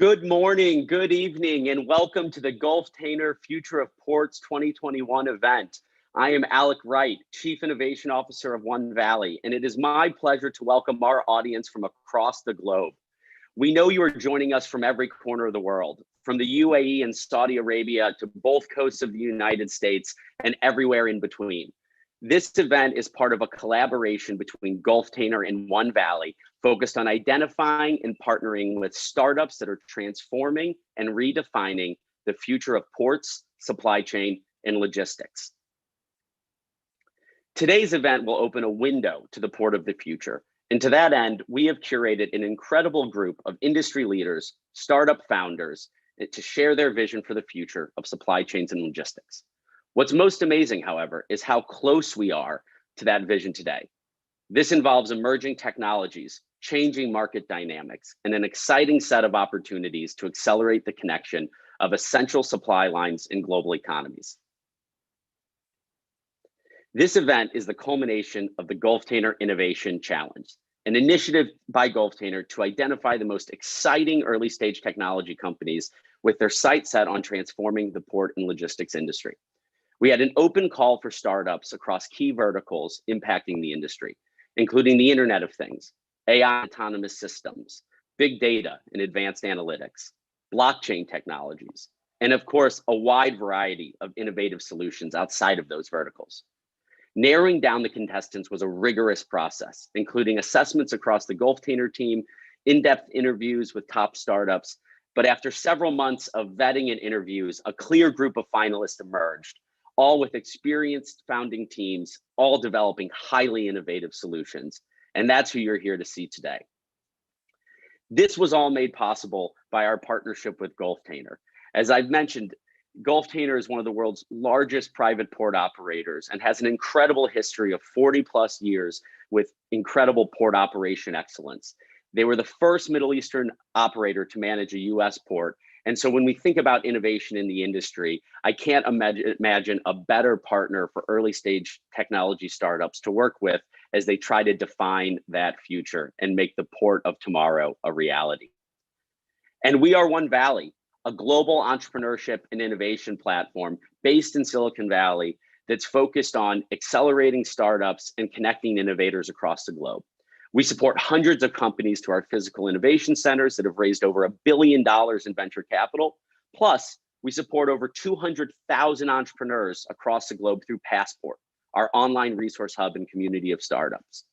Good morning, good evening, and welcome to the Gulftainer Future of Ports 2021 event. I am Alec Wright, Chief Innovation Officer of One Valley, and it is my pleasure to welcome our audience from across the globe. We know you are joining us from every corner of the world, from the UAE and Saudi Arabia to both coasts of the United States and everywhere in between. This event is part of a collaboration between Gulftainer and One Valley, focused on identifying and partnering with startups that are transforming and redefining the future of ports, supply chain, and logistics. Today's event will open a window to the port of the future. And to that end, we have curated an incredible group of industry leaders, startup founders, to share their vision for the future of supply chains and logistics. What's most amazing, however, is how close we are to that vision today. This involves emerging technologies, changing market dynamics, and an exciting set of opportunities to accelerate the connection of essential supply lines in global economies. This event is the culmination of the Gulftainer Innovation Challenge, an initiative by Gulftainer to identify the most exciting early stage technology companies with their sights set on transforming the port and logistics industry. We had an open call for startups across key verticals impacting the industry, including the Internet of Things, AI autonomous systems, big data and advanced analytics, blockchain technologies, and of course, a wide variety of innovative solutions outside of those verticals. Narrowing down the contestants was a rigorous process, including assessments across the Gulftainer team, in-depth interviews with top startups, but after several months of vetting and interviews, a clear group of finalists emerged, all with experienced founding teams, all developing highly innovative solutions. And that's who you're here to see today. This was all made possible by our partnership with Gulftainer. As I've mentioned, Gulftainer is one of the world's largest private port operators and has an incredible history of 40+ years with incredible port operation excellence. They were the first Middle Eastern operator to manage a US port. And so when we think about innovation in the industry, I can't imagine a better partner for early stage technology startups to work with as they try to define that future and make the port of tomorrow a reality. And we are One Valley, a global entrepreneurship and innovation platform based in Silicon Valley that's focused on accelerating startups and connecting innovators across the globe. We support hundreds of companies to our physical innovation centers that have raised over $1 billion in venture capital. Plus, we support over 200,000 entrepreneurs across the globe through Passport, our online resource hub and community of startups.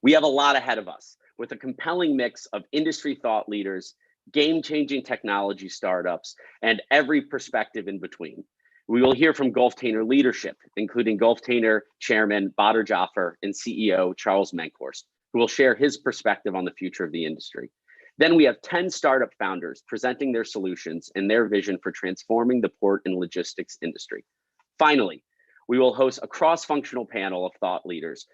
We have a lot ahead of us with a compelling mix of industry thought leaders, game-changing technology startups, and every perspective in between. We will hear from Gulftainer leadership, including Gulftainer Chairman Badr Jaffer and CEO Charles Menkhorst, who will share his perspective on the future of the industry. Then we have 10 startup founders presenting their solutions and their vision for transforming the port and logistics industry. Finally, we will host a cross-functional panel of thought leaders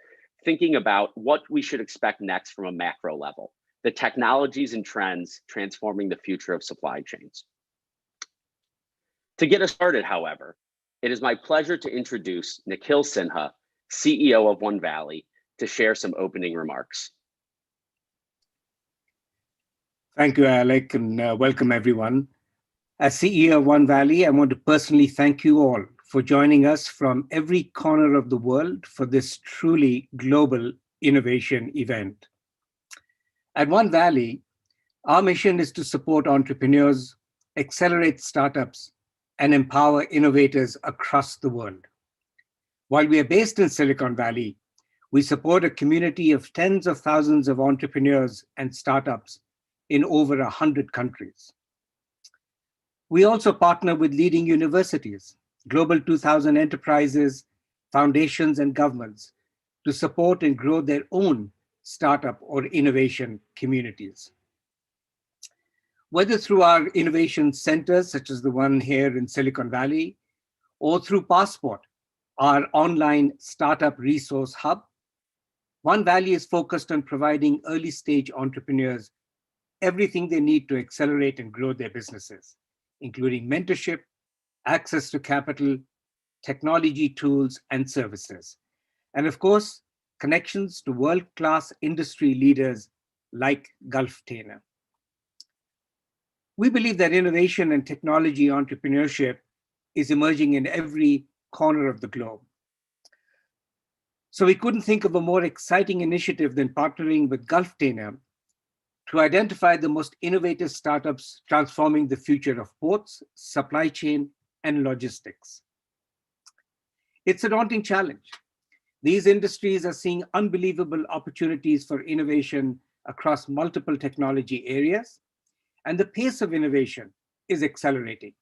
thinking about what we should expect next from a macro level, the technologies and trends transforming the future of supply chains. To get us started, however, it is my pleasure to introduce Nikhil Sinha, CEO of One Valley, to share some opening remarks. Thank you, Alec, and welcome everyone. As CEO of One Valley, I want to personally thank you all for joining us from every corner of the world for this truly global innovation event. At One Valley, our mission is to support entrepreneurs, accelerate startups, and empower innovators across the world. While we are based in Silicon Valley, we support a community of tens of thousands of entrepreneurs and startups in over 100 countries. We also partner with leading universities, Global 2000 enterprises, foundations, and governments to support and grow their own startup or innovation communities. Whether through our innovation centers, such as the one here in Silicon Valley, or through Passport, our online startup resource hub, One Valley is focused on providing early stage entrepreneurs everything they need to accelerate and grow their businesses, including mentorship, access to capital, technology tools and services, and of course, connections to world-class industry leaders like Gulftainer. We believe that innovation and technology entrepreneurship is emerging in every corner of the globe. So we couldn't think of a more exciting initiative than partnering with Gulftainer to identify the most innovative startups transforming the future of ports, supply chain, and logistics. It's a daunting challenge. These industries are seeing unbelievable opportunities for innovation across multiple technology areas, and the pace of innovation is accelerating.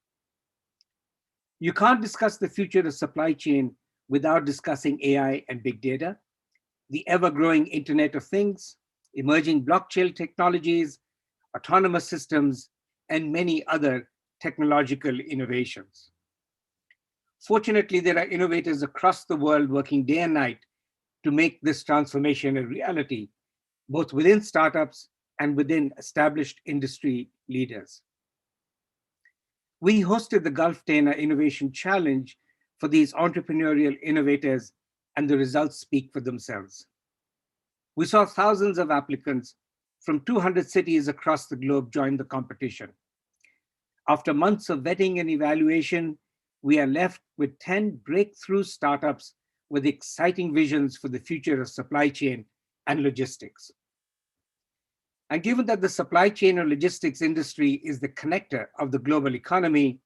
You can't discuss the future of supply chain without discussing AI and big data, the ever-growing Internet of Things, emerging blockchain technologies, autonomous systems, and many other technological innovations. Fortunately, there are innovators across the world working day and night to make this transformation a reality, both within startups and within established industry leaders. We hosted the Gulftainer Innovation Challenge for these entrepreneurial innovators, and the results speak for themselves. We saw thousands of applicants from 200 cities across the globe join the competition. After months of vetting and evaluation, we are left with 10 breakthrough startups with exciting visions for the future of supply chain and logistics. And given that the supply chain and logistics industry is the connector of the global economy,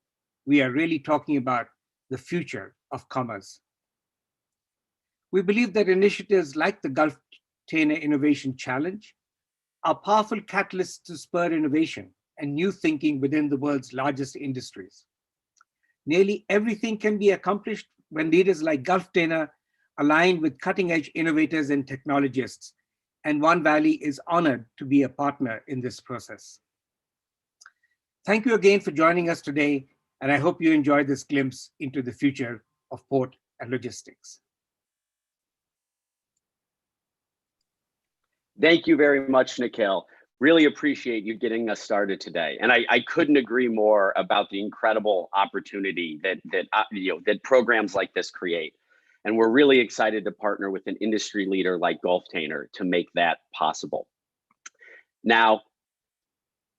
we are really talking about the future of commerce. We believe that initiatives like the Gulftainer Innovation Challenge are powerful catalysts to spur innovation and new thinking within the world's largest industries. Nearly everything can be accomplished when leaders like Gulftainer align with cutting-edge innovators and technologists, and One Valley is honored to be a partner in this process. Thank you again for joining us today, and I hope you enjoyed this glimpse into the future of port and logistics. Thank you very much, Nikhil. Really appreciate you getting us started today. And I couldn't agree more about the incredible opportunity that programs like this create. And we're really excited to partner with an industry leader like Gulftainer to make that possible. Now,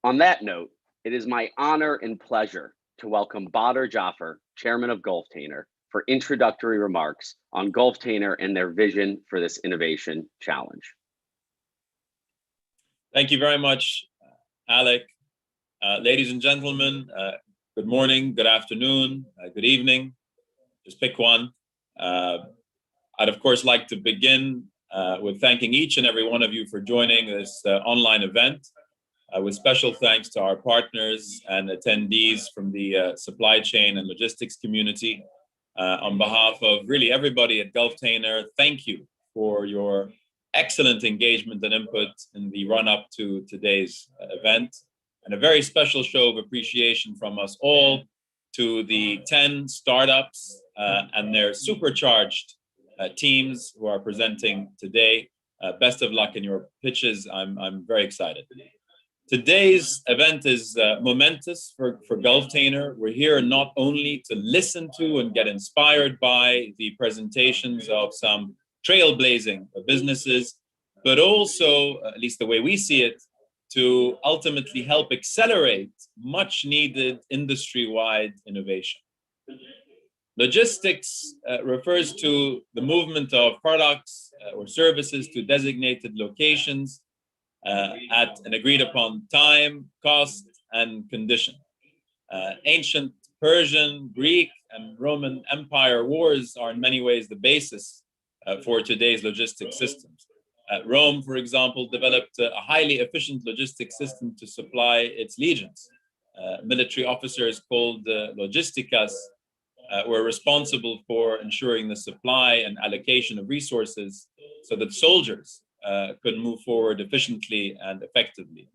on that note, it is my honor and pleasure to welcome Badr Jaffer, Chairman of Gulftainer, for introductory remarks on Gulftainer and their vision for this innovation challenge. Thank you very much, Alec. Ladies and gentlemen, good morning, good afternoon, good evening. Just pick one. I'd of course like to begin with thanking each and every one of you for joining this online event, with special thanks to our partners and attendees from the supply chain and logistics community. On behalf of really everybody at Gulftainer, thank you for your excellent engagement and input in the run-up to today's event, and a very special show of appreciation from us all to the 10 startups and their supercharged teams who are presenting today. Best of luck in your pitches. I'm very excited. Today's event is momentous for Gulftainer. We're here not only to listen to and get inspired by the presentations of some trailblazing businesses, but also, at least the way we see it, to ultimately help accelerate much needed industry-wide innovation. Logistics refers to the movement of products or services to designated locations at an agreed upon time, cost, and condition. Ancient Persian, Greek, and Roman Empire wars are in many ways the basis for today's logistics systems. Rome, for example, developed a highly efficient logistics system to supply its legions. Military officers called logisticas were responsible for ensuring the supply and allocation of resources so that soldiers could move forward efficiently and effectively.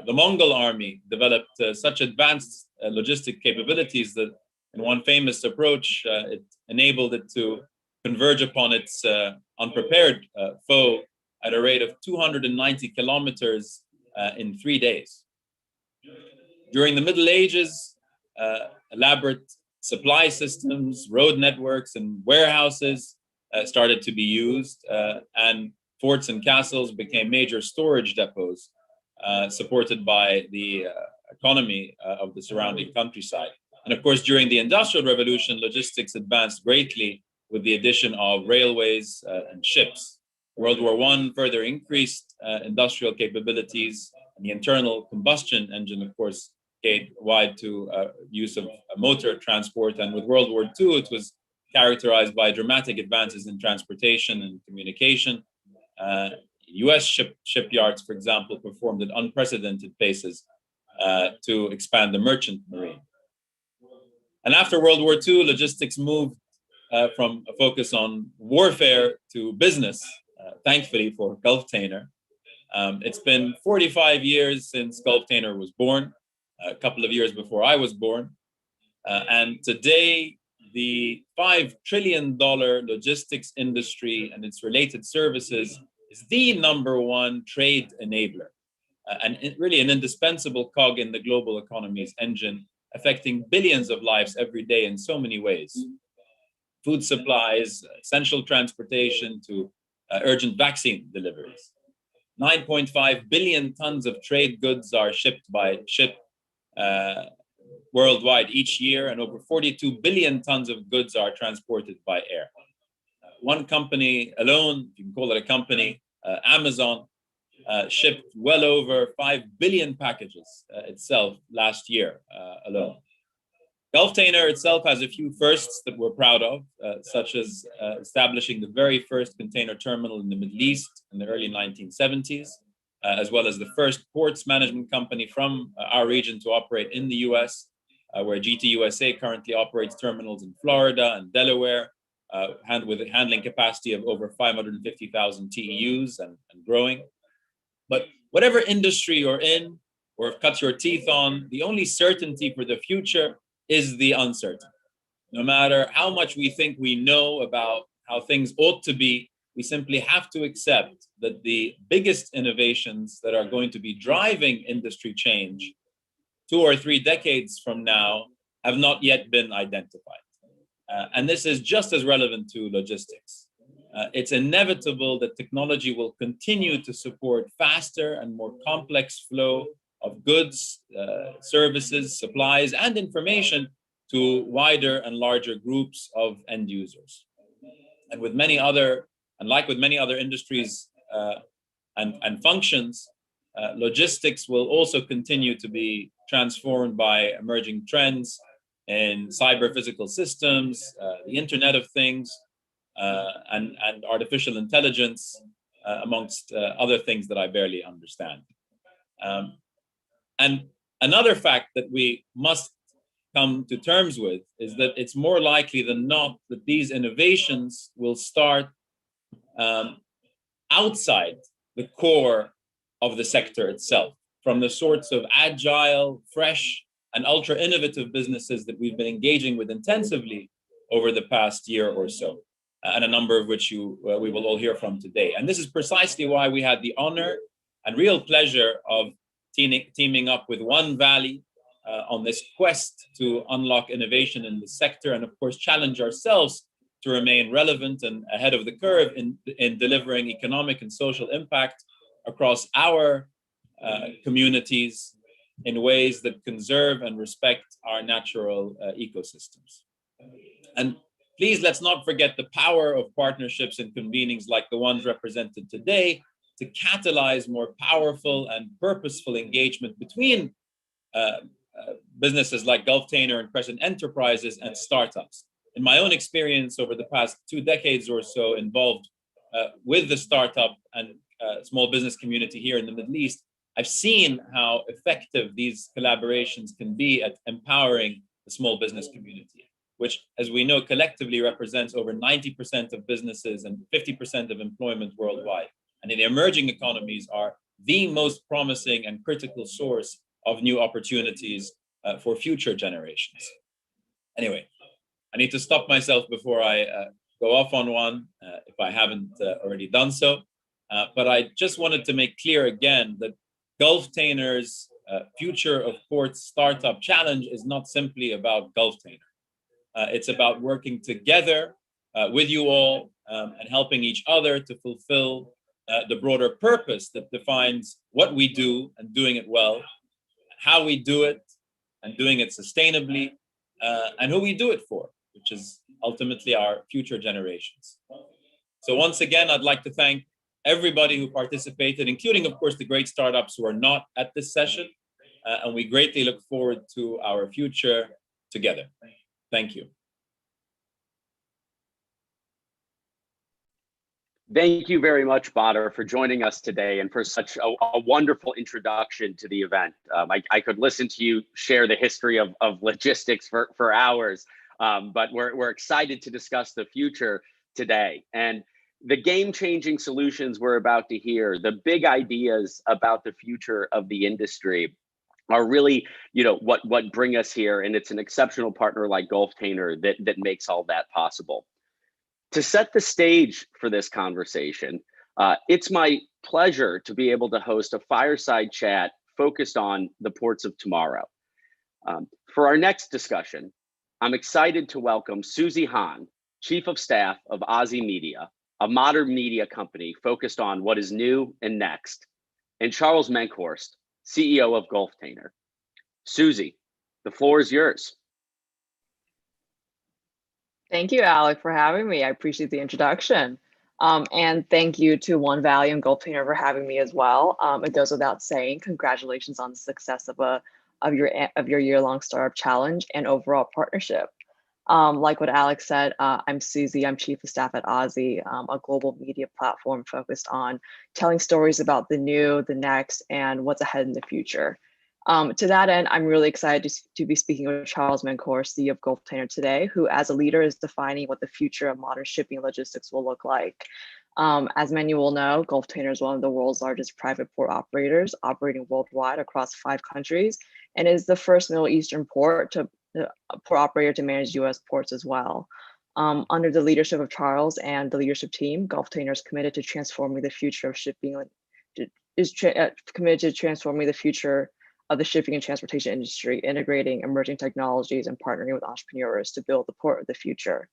The Mongol army developed such advanced logistic capabilities that in one famous approach, it enabled it to converge upon its unprepared foe at a rate of 290 kilometers in 3 days. During the Middle Ages, elaborate supply systems, road networks, and warehouses started to be used, and forts and castles became major storage depots, supported by the economy of the surrounding countryside. And of course, during the Industrial Revolution, logistics advanced greatly with the addition of railways and ships. World War I further increased industrial capabilities, and the internal combustion engine, of course, gave wide to use of motor transport. And with World War II, it was characterized by dramatic advances in transportation and communication. US shipyards, for example, performed at unprecedented paces to expand the merchant marine. And after World War II, logistics moved from a focus on warfare to business, thankfully for Gulftainer. It's been 45 years since Gulftainer was born, a couple of years before I was born. And today, the $5 trillion logistics industry and its related services is the #1 trade enabler, and really an indispensable cog in the global economy's engine, affecting billions of lives every day in so many ways. Food supplies, essential transportation to urgent vaccine deliveries. 9.5 billion tons of trade goods are shipped by ship worldwide each year, and over 42 billion tons of goods are transported by air. One company alone, if you can call it a company, Amazon, shipped well over 5 billion packages itself last year alone. Gulftainer itself has a few firsts that we're proud of, such as establishing the very first container terminal in the Middle East in the early 1970s, as well as the first ports management company from our region to operate in the US, where GTUSA currently operates terminals in Florida and Delaware, with a handling capacity of over 550,000 TEUs and growing. But whatever industry you're in or have cut your teeth on, the only certainty for the future is the uncertain. No matter how much we think we know about how things ought to be, we simply have to accept that the biggest innovations that are going to be driving industry change 2 or 3 decades from now have not yet been identified. And this is just as relevant to logistics. It's inevitable that technology will continue to support faster and more complex flow of goods, services, supplies, and information to wider and larger groups of end users. And with many other, and like with many other industries and functions, logistics will also continue to be transformed by emerging trends in cyber physical systems, the Internet of Things, and artificial intelligence, amongst other things that I barely understand. And another fact that we must come to terms with is that it's more likely than not that these innovations will start outside the core of the sector itself, from the sorts of agile, fresh, and ultra-innovative businesses that we've been engaging with intensively over the past year or so, and a number of which we will all hear from today. And this is precisely why we had the honor and real pleasure of teaming up with One Valley on this quest to unlock innovation in the sector, and of course challenge ourselves to remain relevant and ahead of the curve in delivering economic and social impact across our communities in ways that conserve and respect our natural ecosystems. And please, let's not forget the power of partnerships and convenings like the ones represented today to catalyze more powerful and purposeful engagement between businesses like Gulftainer and Crescent Enterprises and startups. In my own experience over the past 2 decades or so involved with the startup and small business community here in the Middle East, I've seen how effective these collaborations can be at empowering the small business community, which, as we know, collectively represents over 90% of businesses and 50% of employment worldwide. And in the emerging economies are the most promising and critical source of new opportunities for future generations. Anyway, I need to stop myself before I go off on one, if I haven't already done so. But I just wanted to make clear again that Gulftainer's Future of Ports Startup Challenge is not simply about Gulftainer. It's about working together with you all and helping each other to fulfill the broader purpose that defines what we do and doing it well, how we do it and doing it sustainably, and who we do it for, which is ultimately our future generations. So once again, I'd like to thank everybody who participated, including, of course, the great startups who are not at this session. And we greatly look forward to our future together. Thank you. Thank you very much, Badr, for joining us today and for such a wonderful introduction to the event. I could listen to you share the history of logistics for hours, but we're excited to discuss the future today. And the game-changing solutions we're about to hear, the big ideas about the future of the industry are really, what bring us here. And it's an exceptional partner like Gulftainer that makes all that possible. To set the stage for this conversation, it's my pleasure to be able to host a fireside chat focused on the ports of tomorrow. For our next discussion, I'm excited to welcome Susie Hahn, Chief of Staff of Aussie Media, a modern media company focused on what is new and next, and Charles Menkhorst, CEO of Gulftainer. Susie, the floor is yours. Thank you, Alec, for having me. I appreciate the introduction. And thank you to One Value and Gulftainer for having me as well. It goes without saying, congratulations on the success of your year-long startup challenge and overall partnership. Like what Alex said, I'm Susie. I'm Chief of Staff at Aussie, a global media platform focused on telling stories about the new, the next, and what's ahead in the future. To that end, I'm really excited to be speaking with Charles Menkhorst, CEO of Gulftainer today, who as a leader is defining what the future of modern shipping logistics will look like. As many will know, Gulftainer is one of the world's largest private port operators, operating worldwide across 5 countries, and is the first Middle Eastern port operator to manage US ports as well. Under the leadership of Charles and the leadership team, Gulftainer is committed to transforming the future of shipping, committed to transforming the future of the shipping and transportation industry, integrating emerging technologies and partnering with entrepreneurs to build the port of the future.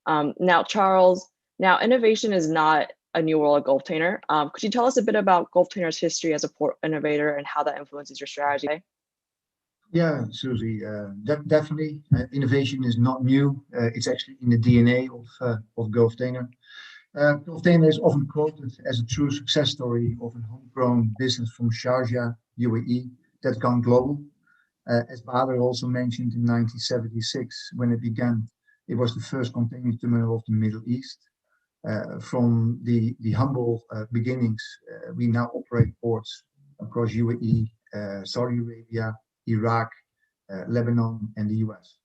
Now, Charles, innovation is not a new world at Gulftainer. Could you tell us a bit about Gulftainer's history as a port innovator and how that influences your strategy? Yeah, Susie, definitely. Innovation is not new. It's actually in the DNA of Gulftainer. Gulftainer is often quoted as a true success story of a homegrown business from Sharjah, UAE, that's gone global. As Badr also mentioned, in 1976, when it began, it was the first container terminal of the Middle East. From the humble beginnings, we now operate ports across UAE, Saudi Arabia, Iraq, Lebanon, and the US.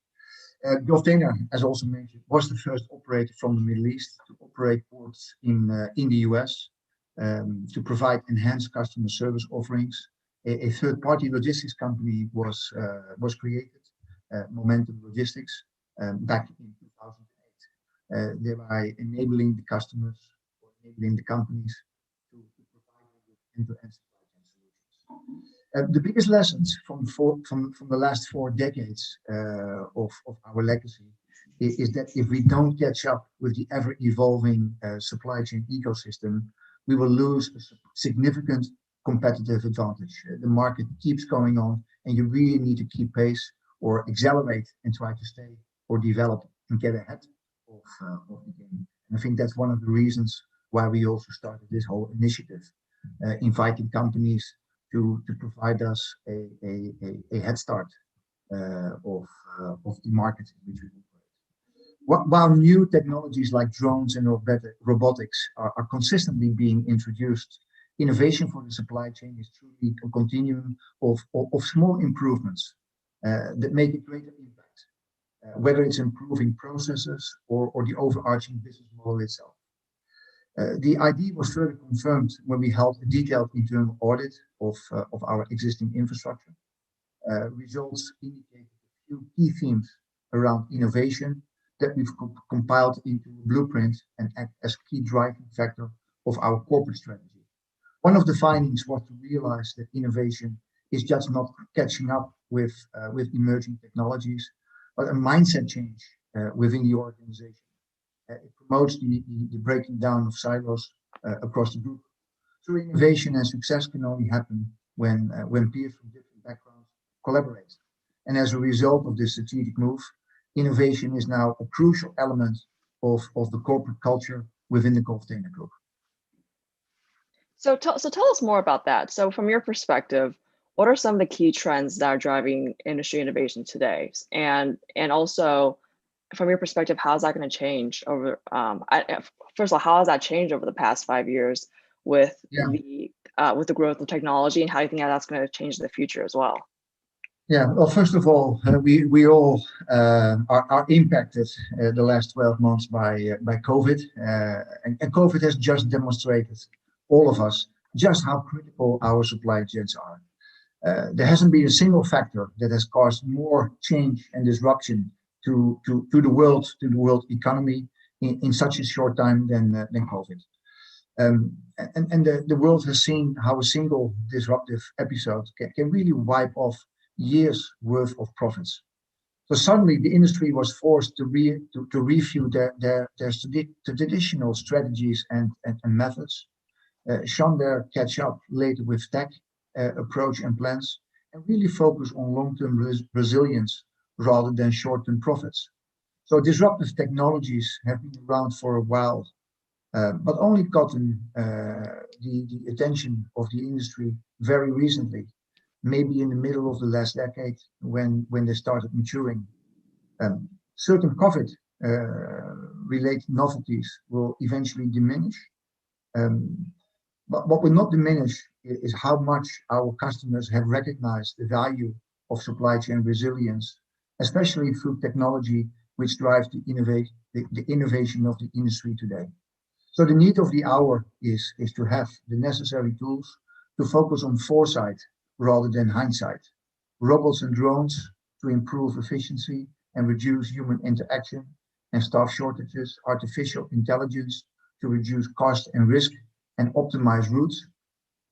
Gulftainer, as also mentioned, was the first operator from the Middle East to operate ports in the US to provide enhanced customer service offerings. A third-party logistics company was created, Momentum Logistics, back in 2008, thereby enabling the customers or enabling the companies to provide with end-to-end supply chain solutions. The biggest lessons from the last 4 decades of our legacy is that if we don't catch up with the ever-evolving supply chain ecosystem, we will lose a significant competitive advantage. The market keeps going on, and you really need to keep pace or accelerate and try to stay or develop and get ahead of the game. And I think that's one of the reasons why we also started this whole initiative, inviting companies to provide us a head start of the market in which we operate. While new technologies like drones and robotics are consistently being introduced, innovation for the supply chain is truly a continuum of small improvements that make a greater impact, whether it's improving processes or the overarching business model itself. The idea was further confirmed when we held a detailed internal audit of our existing infrastructure. Results indicated a few key themes around innovation that we've compiled into a blueprint and act as key driving factor of our corporate strategy. One of the findings was to realize that innovation is just not catching up with emerging technologies, but a mindset change within the organization. It promotes the breaking down of silos across the group. True innovation and success can only happen when peers from different backgrounds collaborate. And as a result of this strategic move, innovation is now a crucial element of the corporate culture within the Gulftainer Group. So tell us more about that. So from your perspective, what are some of the key trends that are driving industry innovation today? And also, from your perspective, how is that going to change over? First of all, how has that changed over the past 5 years with the growth of technology, and how do you think that's going to change in the future as well? Yeah, well, first of all, we all are impacted the last 12 months by COVID, and COVID has just demonstrated all of us just how critical our supply chains are. There hasn't been a single factor that has caused more change and disruption to the world economy in such a short time than COVID. And the world has seen how a single disruptive episode can really wipe off years worth of profits. So suddenly the industry was forced to review their traditional strategies and methods, shun their catch up later with tech approach and plans, and really focus on long-term resilience rather than short-term profits. So disruptive technologies have been around for a while, but only gotten the attention of the industry very recently, maybe in the middle of the last decade when they started maturing. Certain COVID related novelties will eventually diminish. But what will not diminish is how much our customers have recognized the value of supply chain resilience, especially through technology, which drives the innovation of the industry today. So the need of the hour is to have the necessary tools to focus on foresight rather than hindsight. Robots and drones to improve efficiency and reduce human interaction and staff shortages, artificial intelligence to reduce cost and risk and optimize routes,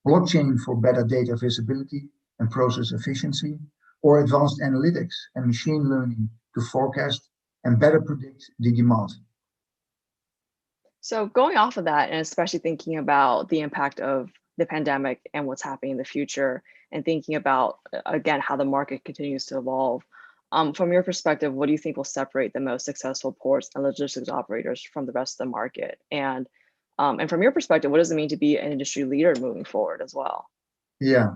blockchain for better data visibility and process efficiency, or advanced analytics and machine learning to forecast and better predict the demand. So going off of that, and especially thinking about the impact of the pandemic and what's happening in the future, and thinking about, again, how the market continues to evolve, from your perspective, what do you think will separate the most successful ports and logistics operators from the rest of the market? And from your perspective, what does it mean to be an industry leader moving forward as well? Yeah,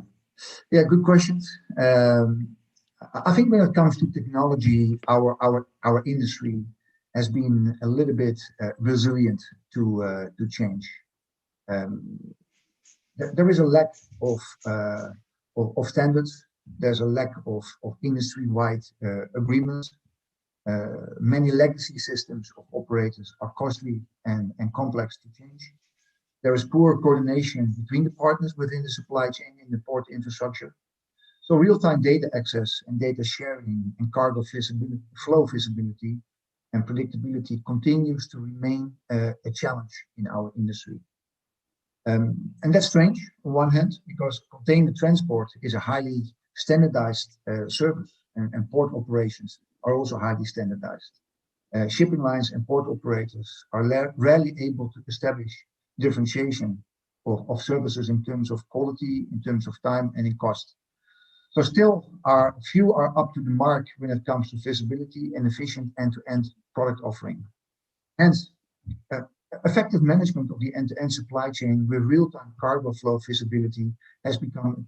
good questions. I think when it comes to technology, our industry has been a little bit resilient to change. There is a lack of standards. There's a lack of industry-wide agreements. Many legacy systems of operators are costly and complex to change. There is poor coordination between the partners within the supply chain and the port infrastructure. So real-time data access and data sharing and cargo visibility, flow visibility and predictability continues to remain a challenge in our industry. And that's strange on one hand, because container transport is a highly standardized service, and port operations are also highly standardized. Shipping lines and port operators are rarely able to establish differentiation of services in terms of quality, in terms of time, and in cost. So still, few are up to the mark when it comes to visibility and efficient end-to-end product offering. Hence, effective management of the end-to-end supply chain with real-time cargo flow visibility has become a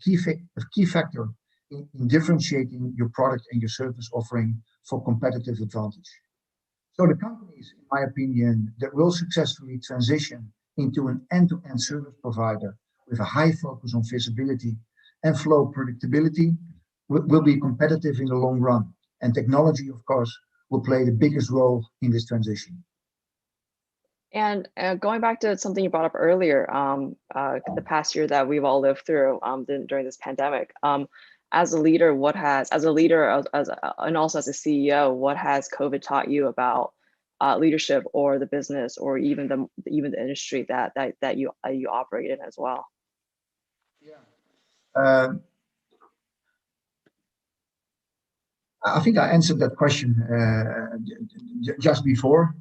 key factor in differentiating your product and your service offering for competitive advantage. So the companies, in my opinion, that will successfully transition into an end-to-end service provider with a high focus on visibility and flow predictability will be competitive in the long run. And technology, of course, will play the biggest role in this transition. And going back to something you brought up earlier, the past year that we've all lived through during this pandemic, as a leader, and also as a CEO, what has COVID taught you about leadership or the business or even the industry that you operate in as well? Yeah. I think I answered that question just before.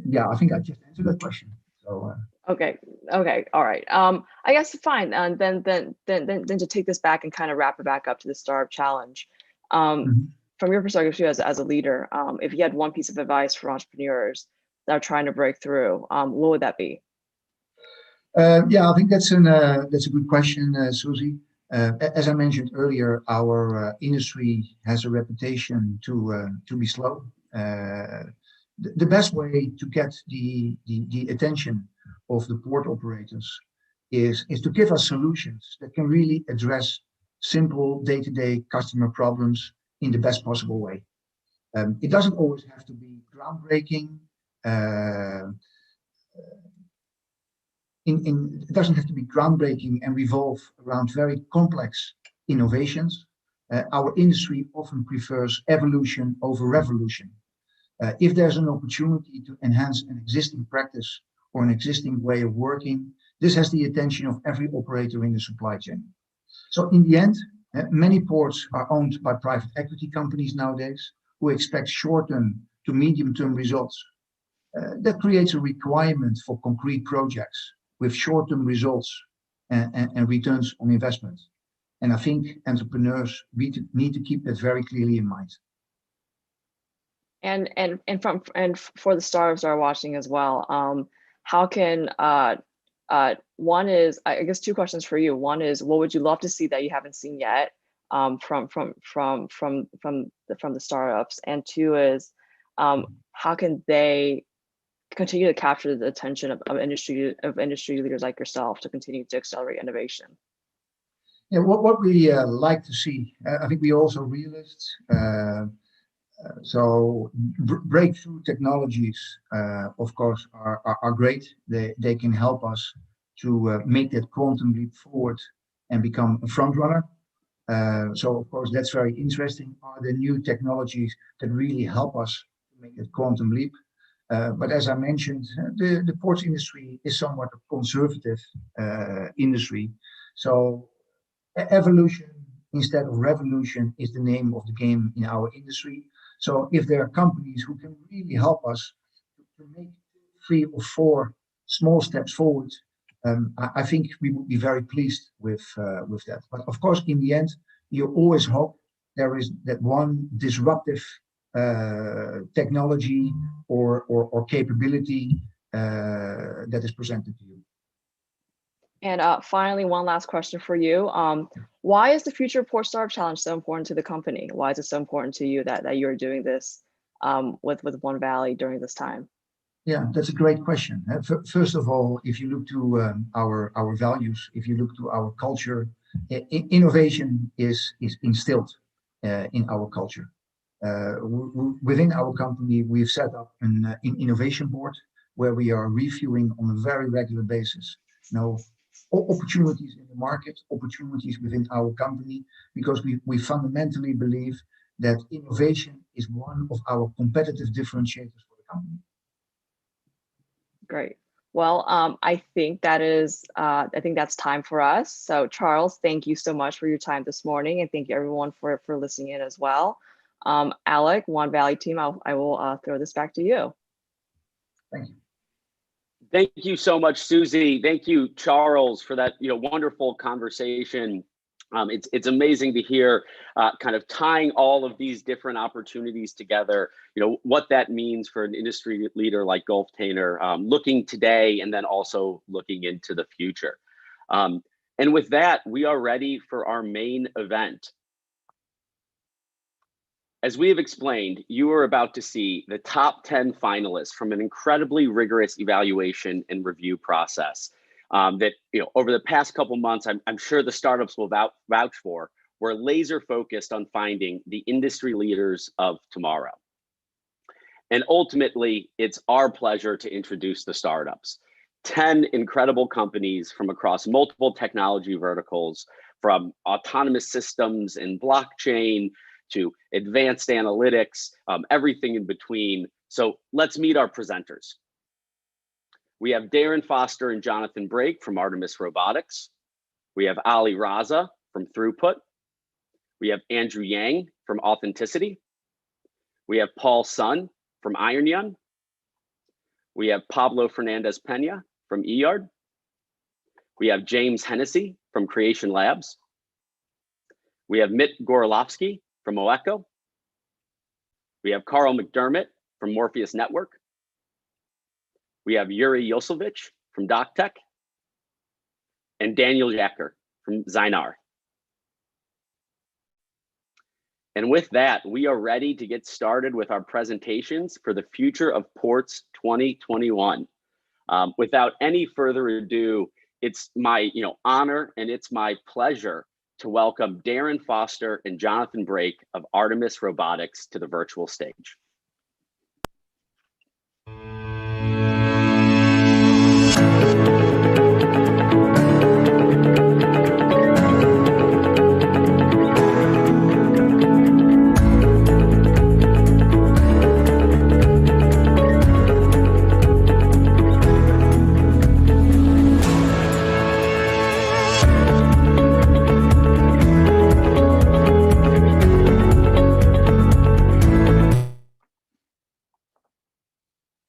Yeah, I think I just answered that question. So okay, Okay, all right. I guess fine. And then to take this back and kind of wrap it back up to the Startup Challenge. From your perspective too, as a leader, if you had one piece of advice for entrepreneurs that are trying to break through, what would that be? Yeah, I think that's a good question, Susie. As I mentioned earlier, our industry has a reputation to be slow. The best way to get the attention of the port operators is to give us solutions that can really address simple day-to-day customer problems in the best possible way. It doesn't always have to be groundbreaking. It doesn't have to be groundbreaking and revolve around very complex innovations. Our industry often prefers evolution over revolution. If there's an opportunity to enhance an existing practice or an existing way of working, this has the attention of every operator in the supply chain. So in the end, many ports are owned by private equity companies nowadays who expect short-term to medium-term results. That creates a requirement for concrete projects with short-term results and returns on investment. And I think entrepreneurs need to keep that very clearly in mind. And for the startups that are watching as well, how can one is, I guess, two questions for you. One is, what would you love to see that you haven't seen yet from the startups? And two is, how can they continue to capture the attention of industry leaders like yourself to continue to accelerate innovation? Yeah, what we like to see, I think we also realized, so breakthrough technologies, of course, are great. They can help us to make that quantum leap forward and become a front runner. So of course, that's very interesting. Are there new technologies that really help us to make that quantum leap? But as I mentioned, the ports industry is somewhat a conservative industry. So evolution instead of revolution is the name of the game in our industry. So if there are companies who can really help us to make 3 or 4 small steps forward, I think we would be very pleased with that. But of course, in the end, you always hope there is that one disruptive technology or capability that is presented to you. And finally, one last question for you. Why is the Future Port Startup Challenge so important to the company? Why is it so important to you that you're doing this with One Valley during this time? Yeah, that's a great question. First of all, if you look to our values, if you look to our culture, innovation is instilled in our culture. Within our company, we've set up an innovation board where we are reviewing on a very regular basis opportunities in the market, opportunities within our company, because we fundamentally believe that innovation is one of our competitive differentiators for the company. Great. Well, I think that's time for us. So Charles, thank you so much for your time this morning, and thank you everyone for listening in as well. Alec, One Valley team, I will throw this back to you. Thank you. Thank you so much, Susie. Thank you, Charles, for that wonderful conversation. It's amazing to hear kind of tying all of these different opportunities together, what that means for an industry leader like Gulftainer, looking today and then also looking into the future. And with that, we are ready for our main event. As we have explained, you are about to see the top 10 finalists from an incredibly rigorous evaluation and review process that, over the past couple months, I'm sure the startups will vouch for. We're laser focused on finding the industry leaders of tomorrow. And ultimately, it's our pleasure to introduce the startups. 10 incredible companies from across multiple technology verticals, from autonomous systems and blockchain to advanced analytics, everything in between. So let's meet our presenters. We have Darren Foster and Jonathan Brake from Artemis Robotics. We have Ali Raza from Throughput. We have Andrew Yang from Authenticity. We have Paul Sun from Iron Young. We have Pablo Fernandez Pena from eYard. We have James Hennessy from Creation Labs. We have Mitt Gorolofsky from Oeco. We have Carl McDermott from Morpheus Network. We have Yuri Yosovich from DocTech. And Daniel Jacker from Zynar. And with that, we are ready to get started with our presentations for the Future of Ports 2021. Without any further ado, it's my honor and it's my pleasure to welcome Darren Foster and Jonathan Brake of Artemis Robotics to the virtual stage.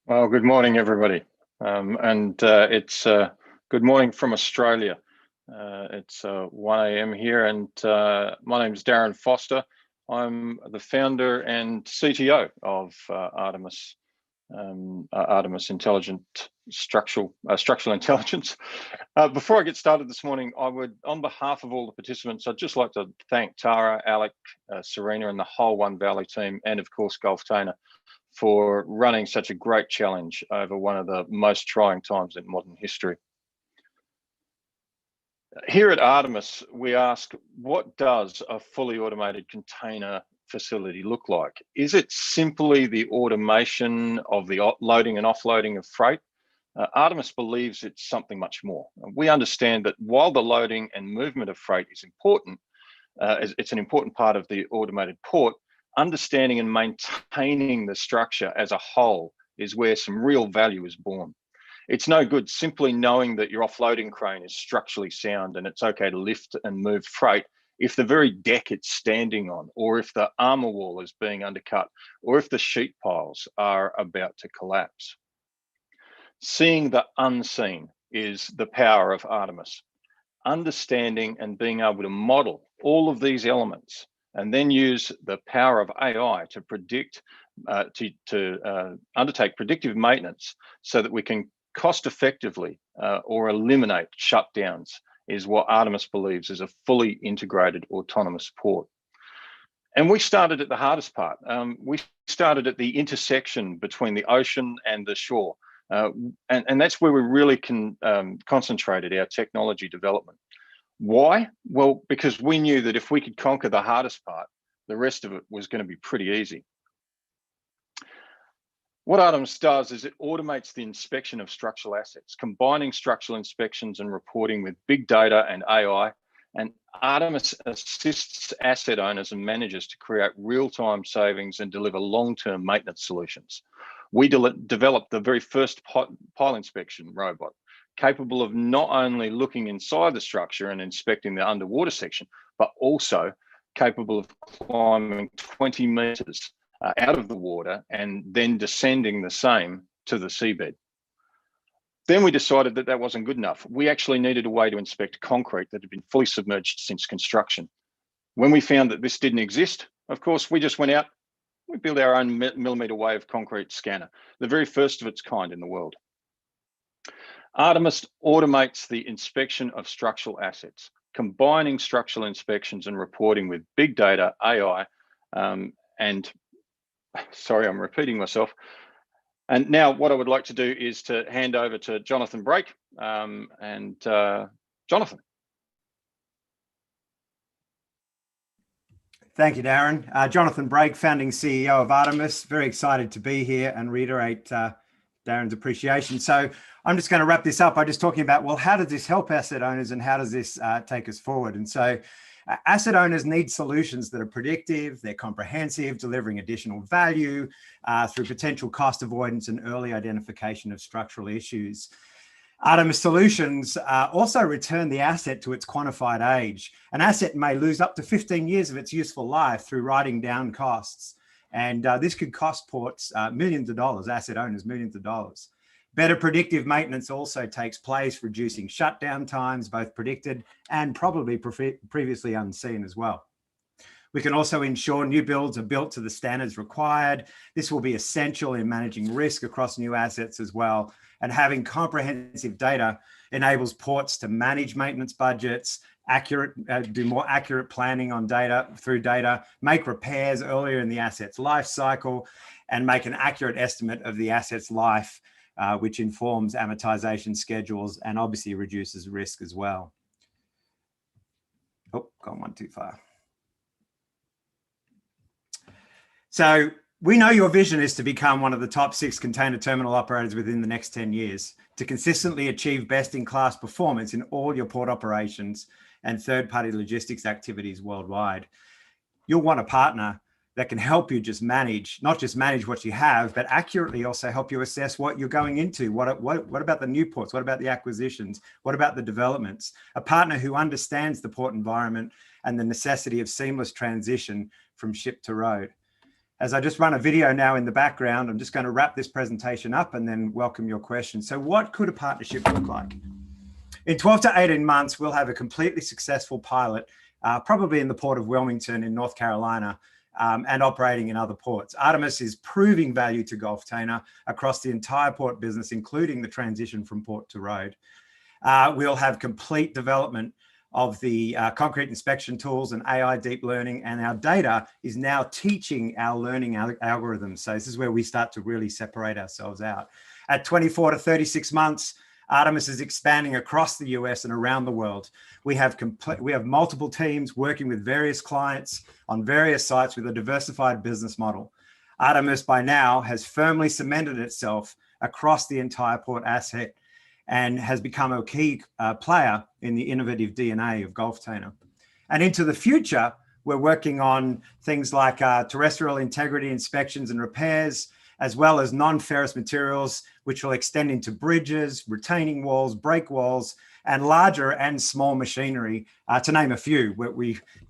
Well, good morning, everybody. It's good morning from Australia. It's 1 a.m. here, and my name is Darren Foster. I'm the founder and CTO of Artemis, Artemis Intelligent Structural Intelligence. Before I get started this morning, I would, on behalf of all the participants, I'd just like to thank Tara, Alec, Serena, and the whole One Valley team, and of course Gulftainer, for running such a great challenge over one of the most trying times in modern history. Here at Artemis, we ask, what does a fully automated container facility look like? Is it simply the automation of the loading and offloading of freight? Artemis believes it's something much more. We understand that while the loading and movement of freight is important, it's an important part of the automated port, understanding and maintaining the structure as a whole is where some real value is born. It's no good simply knowing that your offloading crane is structurally sound and it's okay to lift and move freight if the very deck it's standing on, or if the armor wall is being undercut, or if the sheet piles are about to collapse. Seeing the unseen is the power of Artemis. Understanding and being able to model all of these elements and then use the power of AI to predict, to undertake predictive maintenance so that we can cost effectively or eliminate shutdowns is what Artemis believes is a fully integrated autonomous port. And we started at the hardest part. We started at the intersection between the ocean and the shore. And that's where we really concentrated our technology development. Why? Well, because we knew that if we could conquer the hardest part, the rest of it was going to be pretty easy. What Artemis does is it automates the inspection of structural assets, combining structural inspections and reporting with big data and AI. And Artemis assists asset owners and managers to create real-time savings and deliver long-term maintenance solutions. We developed the very first pile inspection robot, capable of not only looking inside the structure and inspecting the underwater section, but also capable of climbing 20 meters out of the water and then descending the same to the seabed. Then we decided that that wasn't good enough. We actually needed a way to inspect concrete that had been fully submerged since construction. When we found that this didn't exist, of course, we just went out, we built our own millimeter wave concrete scanner, the very first of its kind in the world. Artemis automates the inspection of structural assets, combining structural inspections and reporting with big data, AI, and sorry, I'm repeating myself. And now what I would like to do is to hand over to Jonathan Brake. Jonathan. Thank you, Darren. Jonathan Brake, founding CEO of Artemis. Very excited to be here and reiterate Darren's appreciation. So I'm just going to wrap this up by just talking about, well, how does this help asset owners and how does this take us forward? And so asset owners need solutions that are predictive, they're comprehensive, delivering additional value through potential cost avoidance and early identification of structural issues. Artemis solutions also return the asset to its quantified age. An asset may lose up to 15 years of its useful life through writing down costs. And this could cost ports millions of dollars, asset owners millions of dollars. Better predictive maintenance also takes place, reducing shutdown times, both predicted and probably previously unseen as well. We can also ensure new builds are built to the standards required. This will be essential in managing risk across new assets as well. And having comprehensive data enables ports to manage maintenance budgets, do more accurate planning on data, make repairs earlier in the asset's life cycle, and make an accurate estimate of the asset's life, which informs amortization schedules and obviously reduces risk as well. Oh, gone one too far. So we know your vision is to become one of the top 6 container terminal operators within the next 10 years, to consistently achieve best-in-class performance in all your port operations and third-party logistics activities worldwide. You'll want a partner that can help you not just manage what you have, but accurately also help you assess what you're going into. What about the new ports? What about the acquisitions? What about the developments? A partner who understands the port environment and the necessity of seamless transition from ship to road. As I just run a video now in the background, I'm just going to wrap this presentation up and then welcome your questions. So what could a partnership look like? In 12 to 18 months, we'll have a completely successful pilot, probably in the port of Wilmington in North Carolina, and operating in other ports. Artemis is proving value to Gulftainer across the entire port business, including the transition from port to road. We'll have complete development of the concrete inspection tools and AI deep learning, and our data is now teaching our learning algorithms. So this is where we start to really separate ourselves out. At 24 to 36 months, Artemis is expanding across the US and around the world. We have multiple teams working with various clients on various sites with a diversified business model. Artemis by now has firmly cemented itself across the entire port asset and has become a key player in the innovative DNA of Gulftainer. And into the future, we're working on things like terrestrial integrity inspections and repairs, as well as non-ferrous materials, which will extend into bridges, retaining walls, break walls, and larger and small machinery, to name a few.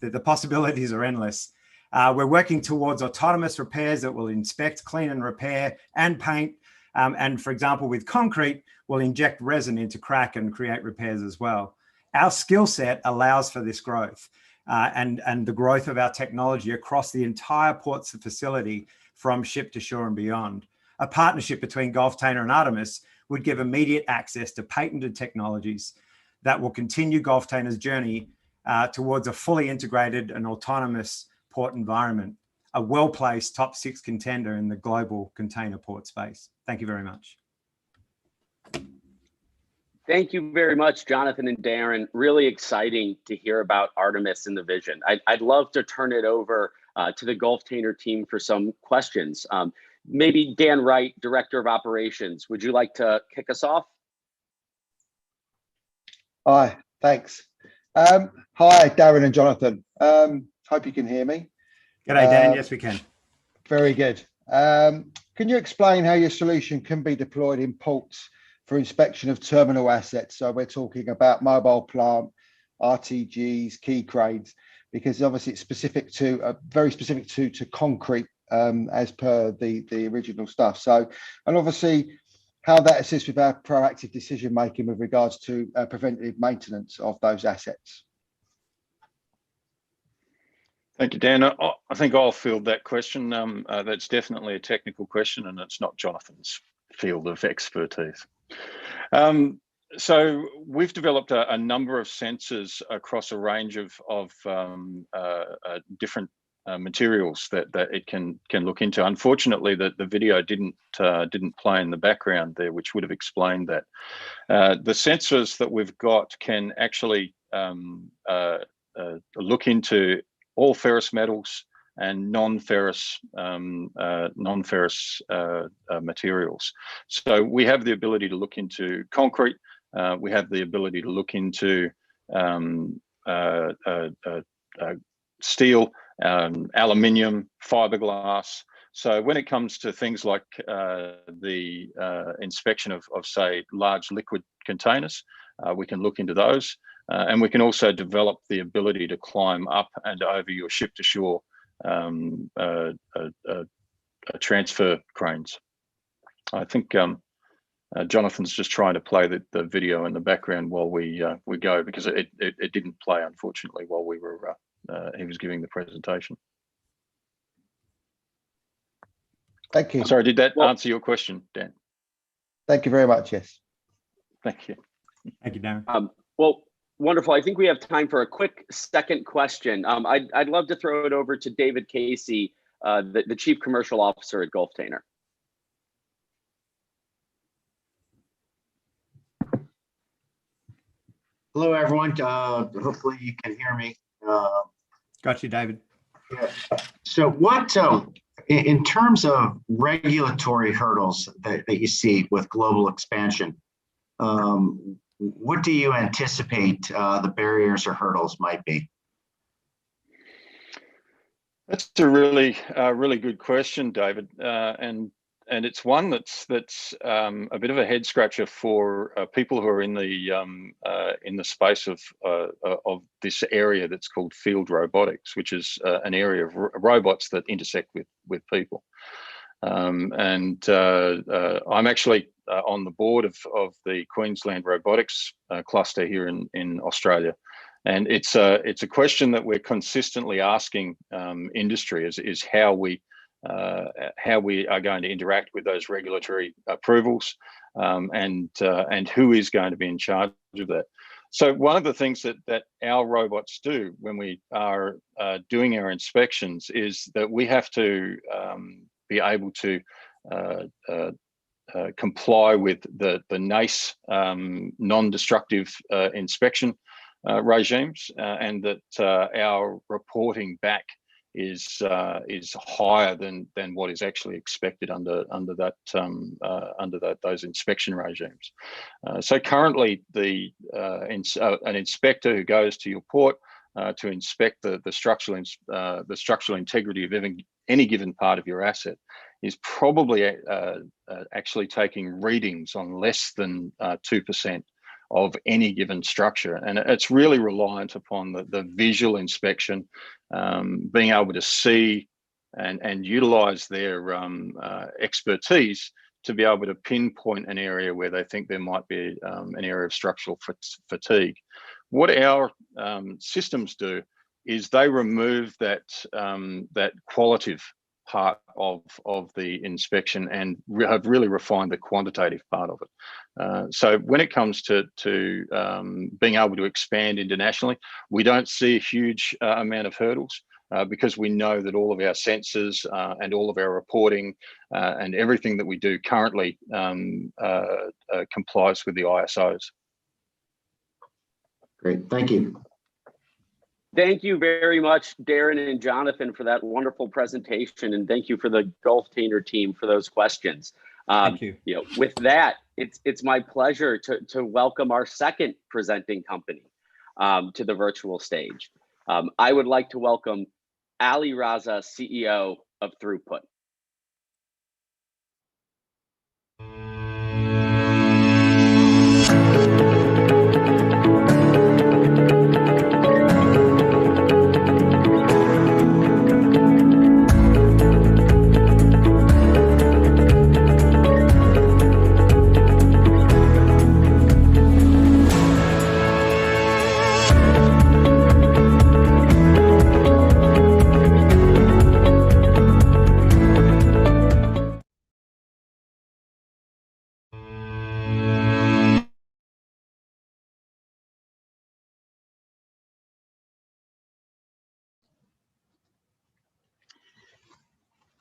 The possibilities are endless. We're working towards autonomous repairs that will inspect, clean and repair and paint. And for example, with concrete, we'll inject resin into crack and create repairs as well. Our skill set allows for this growth and the growth of our technology across the entire ports facility from ship to shore and beyond. A partnership between Gulftainer and Artemis would give immediate access to patented technologies that will continue Gulftainer's journey towards a fully integrated and autonomous port environment, a well-placed top 6 contender in the global container port space. Thank you very much. Thank you very much, Jonathan and Darren. Really exciting to hear about Artemis and the vision. I'd love to turn it over to the Gulftainer team for some questions. Maybe Dan Wright, Director of Operations, would you like to kick us off? Hi, thanks. Hi, Darren and Jonathan. Hope you can hear me. G'day, Dan. Yes, we can. Very good. Can you explain how your solution can be deployed in ports for inspection of terminal assets? So we're talking about mobile plant, RTGs, key cranes, because obviously it's specific to very specific to concrete as per the original stuff. So, and obviously how that assists with our proactive decision making with regards to preventative maintenance of those assets. Thank you, Dan. I think I'll field that question. That's definitely a technical question, and it's not Jonathan's field of expertise. So we've developed a number of sensors across a range of different materials that it can look into. Unfortunately, the video didn't play in the background there, which would have explained that. The sensors that we've got can actually look into all ferrous metals and non-ferrous materials. So we have the ability to look into concrete. We have the ability to look into steel, aluminium, fiberglass. So when it comes to things like the inspection of say, large liquid containers, we can look into those. And we can also develop the ability to climb up and over your ship-to-shore transfer cranes. I think Jonathan's just trying to play the video in the background while we go, because it didn't play, unfortunately, while we were he was giving the presentation. Thank you. Sorry, did that answer your question, Dan? Thank you very much. Yes. Thank you. Thank you, Darren. Well, wonderful. I think we have time for a quick second question. I'd love to throw it over to David Casey, the Chief Commercial Officer at Gulftainer. Hello, everyone. Hopefully you can hear me. Got you, David. Yeah. So what, in terms of regulatory hurdles that you see with global expansion, what do you anticipate the barriers or hurdles might be? That's a really good question, David, and it's one that's a bit of a head scratcher for people who are in the space of this area that's called field robotics, which is an area of robots that intersect with people. I'm actually on the board of the Queensland Robotics cluster here in Australia. And it's a question that we're consistently asking industry is how we are going to interact with those regulatory approvals, and who is going to be in charge of that. So one of the things that our robots do when we are doing our inspections is that we have to be able to comply with the NACE non-destructive inspection regimes, and that our reporting back is higher than what is actually expected under those inspection regimes. So currently, an inspector who goes to your port to inspect the structural integrity of any given part of your asset is probably actually taking readings on less than 2% of any given structure, and it's really reliant upon the visual inspection, being able to see and utilize their expertise to be able to pinpoint an area where they think there might be an area of structural fatigue. What our systems do is they remove that qualitative part of the inspection and have really refined the quantitative part of it. So when it comes to being able to expand internationally, we don't see a huge amount of hurdles because we know that all of our sensors and all of our reporting and everything that we do currently complies with the ISOs. Great, thank you. Thank you very much, Darren and Jonathan, for that wonderful presentation, and thank you for the Gulftainer team for those questions. Thank you. With that, it's my pleasure to welcome our second presenting company to the virtual stage. I would like to welcome Ali Raza, CEO of Throughput.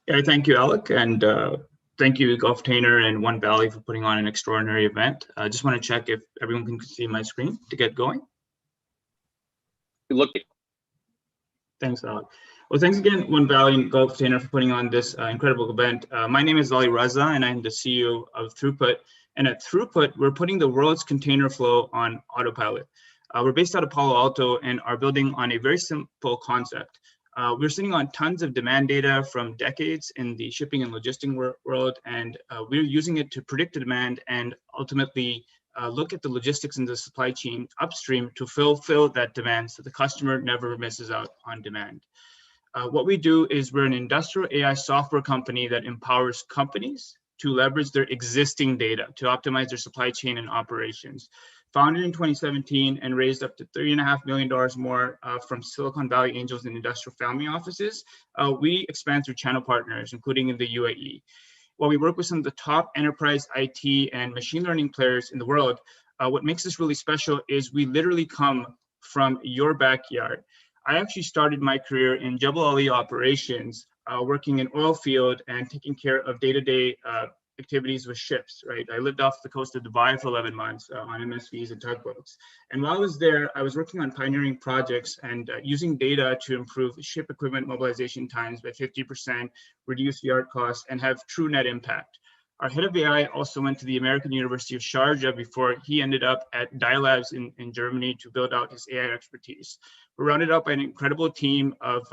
Yeah, thank you, Alec, and thank you, Gulftainer and One Valley, for putting on an extraordinary event. I just want to check if everyone can see my screen to get going. Look. Thanks, Alec. Well, thanks again, One Valley and Gulftainer, for putting on this incredible event. My name is Ali Raza, and I'm the CEO of Throughput. And at Throughput, we're putting the world's container flow on autopilot. We're based out of Palo Alto and are building on a very simple concept. We're sitting on tons of demand data from decades in the shipping and logistics world, and we're using it to predict the demand and ultimately look at the logistics and the supply chain upstream to fulfill that demand so the customer never misses out on demand. What we do is we're an industrial AI software company that empowers companies to leverage their existing data to optimize their supply chain and operations. Founded in 2017 and raised up to $3.5 million more from Silicon Valley angels and industrial family offices, we expand through channel partners, including in the UAE. While we work with some of the top enterprise IT and machine learning players in the world, what makes this really special is we literally come from your backyard. I actually started my career in Jebel Ali operations, working in oil field and taking care of day-to-day activities with ships, right? I lived off the coast of Dubai for 11 months on MSVs and tugboats. And while I was there, I was working on pioneering projects and using data to improve ship equipment mobilization times by 50%, reduce yard costs, and have true net impact. Our head of AI also went to the American University of Sharjah before he ended up at Dialabs in Germany to build out his AI expertise. We're rounded up by an incredible team of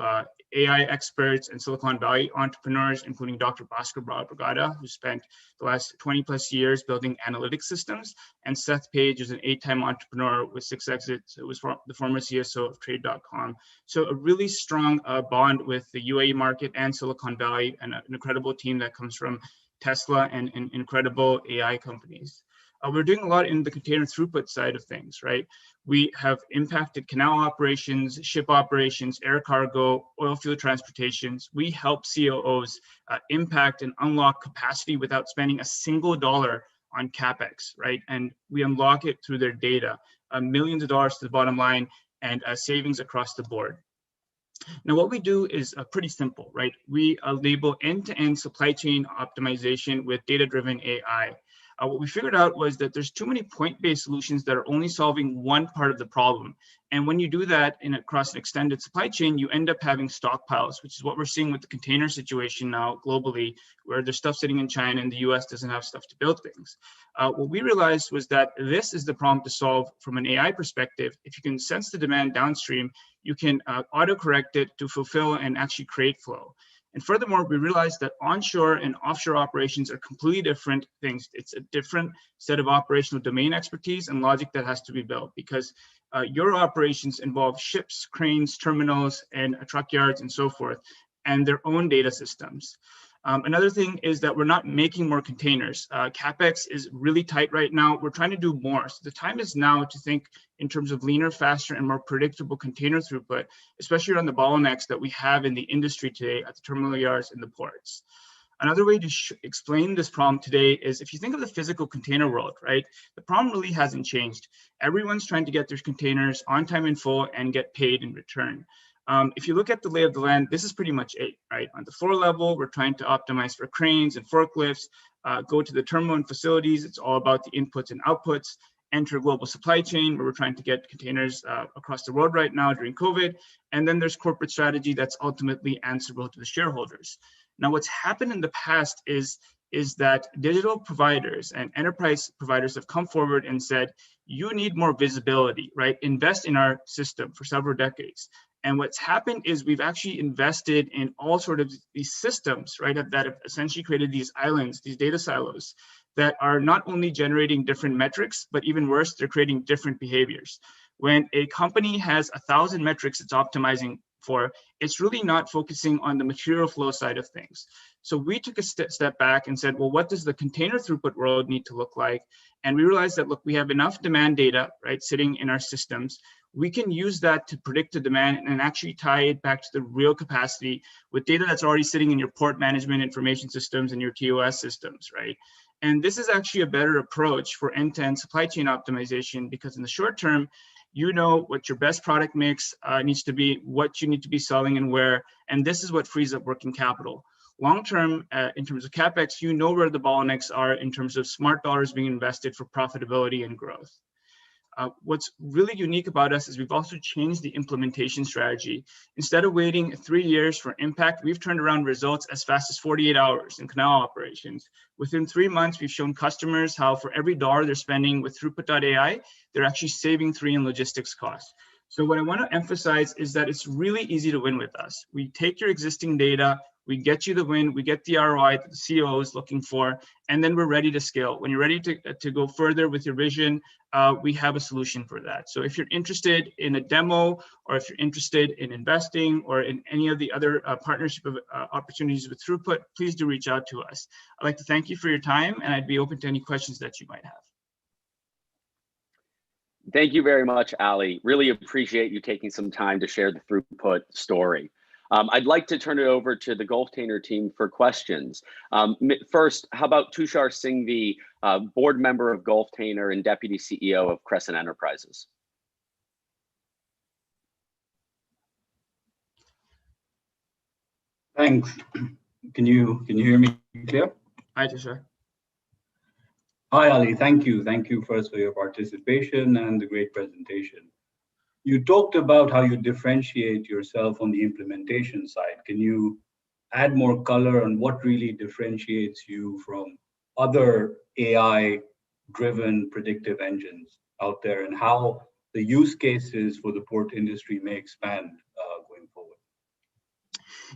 AI experts and Silicon Valley entrepreneurs, including Dr. Bhaskar Bragada, who spent the last 20 plus years building analytics systems, and Seth Page is an 8-time entrepreneur with 6 exits. It was the former CSO of Trade.com. So a really strong bond with the UAE market and Silicon Valley, and an incredible team that comes from Tesla and incredible AI companies. We're doing a lot in the container throughput side of things, right? We have impacted canal operations, ship operations, air cargo, oil field transportations. We help COOs impact and unlock capacity without spending a single dollar on CapEx, right? And we unlock it through their data, millions of dollars to the bottom line, and savings across the board. Now, what we do is pretty simple, right? We label end-to-end supply chain optimization with data-driven AI. What we figured out was that there's too many point-based solutions that are only solving one part of the problem. And when you do that across an extended supply chain, you end up having stockpiles, which is what we're seeing with the container situation now globally, where there's stuff sitting in China and the US doesn't have stuff to build things. What we realized was that this is the problem to solve from an AI perspective. If you can sense the demand downstream, you can auto-correct it to fulfill and actually create flow. And furthermore, we realized that onshore and offshore operations are completely different things. It's a different set of operational domain expertise and logic that has to be built, because your operations involve ships, cranes, terminals, and truck yards and so forth, and their own data systems. Another thing is that we're not making more containers. CapEx is really tight right now. We're trying to do more. So the time is now to think in terms of leaner, faster, and more predictable container throughput, especially around the bottlenecks that we have in the industry today at the terminal yards and the ports. Another way to explain this problem today is if you think of the physical container world, right? The problem really hasn't changed. Everyone's trying to get their containers on time in full and get paid in return. If you look at the lay of the land, this is pretty much it, right? On the floor level, we're trying to optimize for cranes and forklifts, go to the terminal and facilities. It's all about the inputs and outputs. Enter global supply chain, where we're trying to get containers across the world right now during COVID. And then there's corporate strategy that's ultimately answerable to the shareholders. Now, what's happened in the past is that digital providers and enterprise providers have come forward and said, you need more visibility, right? Invest in our system for several decades. And what's happened is we've actually invested in all sort of these systems, right, that have essentially created these islands, these data silos that are not only generating different metrics, but even worse, they're creating different behaviors. When a company has 1,000 metrics it's optimizing for, it's really not focusing on the material flow side of things. So we took a step back and said, well, what does the container throughput world need to look like? And we realized that, look, we have enough demand data, right, sitting in our systems. We can use that to predict the demand and actually tie it back to the real capacity with data that's already sitting in your port management information systems and your TOS systems, right? And this is actually a better approach for end-to-end supply chain optimization, because in the short term, you know what your best product mix needs to be, what you need to be selling and where, and this is what frees up working capital. Long-term, in terms of CapEx, you know where the bottlenecks are in terms of smart dollars being invested for profitability and growth. What's really unique about us is we've also changed the implementation strategy. Instead of waiting 3 years for impact, we've turned around results as fast as 48 hours in canal operations. Within 3 months, we've shown customers how for every dollar they're spending with throughput.ai, they're actually saving 3 in logistics costs. So what I want to emphasize is that it's really easy to win with us. We take your existing data, We get you the win, we get the ROI that the CEO is looking for, and then we're ready to scale. When you're ready to go further with your vision, we have a solution for that. So if you're interested in a demo, or if you're interested in investing, or in any of the other partnership opportunities with Throughput, please do reach out to us. I'd like to thank you for your time, and I'd be open to any questions that you might have. Thank you very much, Ali. Really appreciate you taking some time to share the Throughput story. I'd like to turn it over to the Gulftainer team for questions. First, how about Tushar Singhvi, board member of Gulftainer and deputy CEO of Crescent Enterprises? Thanks. Can you hear me clear? Hi, Tushar. Hi, Ali. Thank you. Thank you first for your participation and the great presentation. You talked about how you differentiate yourself on the implementation side. Can you add more color on what really differentiates you from other AI-driven predictive engines out there, and how the use cases for the port industry may expand going forward?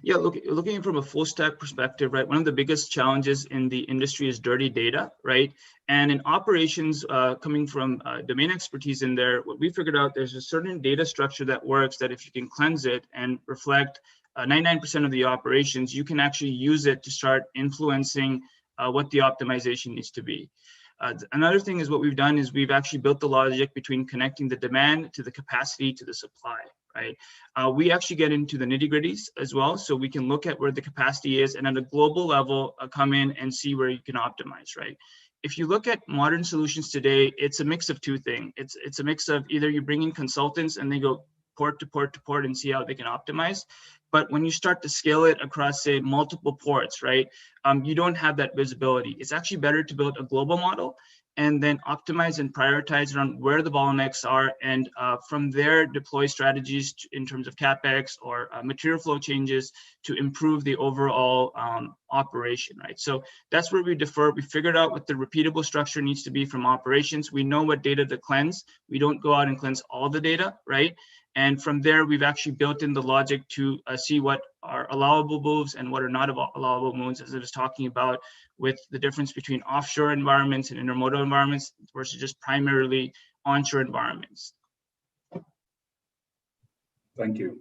Yeah, looking from a full stack perspective, right? One of the biggest challenges in the industry is dirty data, right? And in operations, coming from domain expertise in there, what we figured out, there's a certain data structure that works that if you can cleanse it and reflect 99% of the operations, you can actually use it to start influencing what the optimization needs to be. Another thing is what we've done is we've actually built the logic between connecting the demand to the capacity to the supply, right? We actually get into the nitty-gritties as well, so we can look at where the capacity is and at a global level come in and see where you can optimize, right? If you look at modern solutions today, it's a mix of two things. It's a mix of either you bring in consultants and they go port to port to port and see how they can optimize. But when you start to scale it across, say, multiple ports, right, you don't have that visibility. It's actually better to build a global model and then optimize and prioritize around where the bottlenecks are, and from there deploy strategies in terms of CapEx or material flow changes to improve the overall operation, right? So that's where we defer. We figured out what the repeatable structure needs to be from operations. We know what data to cleanse. We don't go out and cleanse all the data, right? And from there, we've actually built in the logic to see what are allowable moves and what are not allowable moves, as I was talking about with the difference between offshore environments and intermodal environments versus just primarily onshore environments. Thank you.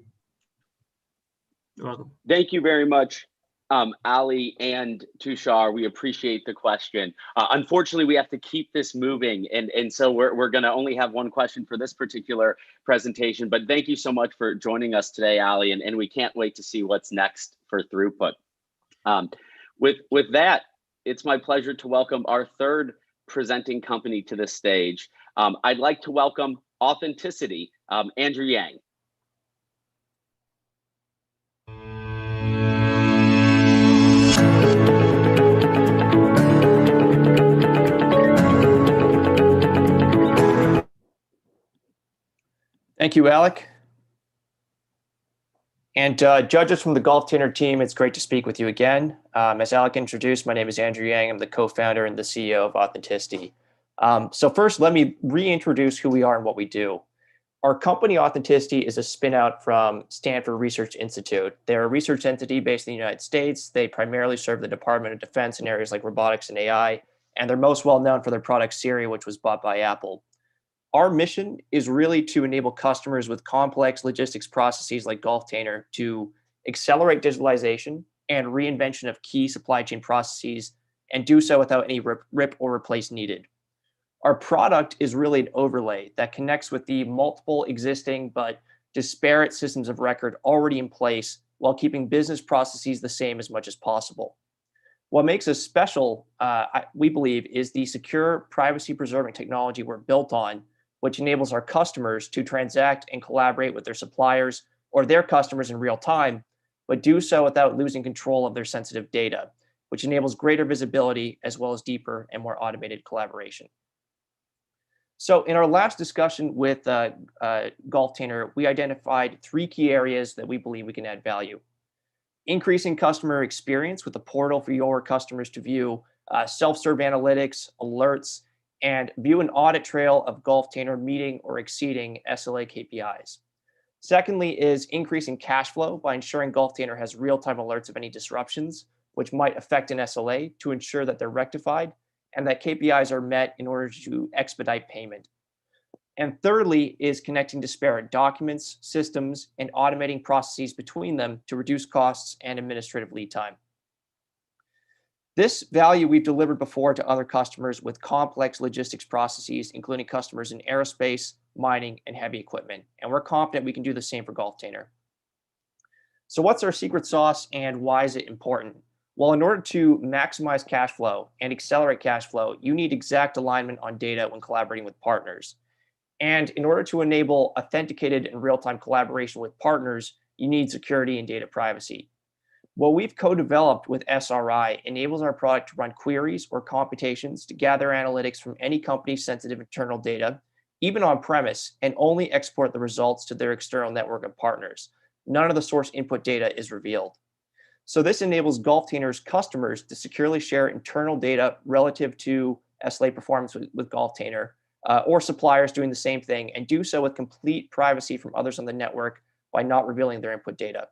You're welcome. Thank you very much, Ali and Tushar. We appreciate the question. Unfortunately, we have to keep this moving, and so we're going to only have one question for this particular presentation. But thank you so much for joining us today, Ali, and we can't wait to see what's next for Throughput. With that, it's my pleasure to welcome our third presenting company to this stage. I'd like to welcome Authenticity, Andrew Yang. Thank you, Alec. And judges from the Gulftainer team, it's great to speak with you again. As Alec introduced, my name is Andrew Yang. I'm the co-founder and the CEO of Authenticity. So first, let me reintroduce who we are and what we do. Our company, Authenticity, is a spin-out from Stanford Research Institute. They're a research entity based in the United States. They primarily serve the Department of Defense in areas like robotics and AI, and they're most well known for their product Siri, which was bought by Apple. Our mission is really to enable customers with complex logistics processes like Gulftainer to accelerate digitalization and reinvention of key supply chain processes, and do so without any rip or replace needed. Our product is really an overlay that connects with the multiple existing but disparate systems of record already in place while keeping business processes the same as much as possible. What makes us special, we believe, is the secure, privacy-preserving technology we're built on, which enables our customers to transact and collaborate with their suppliers or their customers in real time, but do so without losing control of their sensitive data, which enables greater visibility as well as deeper and more automated collaboration. So in our last discussion with Gulftainer, we identified 3 key areas that we believe we can add value. Increasing customer experience with a portal for your customers to view self-serve analytics, alerts, and view an audit trail of Gulftainer meeting or exceeding SLA KPIs. Secondly is increasing cash flow by ensuring Gulftainer has real-time alerts of any disruptions, which might affect an SLA to ensure that they're rectified and that KPIs are met in order to expedite payment. And thirdly is connecting disparate documents, systems, and automating processes between them to reduce costs and administrative lead time. This value we've delivered before to other customers with complex logistics processes, including customers in aerospace, mining, and heavy equipment. And we're confident we can do the same for Gulftainer. So what's our secret sauce and why is it important? Well, in order to maximize cash flow and accelerate cash flow, you need exact alignment on data when collaborating with partners. And in order to enable authenticated and real-time collaboration with partners, you need security and data privacy. What we've co-developed with SRI enables our product to run queries or computations to gather analytics from any company's sensitive internal data, even on premise, and only export the results to their external network of partners. None of the source input data is revealed. So this enables Gulftainer's customers to securely share internal data relative to SLA performance with Gulftainer, or suppliers doing the same thing, and do so with complete privacy from others on the network by not revealing their input data.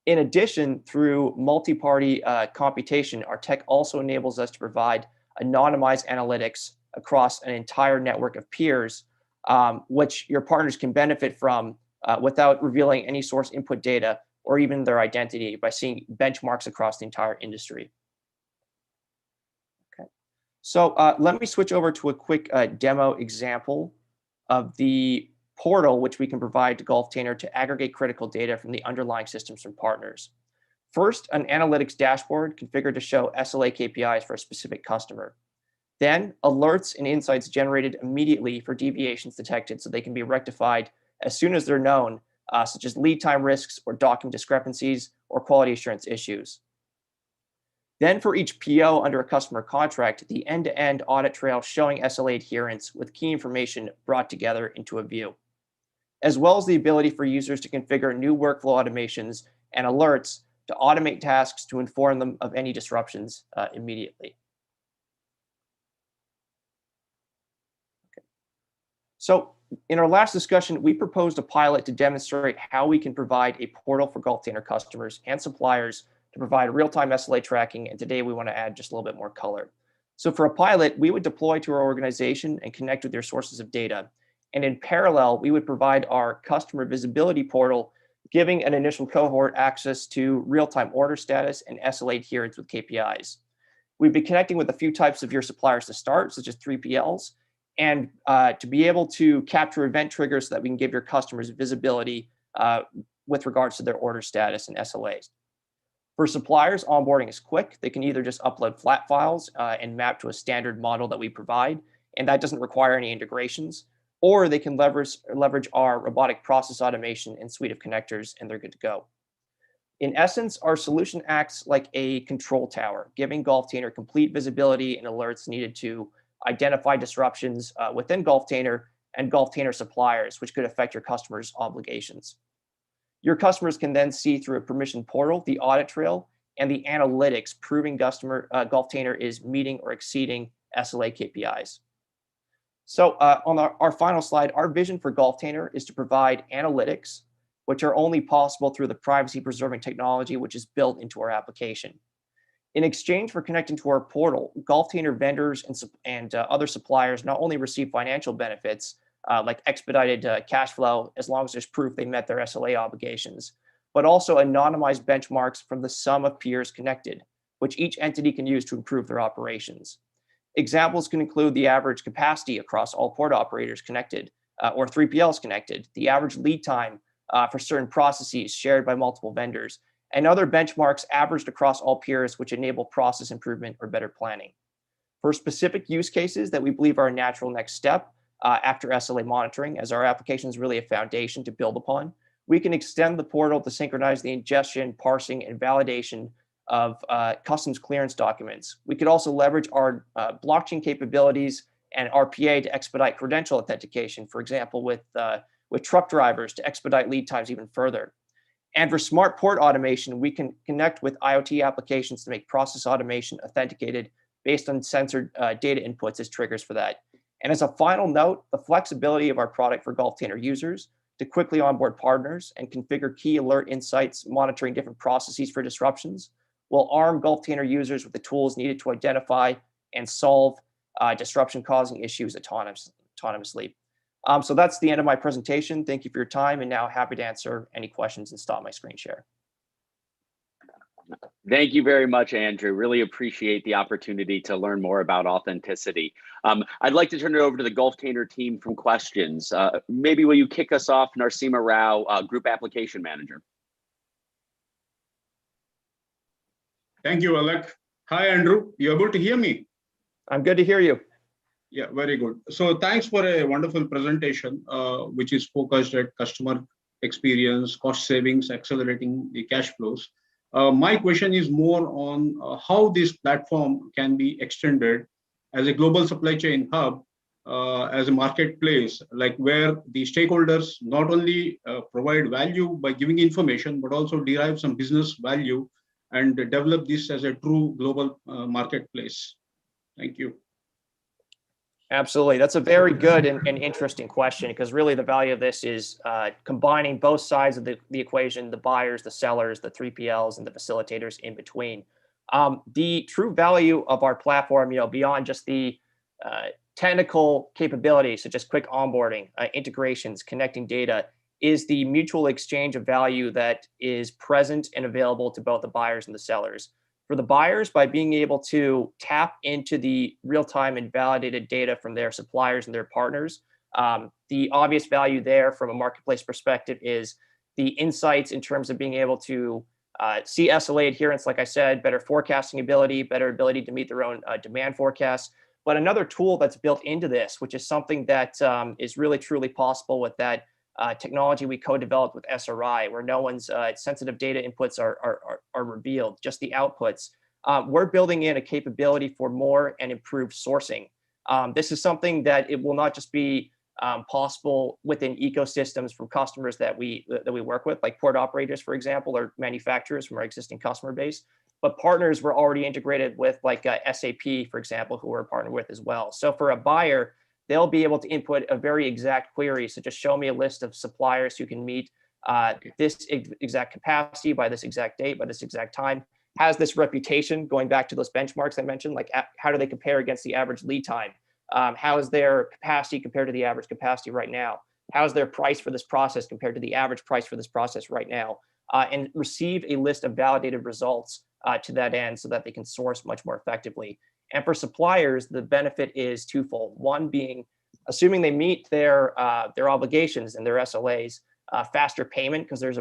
In addition, through multi-party computation, our tech also enables us to provide anonymized analytics across an entire network of peers, which your partners can benefit from without revealing any source input data or even their identity by seeing benchmarks across the entire industry. Okay, so let me switch over to a quick demo example of the portal which we can provide to Gulftainer to aggregate critical data from the underlying systems from partners. First, an analytics dashboard configured to show SLA KPIs for a specific customer. Then, alerts and insights generated immediately for deviations detected so they can be rectified as soon as they're known, such as lead time risks or document discrepancies or quality assurance issues. Then for each PO under a customer contract, the end-to-end audit trail showing SLA adherence with key information brought together into a view, as well as the ability for users to configure new workflow automations and alerts to automate tasks to inform them of any disruptions immediately. Okay. So in our last discussion, we proposed a pilot to demonstrate how we can provide a portal for Gulftainer customers and suppliers to provide real-time SLA tracking, and today we want to add just a little bit more color. So for a pilot, we would deploy to our organization and connect with their sources of data. And in parallel, we would provide our customer visibility portal, giving an initial cohort access to real-time order status and SLA adherence with KPIs. We'd be connecting with a few types of your suppliers to start, such as 3PLs, and to be able to capture event triggers so that we can give your customers visibility with regards to their order status and SLAs. For suppliers, onboarding is quick. They can either just upload flat files and map to a standard model that we provide, and that doesn't require any integrations, or they can leverage our robotic process automation and suite of connectors, and they're good to go. In essence, our solution acts like a control tower, giving Gulftainer complete visibility and alerts needed to identify disruptions within Gulftainer and Gulftainer suppliers, which could affect your customers' obligations. Your customers can then see through a permission portal the audit trail and the analytics proving Gulftainer is meeting or exceeding SLA KPIs. So on our final slide, our vision for Gulftainer is to provide analytics, which are only possible through the privacy-preserving technology which is built into our application. In exchange for connecting to our portal, Gulftainer vendors and other suppliers not only receive financial benefits, like expedited cash flow, as long as there's proof they met their SLA obligations, but also anonymized benchmarks from the sum of peers connected, which each entity can use to improve their operations. Examples can include the average capacity across all port operators connected, or 3PLs connected, the average lead time for certain processes shared by multiple vendors, and other benchmarks averaged across all peers which enable process improvement or better planning. For specific use cases that we believe are a natural next step, after SLA monitoring, as our application is really a foundation to build upon, we can extend the portal to synchronize the ingestion, parsing, and validation of customs clearance documents. We could also leverage our blockchain capabilities and RPA to expedite credential authentication, for example, with truck drivers to expedite lead times even further. And for smart port automation, we can connect with IoT applications to make process automation authenticated based on censored data inputs as triggers for that. And as a final note, the flexibility of our product for Gulftainer users to quickly onboard partners and configure key alert insights, monitoring different processes for disruptions, will arm Gulftainer users with the tools needed to identify and solve disruption-causing issues autonomously. So that's the end of my presentation. Thank you for your time, and now happy to answer any questions and stop my screen share. Thank you very much, Andrew. Really appreciate the opportunity to learn more about authenticity. I'd like to turn it over to the Gulftainer team from questions. Maybe will you kick us off, Narsima Rao, Group Application Manager. Thank you, Alec. Hi, Andrew. You able to hear me? I'm good to hear you. Yeah, very good. So thanks for a wonderful presentation, which is focused at customer experience, cost savings, accelerating the cash flows. My question is more on how this platform can be extended as a global supply chain hub, as a marketplace, like where the stakeholders not only provide value by giving information, but also derive some business value and develop this as a true global marketplace. Thank you. Absolutely. That's a very good and interesting question, because really the value of this is combining both sides of the equation, the buyers, the sellers, the 3PLs, and the facilitators in between. The true value of our platform, beyond just the technical capabilities, such as quick onboarding, integrations, connecting data, is the mutual exchange of value that is present and available to both the buyers and the sellers. For the buyers, by being able to tap into the real-time and validated data from their suppliers and their partners, the obvious value there from a marketplace perspective is the insights in terms of being able to see SLA adherence, like I said, better forecasting ability, better ability to meet their own demand forecasts. But another tool that's built into this, which is something that is really truly possible with that technology we co-developed with SRI, where no one's sensitive data inputs are revealed, just the outputs. We're building in a capability for more and improved sourcing. This is something that it will not just be possible within ecosystems from customers that we work with, like port operators, for example, or manufacturers from our existing customer base, but partners we're already integrated with, like SAP, for example, who we're partnered with as well. So for a buyer, they'll be able to input a very exact query. So just show me a list of suppliers who can meet this exact capacity by this exact date, by this exact time, has this reputation, going back to those benchmarks I mentioned, like how do they compare against the average lead time? How is their capacity compared to the average capacity right now? How is their price for this process compared to the average price for this process right now? And receive a list of validated results to that end so that they can source much more effectively. And for suppliers, the benefit is twofold. One being, assuming they meet their obligations and their SLAs, faster payment, because there's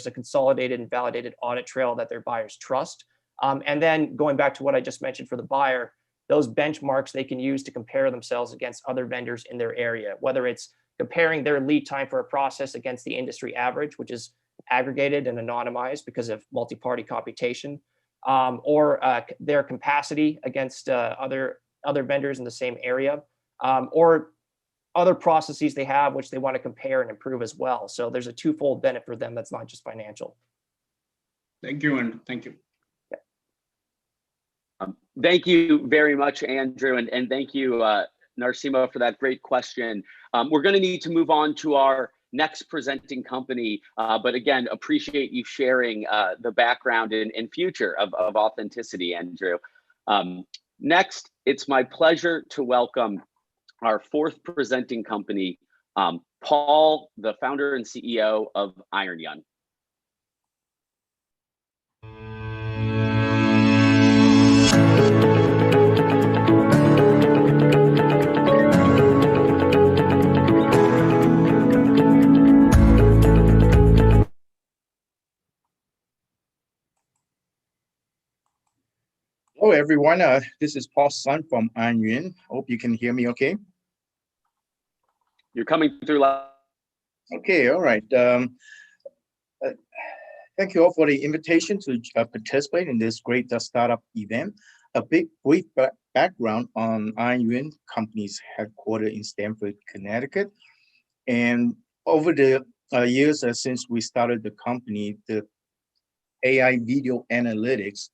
a consolidated and validated audit trail that their buyers trust. And then going back to what I just mentioned for the buyer, those benchmarks they can use to compare themselves against other vendors in their area, whether it's comparing their lead time for a process against the industry average, which is aggregated and anonymized because of multi-party computation, or their capacity against other vendors in the same area, or other processes they have which they want to compare and improve as well. So there's a twofold benefit for them that's not just financial. Thank you, and thank you. Thank you very much, Andrew, and thank you, Narsima, for that great question. We're going to need to move on to our next presenting company, but again, appreciate you sharing the background and future of authenticity, Andrew. Next, it's my pleasure to welcome our fourth presenting company, Paul, the founder and CEO of Iron Yun. Hello, everyone. This is Paul Sun from Iron Yun. Hope you can hear me okay. You're coming through loud. Okay, all right. Thank you all for the invitation to participate in this great startup event. A brief background on Iron Yun, company's headquartered in Stamford, Connecticut. And over the years since we started the company, the AI video analytics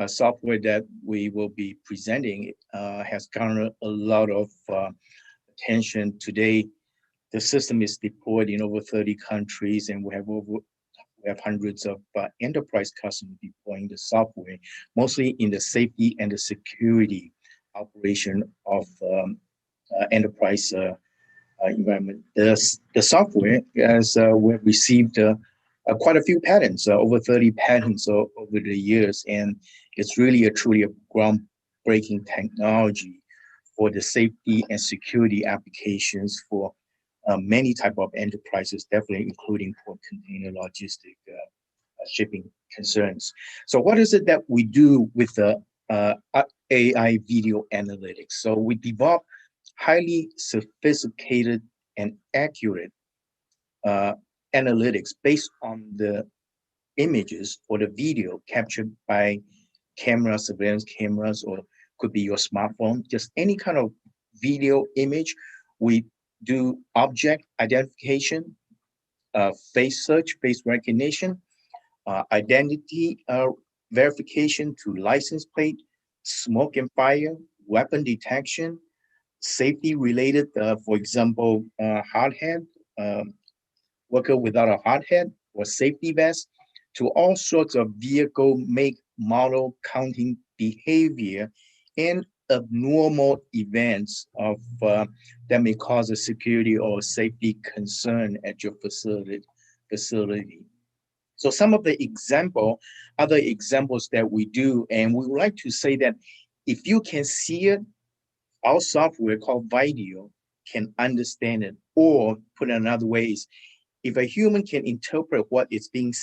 software that we will be presenting has garnered a lot of attention today. The system is deployed in over 30 countries, and we have hundreds of enterprise customers deploying the software, mostly in the safety and the security operation of enterprise environment. The software, as we've received quite a few patents, over 30 patents over the years, and it's really truly a groundbreaking technology for the safety and security applications for many type of enterprises, definitely including port container logistic shipping concerns. So what is it that we do with the AI video analytics? So we develop highly sophisticated and accurate analytics based on the images or the video captured by cameras, surveillance cameras, or could be your smartphone, just any kind of video image. We do object identification, face search, face recognition, identity verification to license plate, smoke and fire, weapon detection, safety related, for example, hard hat, worker without a hard hat or safety vest, to all sorts of vehicle make, model, counting behavior, and abnormal events of that may cause a security or safety concern at your facility. So some of the other examples that we do, and we would like to say that if you can see it, our software called Video can understand it, or put another way is, if a human can interpret what is being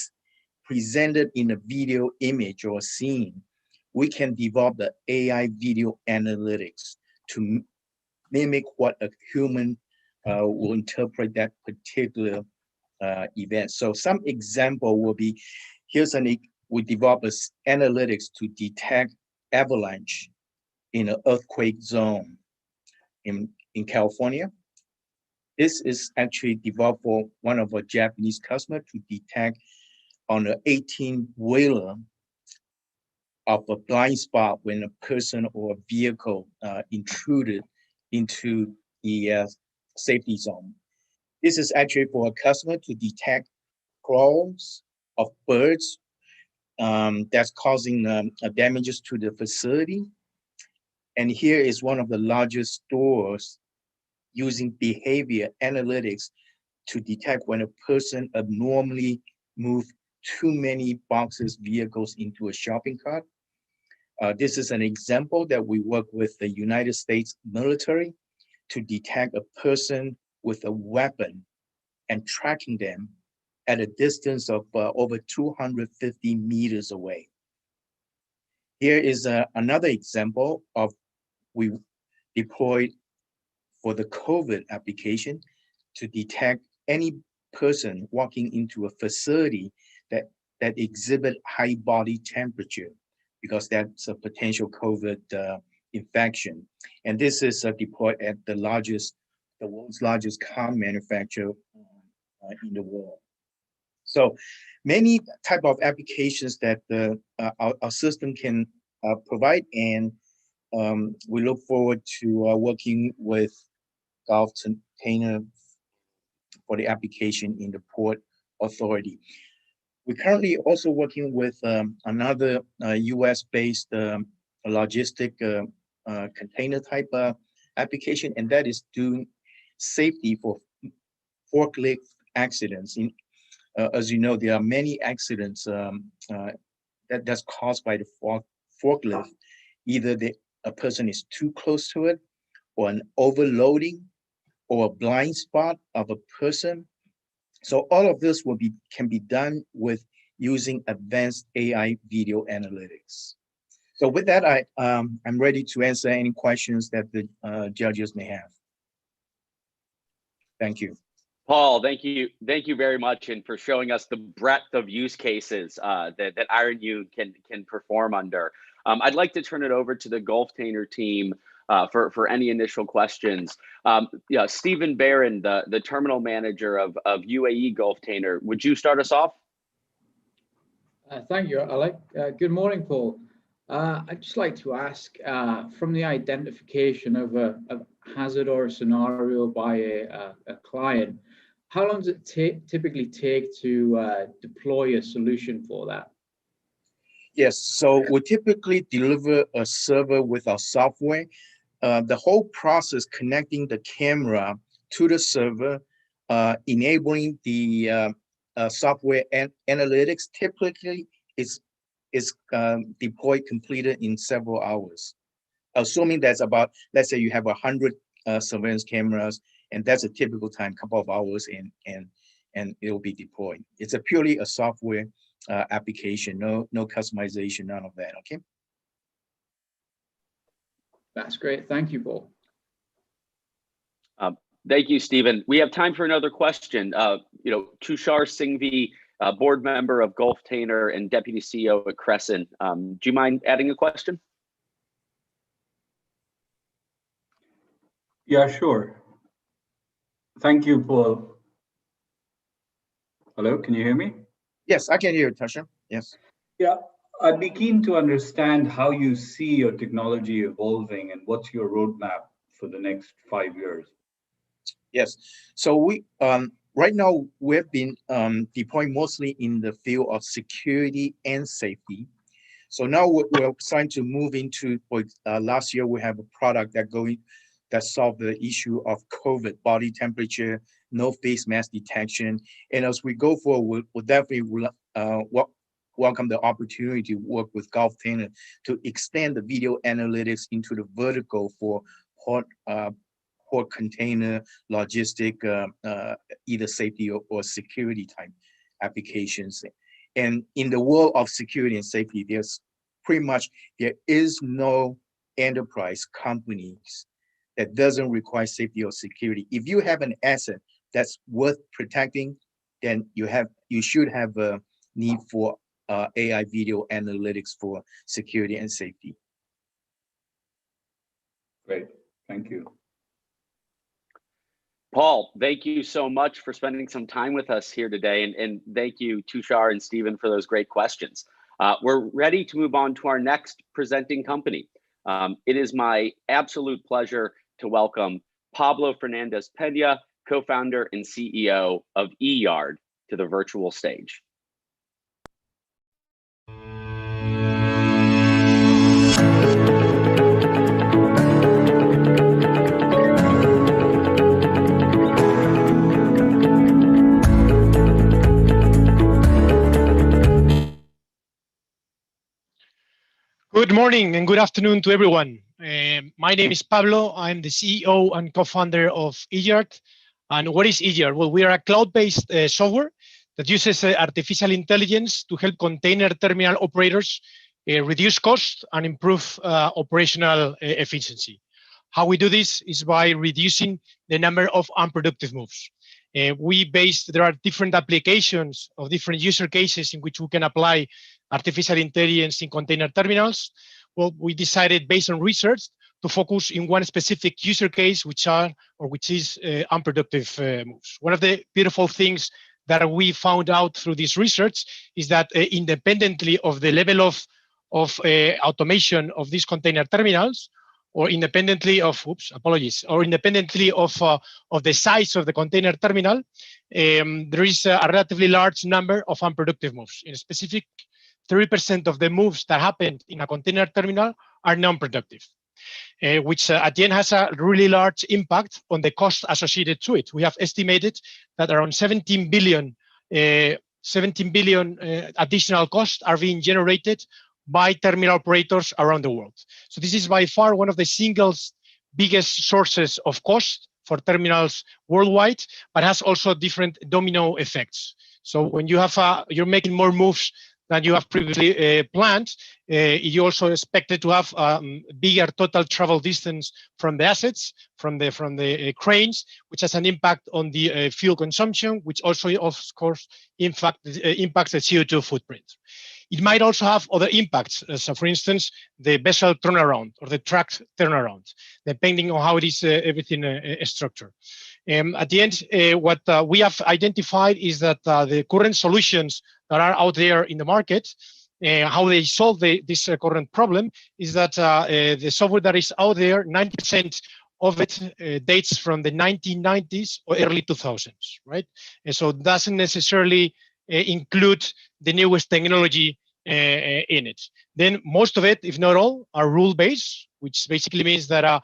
presented in a video image or scene, we can develop the AI video analytics to mimic what a human will interpret that particular event. So some example will be, we develop analytics to detect avalanche in an earthquake zone in California. This is actually developed for one of our Japanese customers to detect on an 18-wheeler of a blind spot when a person or a vehicle intruded into the safety zone. This is actually for a customer to detect crawls of birds that's causing damages to the facility. And here is one of the largest stores using behavior analytics to detect when a person abnormally moved too many boxes, vehicles into a shopping cart. This is an example that we work with the United States military to detect a person with a weapon and tracking them at a distance of over 250 meters away. Here is another example of we deployed for the COVID application to detect any person walking into a facility that exhibit high body temperature, because that's a potential COVID infection. And this is deployed at the world's largest car manufacturer in the world. So many type of applications that our system can provide, and we look forward to working with Gulftainer for the application in the Port Authority. We're currently also working with another US-based logistic container type application, and that is doing safety for forklift accidents. As you know, there are many accidents that's caused by the forklift. Either a person is too close to it, or an overloading, or a blind spot of a person. So all of this can be done with using advanced AI video analytics. So with that, I'm ready to answer any questions that the judges may have. Thank you. Paul, thank you very much, and for showing us the breadth of use cases that IronU can perform under. I'd like to turn it over to the Gulftainer team for any initial questions. Yeah, Stephen Barron, the terminal manager of UAE Gulftainer, would you start us off? Thank you, Alec. Good morning, Paul. I'd just like to ask, from the identification of hazard or scenario by a client, how long does it typically take to deploy a solution for that? Yes, so we typically deliver a server with our software. The whole process connecting the camera to the server, enabling the software and analytics typically is deployed completed in several hours. Assuming that's about, let's say you have 100 surveillance cameras, and that's a typical time, couple of hours, and it will be deployed. It's a purely a software application, no customization, none of that. Okay. That's great. Thank you, Paul. Thank you, Stephen. We have time for another question. Tushar Singhvi, board member of Gulftainer and deputy CEO at Crescent. Do you mind adding a question? Yeah, sure. Thank you, Paul. Hello, can you hear me? Yes, I can hear you, Tasha. Yes. Yeah, I'd be keen to understand how you see your technology evolving and what's your roadmap for the next 5 years. Yes, so we right now we've been deploying mostly in the field of security and safety. So now we're trying to move into, last year we have a product that solved the issue of COVID, body temperature, no face mask detection. And as we go forward, we'll definitely welcome the opportunity to work with Gulftainer to extend the video analytics into the vertical for port container, logistic, either safety or security type applications. And in the world of security and safety, there is no enterprise companies that doesn't require safety or security. If you have an asset that's worth protecting, then you should have a need for AI video analytics for security and safety. Great, thank you. Paul, thank you so much for spending some time with us here today. And thank you, Tushar and Stephen, for those great questions. We're ready to move on to our next presenting company. It is my absolute pleasure to welcome Pablo Fernandez Pena, co-founder and CEO of eYard, to the virtual stage. Good morning and good afternoon to everyone. My name is Pablo. I'm the CEO and co-founder of eYard. And what is eYard? Well, we are a cloud-based software that uses artificial intelligence to help container terminal operators reduce costs and improve operational efficiency. How we do this is by reducing the number of unproductive moves. There are different applications of different user cases in which we can apply artificial intelligence in container terminals. Well, we decided based on research to focus in one specific use case, which is unproductive moves. One of the beautiful things that we found out through this research is that independently of the level of automation of these container terminals, or independently of independently of the size of the container terminal, there is a relatively large number of unproductive moves. In a specific 30% of the moves that happen in a container terminal are non-productive, which at the end has a really large impact on the cost associated to it. We have estimated that around 17 billion additional costs are being generated by terminal operators around the world. So this is by far one of the single biggest sources of cost for terminals worldwide, but has also different domino effects. So when you have you're making more moves than you have previously planned, you also expected to have bigger total travel distance from the assets, from the cranes, which has an impact on the fuel consumption, which also, of course, impacts the CO2 footprint. It might also have other impacts. So, for instance, the vessel turnaround or the truck turnaround, depending on how it is everything structured. At the end, what we have identified is that the current solutions that are out there in the market, how they solve this current problem is that the software that is out there, 90% of it dates from the 1990s or early 2000s, right? And so it doesn't necessarily include the newest technology in it. Then most of it, if not all, are rule-based, which basically means that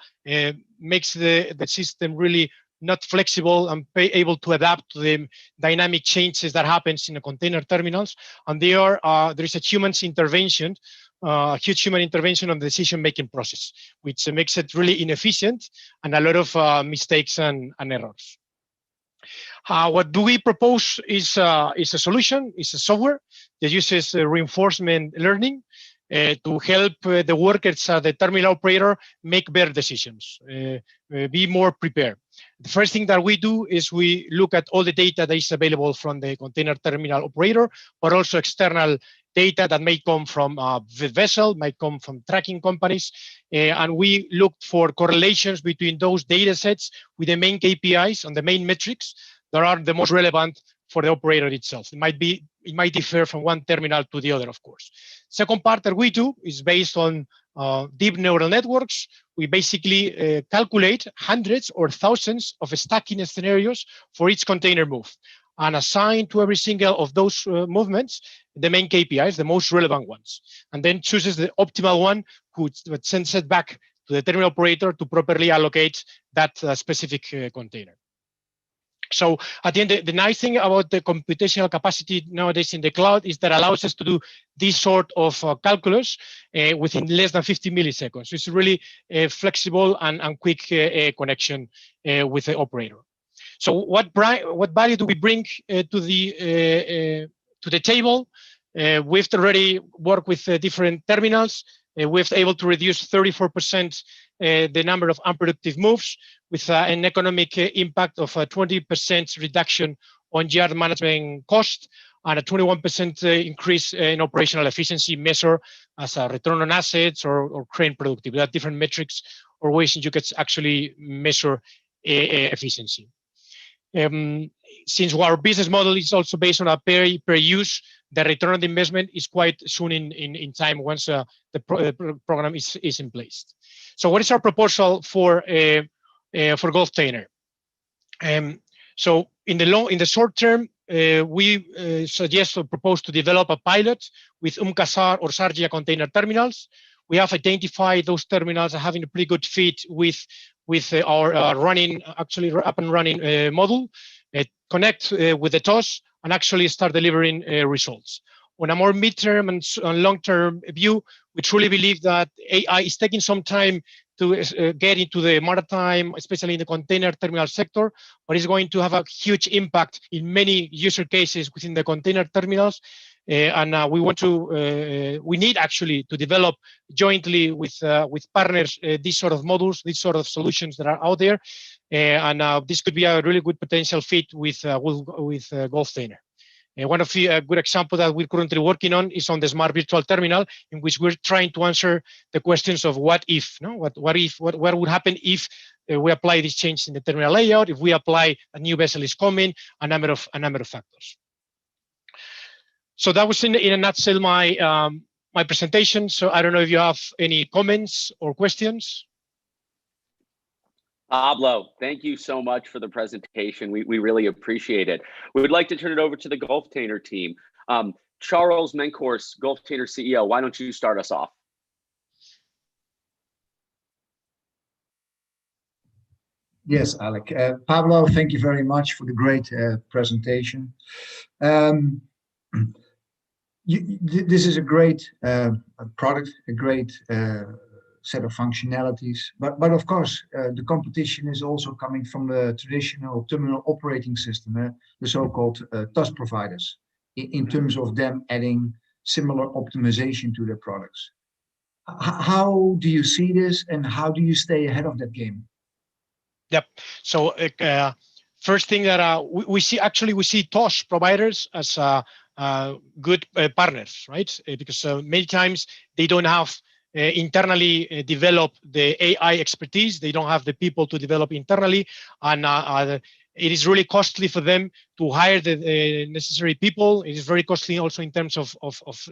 makes the system really not flexible and able to adapt to the dynamic changes that happens in the container terminals. And there is a human's intervention, huge human intervention on the decision-making process, which makes it really inefficient and a lot of mistakes and errors. What do we propose is a solution, is a software that uses reinforcement learning to help the workers, the terminal operator, make better decisions, be more prepared. The first thing that we do is we look at all the data that is available from the container terminal operator, but also external data that may come from the vessel, might come from tracking companies. And we look for correlations between those data sets with the main KPIs and the main metrics that are the most relevant for the operator itself. It might differ from one terminal to the other, of course. Second part that we do is based on deep neural networks. We basically calculate hundreds or thousands of stacking scenarios for each container move and assign to every single of those movements the main KPIs, the most relevant ones, and then chooses the optimal one, which sends it back to the terminal operator to properly allocate that specific container. So at the end, the nice thing about the computational capacity nowadays in the cloud is that allows us to do this sort of calculus within less than 50 milliseconds. So it's really flexible and quick connection with the operator. So what value do we bring to the table? We've already worked with different terminals. We've able to reduce 34% the number of unproductive moves with an economic impact of a 20% reduction on yard management cost and a 21% increase in operational efficiency measure as a return on assets or crane productivity. There are different metrics or ways you could actually measure efficiency. Since our business model is also based on a per use, the return on the investment is quite soon in time once the program is in place. So what is our proposal for Gulftainer? So in the short term, we suggest or propose to develop a pilot with Qasar or Sharjah container terminals. We have identified those terminals as having a pretty good fit with our actually up and running model, connect with the TOS, and actually start delivering results. On a more midterm and long-term view, we truly believe that AI is taking some time to get into the maritime, especially in the container terminal sector, but it's going to have a huge impact in many user cases within the container terminals. We need actually to develop jointly with partners these sort of models, these sort of solutions that are out there, and this could be a really good potential fit with Gulftainer. One of the good examples that we're currently working on is on the smart virtual terminal, in which we're trying to answer the questions of what if, no? What would happen if we apply these changes in the terminal layout, if we apply a new vessel is coming, a number of factors. So that was in a nutshell my presentation. So I don't know if you have any comments or questions. Pablo, thank you so much for the presentation. We really appreciate it. We would like to turn it over to the Gulftainer team. Charles Menkhorst, Gulftainer CEO, why don't you start us off? Yes, Alec. Pablo, thank you very much for the great presentation. This is a great product, a great set of functionalities, but of course the competition is also coming from the traditional terminal operating system, the so-called TOS providers, in terms of them adding similar optimization to their products. How do you see this, and how do you stay ahead of that game? Yep. So first thing that we see TOS providers as good partners, right? Because many times they don't have internally develop the AI expertise. They don't have the people to develop internally, and it is really costly for them to hire the necessary people. It is very costly also in terms of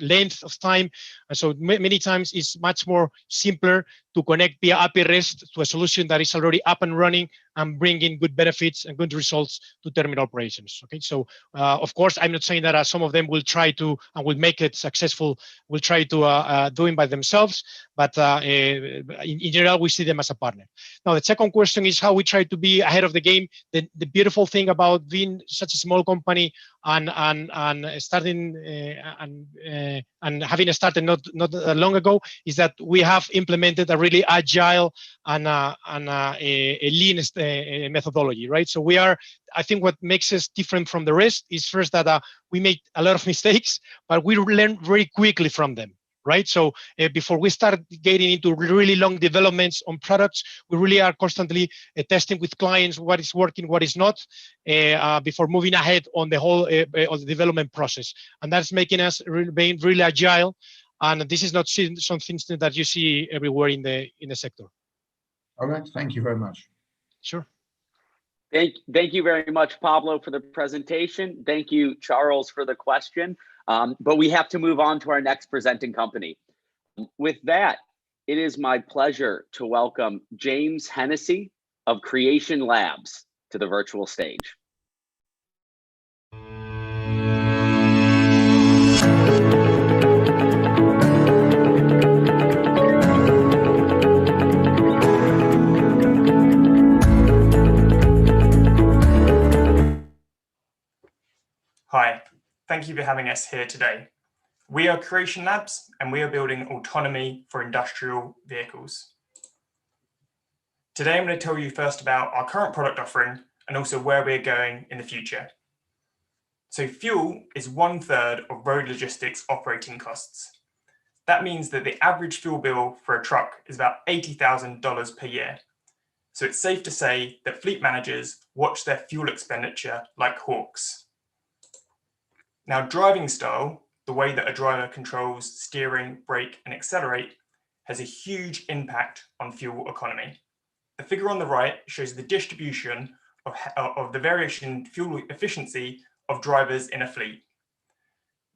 length of time. And so many times it's much more simpler to connect via API REST to a solution that is already up and running and bringing good benefits and good results to terminal operations. Okay, so of course, I'm not saying that some of them will try to and will make it successful, will try to do it by themselves, but in general, we see them as a partner. Now, the second question is how we try to be ahead of the game. The beautiful thing about being such a small company and starting and having started not long ago is that we have implemented a really agile and a lean methodology, right? So we are, I think what makes us different from the rest is first that we make a lot of mistakes, but we learn very quickly from them. Right. So before we start getting into really long developments on products, we really are constantly testing with clients what is working, what is not, before moving ahead on the whole of the development process. And that's making us being really agile. And this is not something that you see everywhere in the sector. All right. Thank you very much. Sure. Thank you very much, Pablo, for the presentation. Thank you, Charles, for the question. But we have to move on to our next presenting company. With that, it is my pleasure to welcome James Hennessy of Creation Labs to the virtual stage. Hi, thank you for having us here today. We are Creation Labs and we are building autonomy for industrial vehicles. Today I'm going to tell you first about our current product offering and also where we're going in the future. So fuel is 1/3 of road logistics operating costs. That means that the average fuel bill for a truck is about $80,000 per year. So it's safe to say that fleet managers watch their fuel expenditure like hawks. Now, driving style, the way that a driver controls steering, brake, and accelerate, has a huge impact on fuel economy. The figure on the right shows the distribution of the variation in fuel efficiency of drivers in a fleet.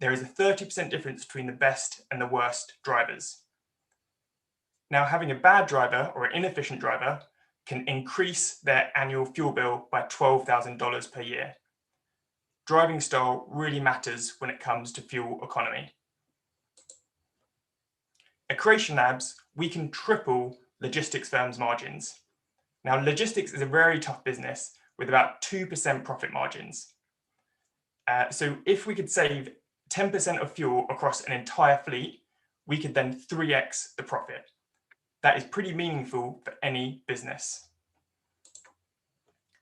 There is a 30% difference between the best and the worst drivers. Now, having a bad driver or an inefficient driver can increase their annual fuel bill by $12,000 per year. Driving style really matters when it comes to fuel economy. At Creation Labs, we can triple logistics firms' margins. Now, logistics is a very tough business with about 2% profit margins. So if we could save 10% of fuel across an entire fleet, we could then 3x the profit. That is pretty meaningful for any business.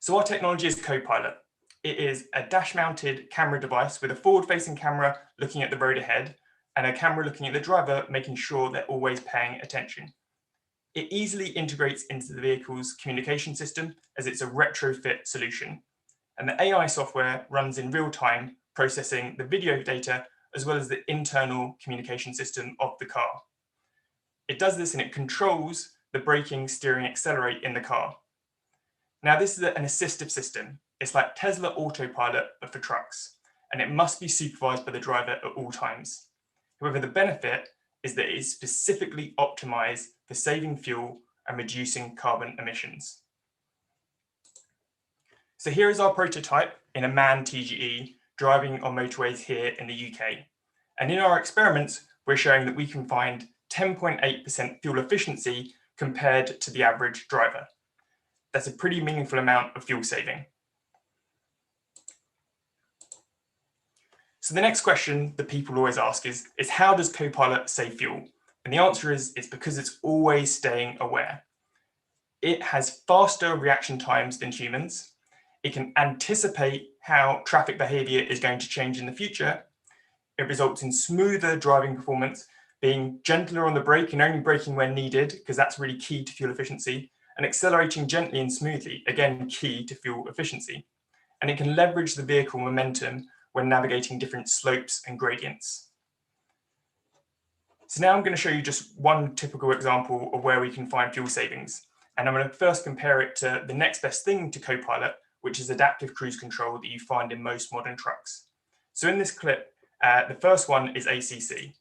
So our technology is Copilot. It is a dash-mounted camera device with a forward-facing camera looking at the road ahead and a camera looking at the driver, making sure they're always paying attention. It easily integrates into the vehicle's communication system as it's a retrofit solution. And the AI software runs in real time, processing the video data as well as the internal communication system of the car. It does this and it controls the braking, steering, accelerate in the car. Now, this is an assistive system. It's like Tesla Autopilot, but for trucks, and it must be supervised by the driver at all times. However, the benefit is that it is specifically optimized for saving fuel and reducing carbon emissions. So here is our prototype in a manned TGE driving on motorways here in the UK. And in our experiments, we're showing that we can find 10.8% fuel efficiency compared to the average driver. That's a pretty meaningful amount of fuel saving. So the next question that people always ask is how does Copilot save fuel? And the answer is it's because it's always staying aware. It has faster reaction times than humans. It can anticipate how traffic behavior is going to change in the future. It results in smoother driving performance, being gentler on the brake and only braking when needed, because that's really key to fuel efficiency, and accelerating gently and smoothly, again, key to fuel efficiency. And it can leverage the vehicle momentum when navigating different slopes and gradients. So now I'm going to show you just one typical example of where we can find fuel savings. And I'm going to first compare it to the next best thing to Copilot, which is adaptive cruise control that you find in most modern trucks. So in this clip, the first one is ACC.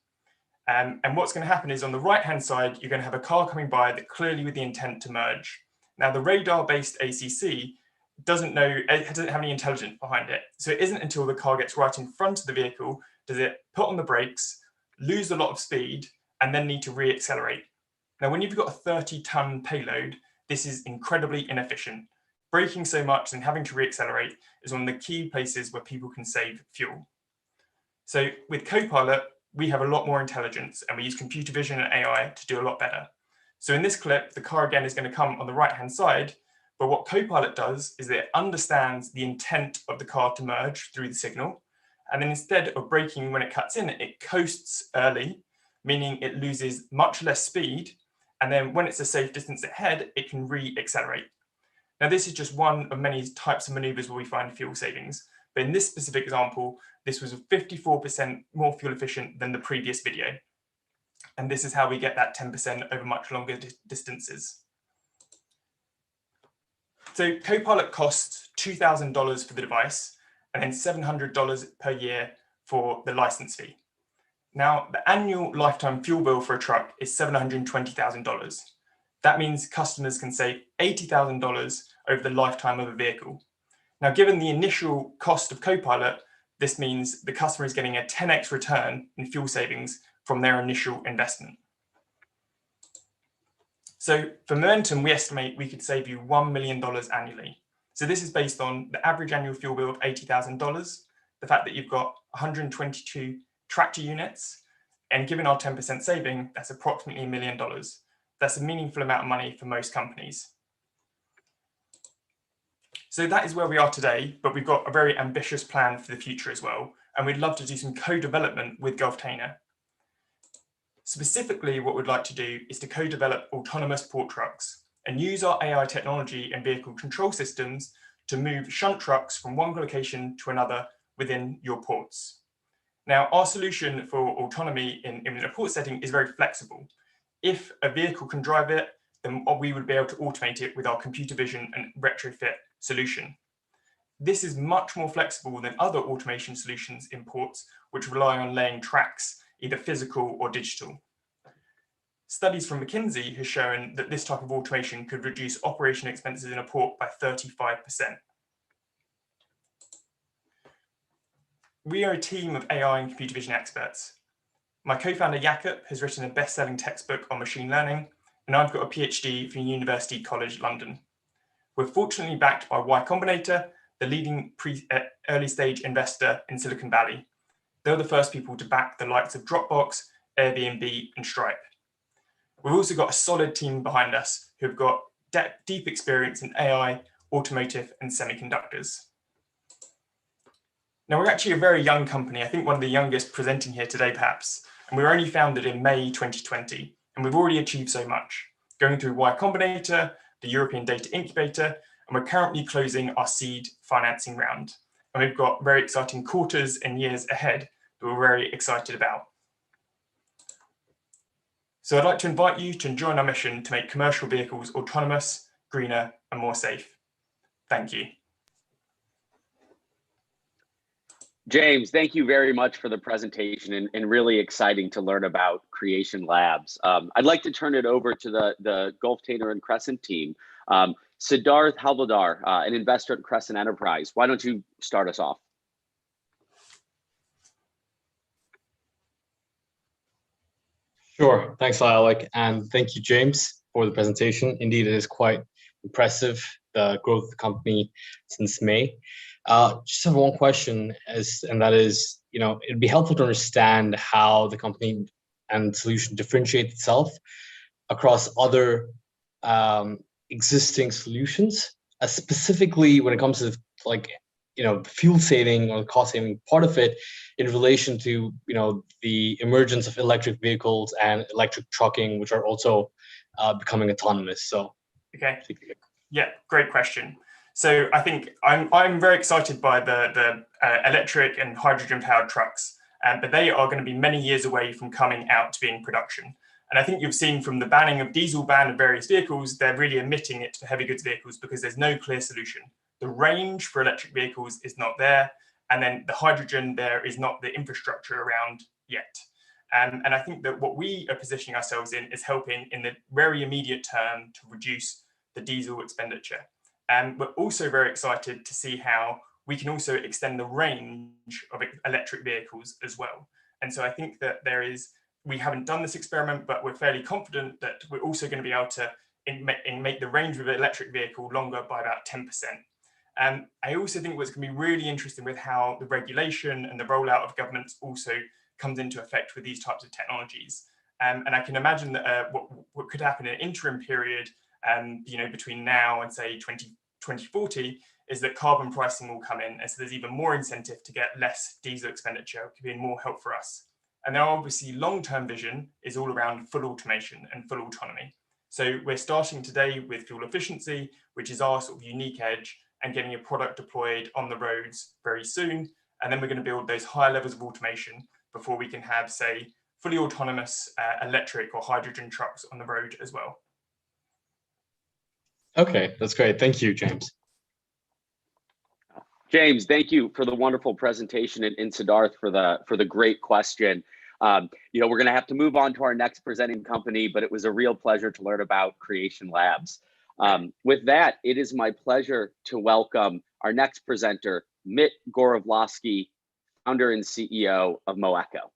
And what's going to happen is on the right-hand side, you're going to have a car coming by that clearly with the intent to merge. Now, the radar-based ACC doesn't have any intelligence behind it. So it isn't until the car gets right in front of the vehicle does it put on the brakes, lose a lot of speed, and then need to re-accelerate. Now, when you've got a 30-ton payload, this is incredibly inefficient. Braking so much and having to re-accelerate is one of the key places where people can save fuel. So with Copilot, we have a lot more intelligence and we use computer vision and AI to do a lot better. So in this clip, the car again is going to come on the right-hand side, but what Copilot does is that it understands the intent of the car to merge through the signal. And then instead of braking when it cuts in, it coasts early, meaning it loses much less speed. And then when it's a safe distance ahead, it can re-accelerate. Now, this is just one of many types of maneuvers where we find fuel savings. But in this specific example, this was 54% more fuel efficient than the previous video. And this is how we get that 10% over much longer distances. So Copilot costs $2,000 for the device and then $700 per year for the license fee. Now, the annual lifetime fuel bill for a truck is $720,000. That means customers can save $80,000 over the lifetime of a vehicle. Now, given the initial cost of Copilot, this means the customer is getting a 10x return in fuel savings from their initial investment. So for Momentum, we estimate we could save you $1 million annually. So this is based on the average annual fuel bill of $80,000, the fact that you've got 122 tractor units, and given our 10% saving, that's approximately $1 million. That's a meaningful amount of money for most companies. So that is where we are today, but we've got a very ambitious plan for the future as well. And we'd love to do some co-development with Gulftainer. Specifically, what we'd like to do is to co-develop autonomous port trucks and use our AI technology and vehicle control systems to move shunt trucks from one location to another within your ports. Now, our solution for autonomy in a port setting is very flexible. If a vehicle can drive it, then we would be able to automate it with our computer vision and retrofit solution. This is much more flexible than other automation solutions in ports, which rely on laying tracks, either physical or digital. Studies from McKinsey have shown that this type of automation could reduce operation expenses in a port by 35%. We are a team of AI and computer vision experts. My co-founder Jakob has written a best-selling textbook on machine learning, and I've got a PhD from University College London. We're fortunately backed by Y Combinator, the leading early stage investor in Silicon Valley. They're the first people to back the likes of Dropbox, Airbnb, and Stripe. We've also got a solid team behind us who've got deep experience in AI, automotive, and semiconductors. Now, we're actually a very young company, I think one of the youngest presenting here today, perhaps, and we were only founded in May 2020, and we've already achieved so much, going through Y Combinator, the European Data Incubator, and we're currently closing our seed financing round. And we've got very exciting quarters and years ahead that we're very excited about. So I'd like to invite you to join our mission to make commercial vehicles autonomous, greener, and more safe. Thank you. James, thank you very much for the presentation and really exciting to learn about Creation Labs. I'd like to turn it over to the Gulftainer and Crescent team. Siddharth Halvaldar, an investor at Crescent Enterprise. Why don't you start us off? Sure. Thanks, Alec. And thank you, James, for the presentation. Indeed, it is quite impressive, the growth of the company since May. Just have one question, and that is, it'd be helpful to understand how the company and solution differentiate itself across other existing solutions, specifically when it comes to the fuel saving or the cost saving part of it in relation to the emergence of electric vehicles and electric trucking, which are also becoming autonomous. So okay, yeah, great question. So I think I'm very excited by the electric and hydrogen powered trucks, but they are going to be many years away from coming out to being production. And I think you've seen from the banning of diesel ban of various vehicles, they're really omitting it for heavy goods vehicles because there's no clear solution. the range for electric vehicles is not there. And then the hydrogen, there is not the infrastructure around yet. And I think that what we are positioning ourselves in is helping in the very immediate term to reduce the diesel expenditure. And we're also very excited to see how we can also extend the range of electric vehicles as well. And so I think that we haven't done this experiment, but we're fairly confident that we're also going to be able to make the range of an electric vehicle longer by about 10%. And I also think what's going to be really interesting with how the regulation and the rollout of governments also comes into effect with these types of technologies. And I can imagine that what could happen in an interim period, between now and say 2040, is that carbon pricing will come in, and so there's even more incentive to get less diesel expenditure. It could be more help for us. And then obviously long-term vision is all around full automation and full autonomy. So we're starting today with fuel efficiency, which is our sort of unique edge, and getting a product deployed on the roads very soon. And then we're going to build those higher levels of automation before we can have, say, fully autonomous electric or hydrogen trucks on the road as well. Okay, that's great. Thank you, James. James, thank you for the wonderful presentation, and Siddharth for the great question. We're going to have to move on to our next presenting company, but it was a real pleasure to learn about Creation Labs. With that, it is my pleasure to welcome our next presenter, Mit Gorovlovsky, founder and CEO of Moeco.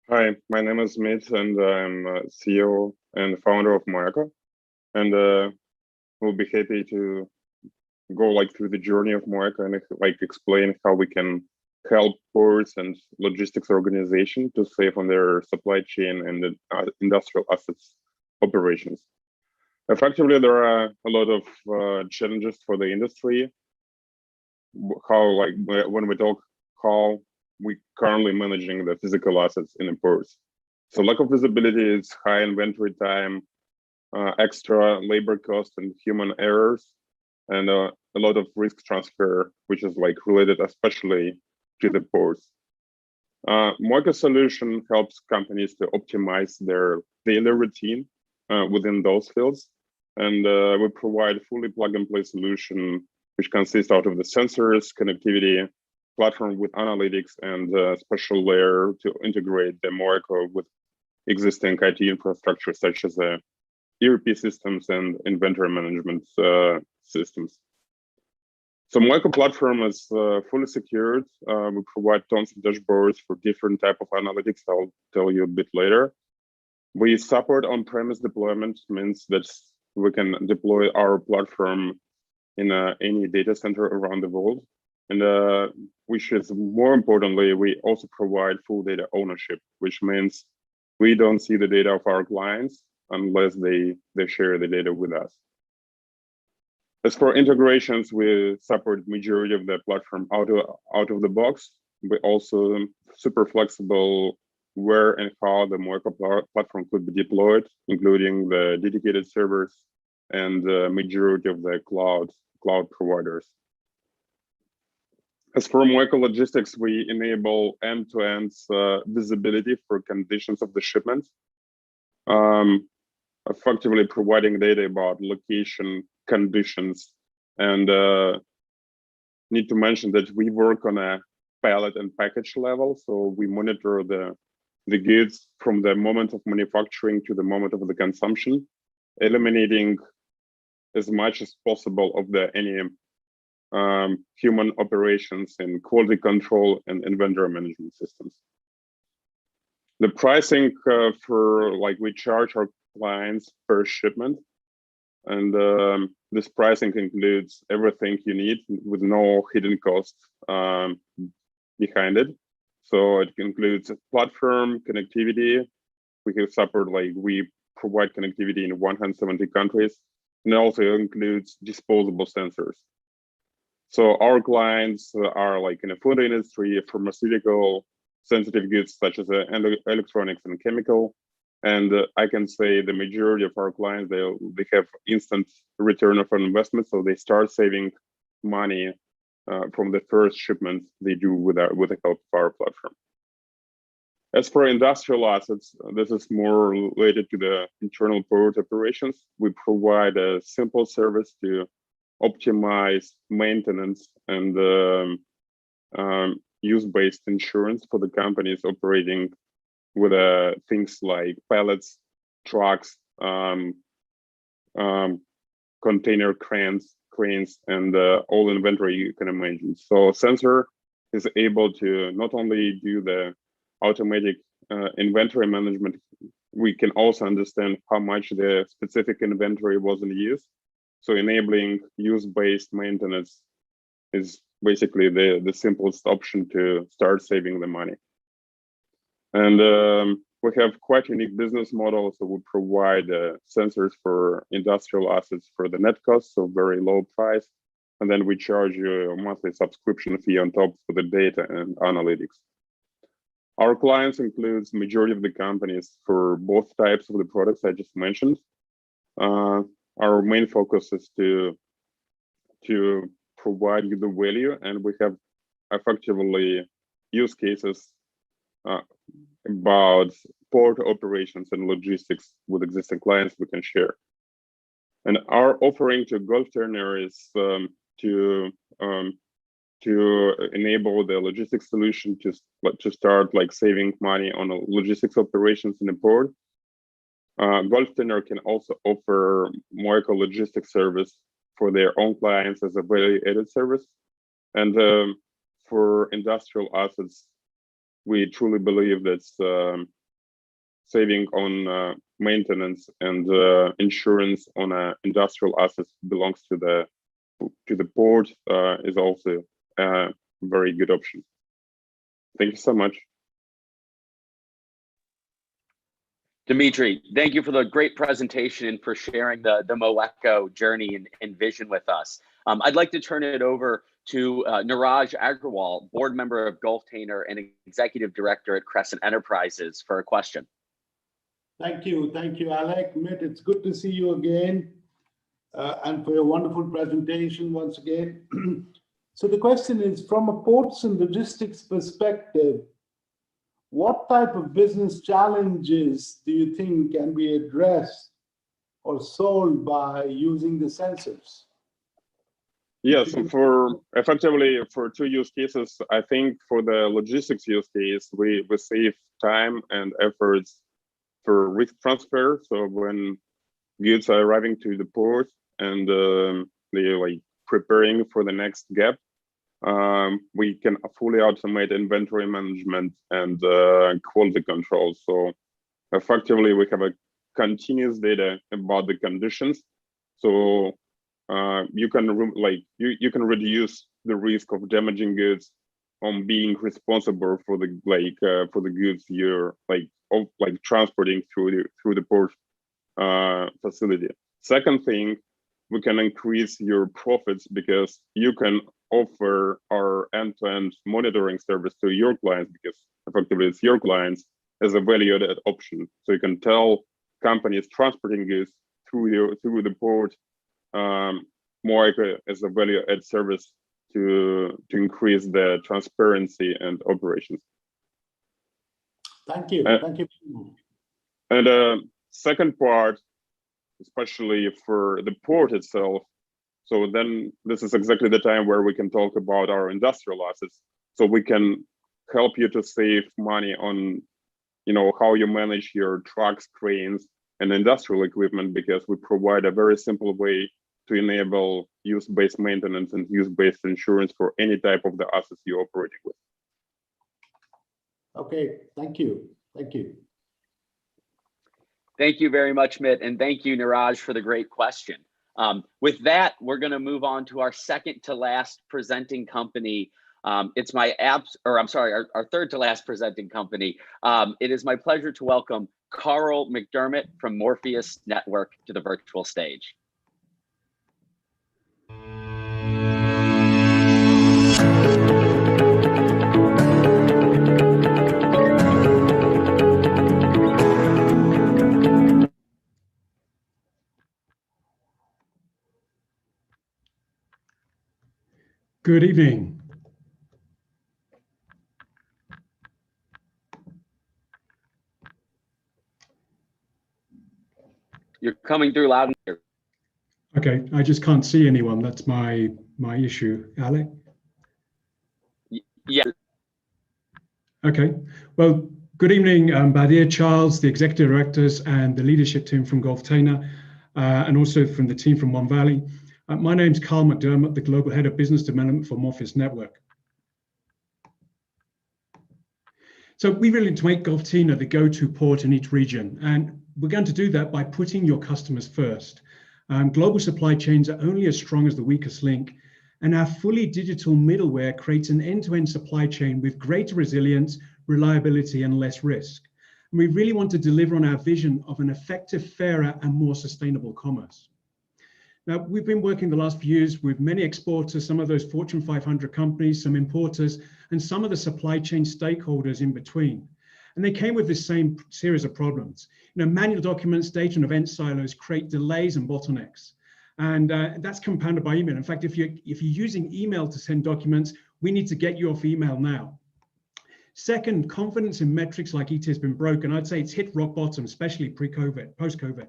Hi, my name is Mit, and I'm CEO and founder of Moeco, and we'll be happy to go through the journey of Moeco and explain how we can help ports and logistics organization to save on their supply chain and the industrial assets operations. Effectively, there are a lot of challenges for the industry. When we talk how we currently managing the physical assets in the ports. So lack of visibility is high inventory time, extra labor cost and human errors, and a lot of risk transfer, which is related especially to the ports. Moeco solution helps companies to optimize their daily routine within those fields, and we provide fully plug-and-play solution which consists out of the sensors, connectivity, platform with analytics, and a special layer to integrate the Moeco with existing IT infrastructure such as ERP systems and inventory management systems. So Moeco platform is fully secured. We provide tons of dashboards for different type of analytics. I'll tell you a bit later. We support on-premise deployment, means that we can deploy our platform in any data center around the world. And which is more importantly, we also provide full data ownership, which means we don't see the data of our clients unless they share the data with us. As for integrations, we support majority of the platform out of the box. We also super flexible where and how the Moeco platform could be deployed, including the dedicated servers and the majority of the cloud providers. As for Moeco Logistics, we enable end-to-end visibility for conditions of the shipment, effectively providing data about location, conditions, and need to mention that we work on a pallet and package level. So we monitor the goods from the moment of manufacturing to the moment of the consumption, eliminating as much as possible of any human operations in quality control and inventory management systems. The pricing we charge our clients per shipment, and this pricing includes everything you need with no hidden costs behind it. So it includes platform connectivity. We have support, like we provide connectivity in 170 countries, and it also includes disposable sensors. So our clients are like in the food industry, pharmaceutical, sensitive goods such as electronics and chemical. And I can say the majority of our clients, they have instant return of investment, so they start saving money from the first shipment they do with the help of our platform. As for industrial assets, this is more related to the internal port operations. We provide a simple service to optimize maintenance and use-based insurance for the companies operating with things like pallets, trucks, container cranes, and all inventory you can imagine. So sensor is able to not only do the automatic inventory management, we can also understand how much the specific inventory was in use. So enabling use-based maintenance is basically the simplest option to start saving the money. And we have quite unique business model. So we provide sensors for industrial assets for the net cost, so very low price. And then we charge you a monthly subscription fee on top for the data and analytics. Our clients includes majority of the companies for both types of the products I just mentioned. Our main focus is to provide you the value, and we have effectively use cases about port operations and logistics with existing clients we can share. And our offering to Gulftainer is to enable the logistics solution to start like saving money on logistics operations in the port. Gulftainer can also offer Moeco logistics service for their own clients as a value-added service. And for industrial assets, we truly believe that saving on maintenance and insurance on industrial assets belongs to the port is also a very good option. Thank you so much. Dimitri, thank you for the great presentation and for sharing the Moeco journey and vision with us. I'd like to turn it over to Niraj Agrawal, board member of Gulftainer and executive director at Crescent Enterprises, for a question. Thank you, Alec. Mitt, it's good to see you again, and for your wonderful presentation once again. So the question is, from a ports and logistics perspective, what type of business challenges do you think can be addressed or solved by using the sensors? Yes, so for effectively for two use cases, I think for the logistics use case, we save time and efforts for risk transfer. So when goods are arriving to the port and they're like preparing for the next gap, we can fully automate inventory management and quality control. So effectively, we have a continuous data about the conditions. So you can you can reduce the risk of damaging goods on being responsible for the goods you're transporting through the port facility. Second thing, we can increase your profits because you can offer our end-to-end monitoring service to your clients, because effectively it's your clients as a value-added option. So you can tell companies transporting goods through the port Moeco as a value-add service to increase the transparency and operations. Thank you. Thank you. And second part, especially for the port itself, so then this is exactly the time where we can talk about our industrial assets. So we can help you to save money on, how you manage your trucks, cranes, and industrial equipment, because we provide a very simple way to enable use-based maintenance and use-based insurance for any type of the assets you're operating with. Okay, thank you. Thank you. Thank you very much, Mitt, and thank you, Niraj, for the great question. With that, we're going to move on to our second to last presenting company It's my our third to last presenting company. It is my pleasure to welcome Carl McDermott from Morpheus Network to the virtual stage. Good evening. You're coming through loud and clear. Okay, I just can't see anyone. That's my issue. Alec? Yeah. Okay. Well, good evening, Badir, Charles, the executive directors, and the leadership team from Gulftainer, and also from the team from One Valley. My name's Carl McDermott, the Global Head of Business Development for Morpheus Network. So we really need to make Gulftainer the go-to port in each region, and we're going to do that by putting your customers first. Global supply chains are only as strong as the weakest link, and our fully digital middleware creates an end-to-end supply chain with greater resilience, reliability, and less risk. And we really want to deliver on our vision of an effective, fairer, and more sustainable commerce. Now, we've been working the last few years with many exporters, some of those Fortune 500 companies, some importers, and some of the supply chain stakeholders in between. And they came with this same series of problems. Manual documents, data and event silos create delays and bottlenecks. And that's compounded by email. In fact, if you're using email to send documents, we need to get you off email now. Second, confidence in metrics like ET has been broken. I'd say it's hit rock bottom, especially pre-COVID, post-COVID.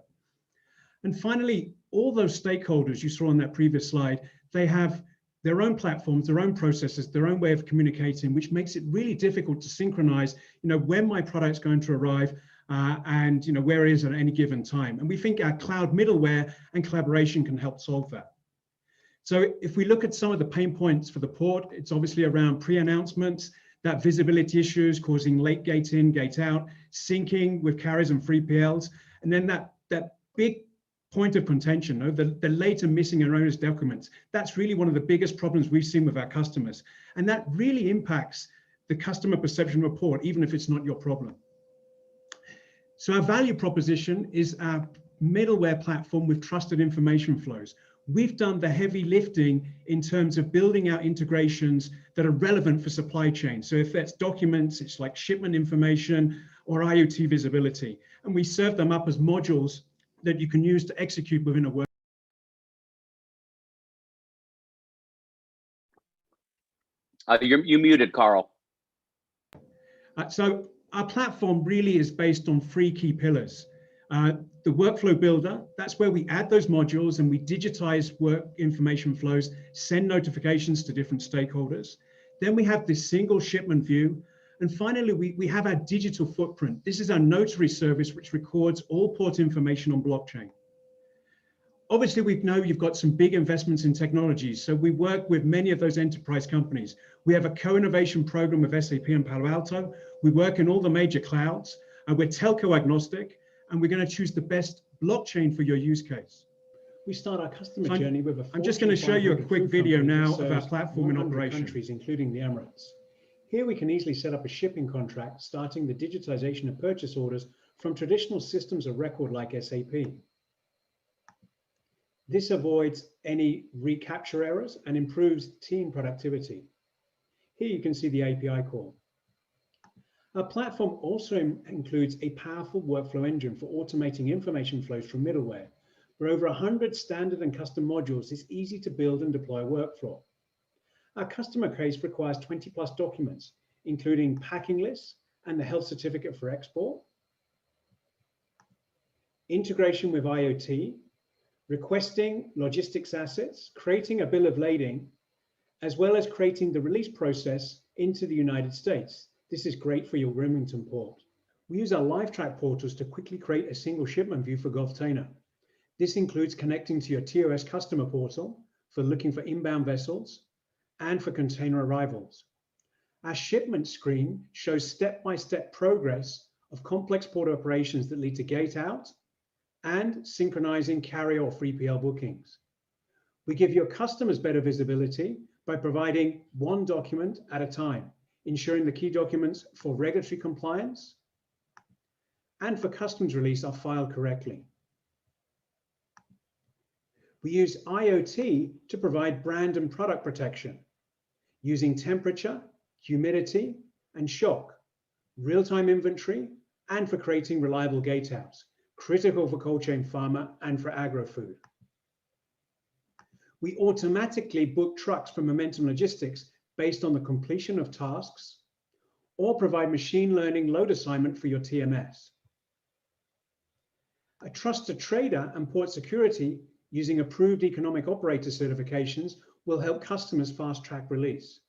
And finally, all those stakeholders you saw on that previous slide, they have their own platforms, their own processes, their own way of communicating, which makes it really difficult to synchronize, when my product's going to arrive and where it is at any given time. And we think our cloud middleware and collaboration can help solve that. So if we look at some of the pain points for the port, it's obviously around pre-announcements, that visibility issues causing late gate in, gate out, syncing with carriers and 3PLs, and then that big point of contention, the late and missing erroneous documents. That's really one of the biggest problems we've seen with our customers. And that really impacts the customer perception report, even if it's not your problem. So our value proposition is our middleware platform with trusted information flows. We've done the heavy lifting in terms of building out integrations that are relevant for supply chain. So if that's documents, it's like shipment information or IoT visibility. And we serve them up as modules that you can use to execute within a work. You muted, Carl. So our platform really is based on 3 key pillars. The workflow builder, that's where we add those modules and we digitize work information flows, send notifications to different stakeholders. Then we have this single shipment view. And finally, we have our digital footprint. This is our notary service, which records all port information on blockchain. Obviously, we know you've got some big investments in technology, so we work with many of those enterprise companies. We have a co-innovation program with SAP and Palo Alto. We work in all the major clouds, and we're telco agnostic, and we're going to choose the best blockchain for your use case. We start our customer journey with a I'm just going to show you a quick video now of our platform in operation. Countries, including the Emirates. Here we can easily set up a shipping contract, starting the digitization of purchase orders from traditional systems of record like SAP. This avoids any recapture errors and improves team productivity. Here you can see the API call. Our platform also includes a powerful workflow engine for automating information flows from middleware. For over 100 standard and custom modules, it's easy to build and deploy a workflow. Our customer case requires 20+ documents, including packing lists and the health certificate for export, integration with IoT, requesting logistics assets, creating a bill of lading, as well as creating the release process into the United States. This is great for your Wilmington port. We use our LiveTrack portals to quickly create a single shipment view for Gulftainer. This includes connecting to your TOS customer portal for looking for inbound vessels and for container arrivals. Our shipment screen shows step-by-step progress of complex port operations that lead to gate out and synchronizing carrier or 3PL bookings. We give your customers better visibility by providing one document at a time, ensuring the key documents for regulatory compliance and for customs release are filed correctly. We use IoT to provide brand and product protection using temperature, humidity, and shock, real-time inventory, and for creating reliable gateouts, critical for cold chain pharma and for agro-food. We automatically book trucks from Momentum Logistics based on the completion of tasks or provide machine learning load assignment for your TMS. A trusted trader and port security using approved economic operator certifications will help customers fast-track release.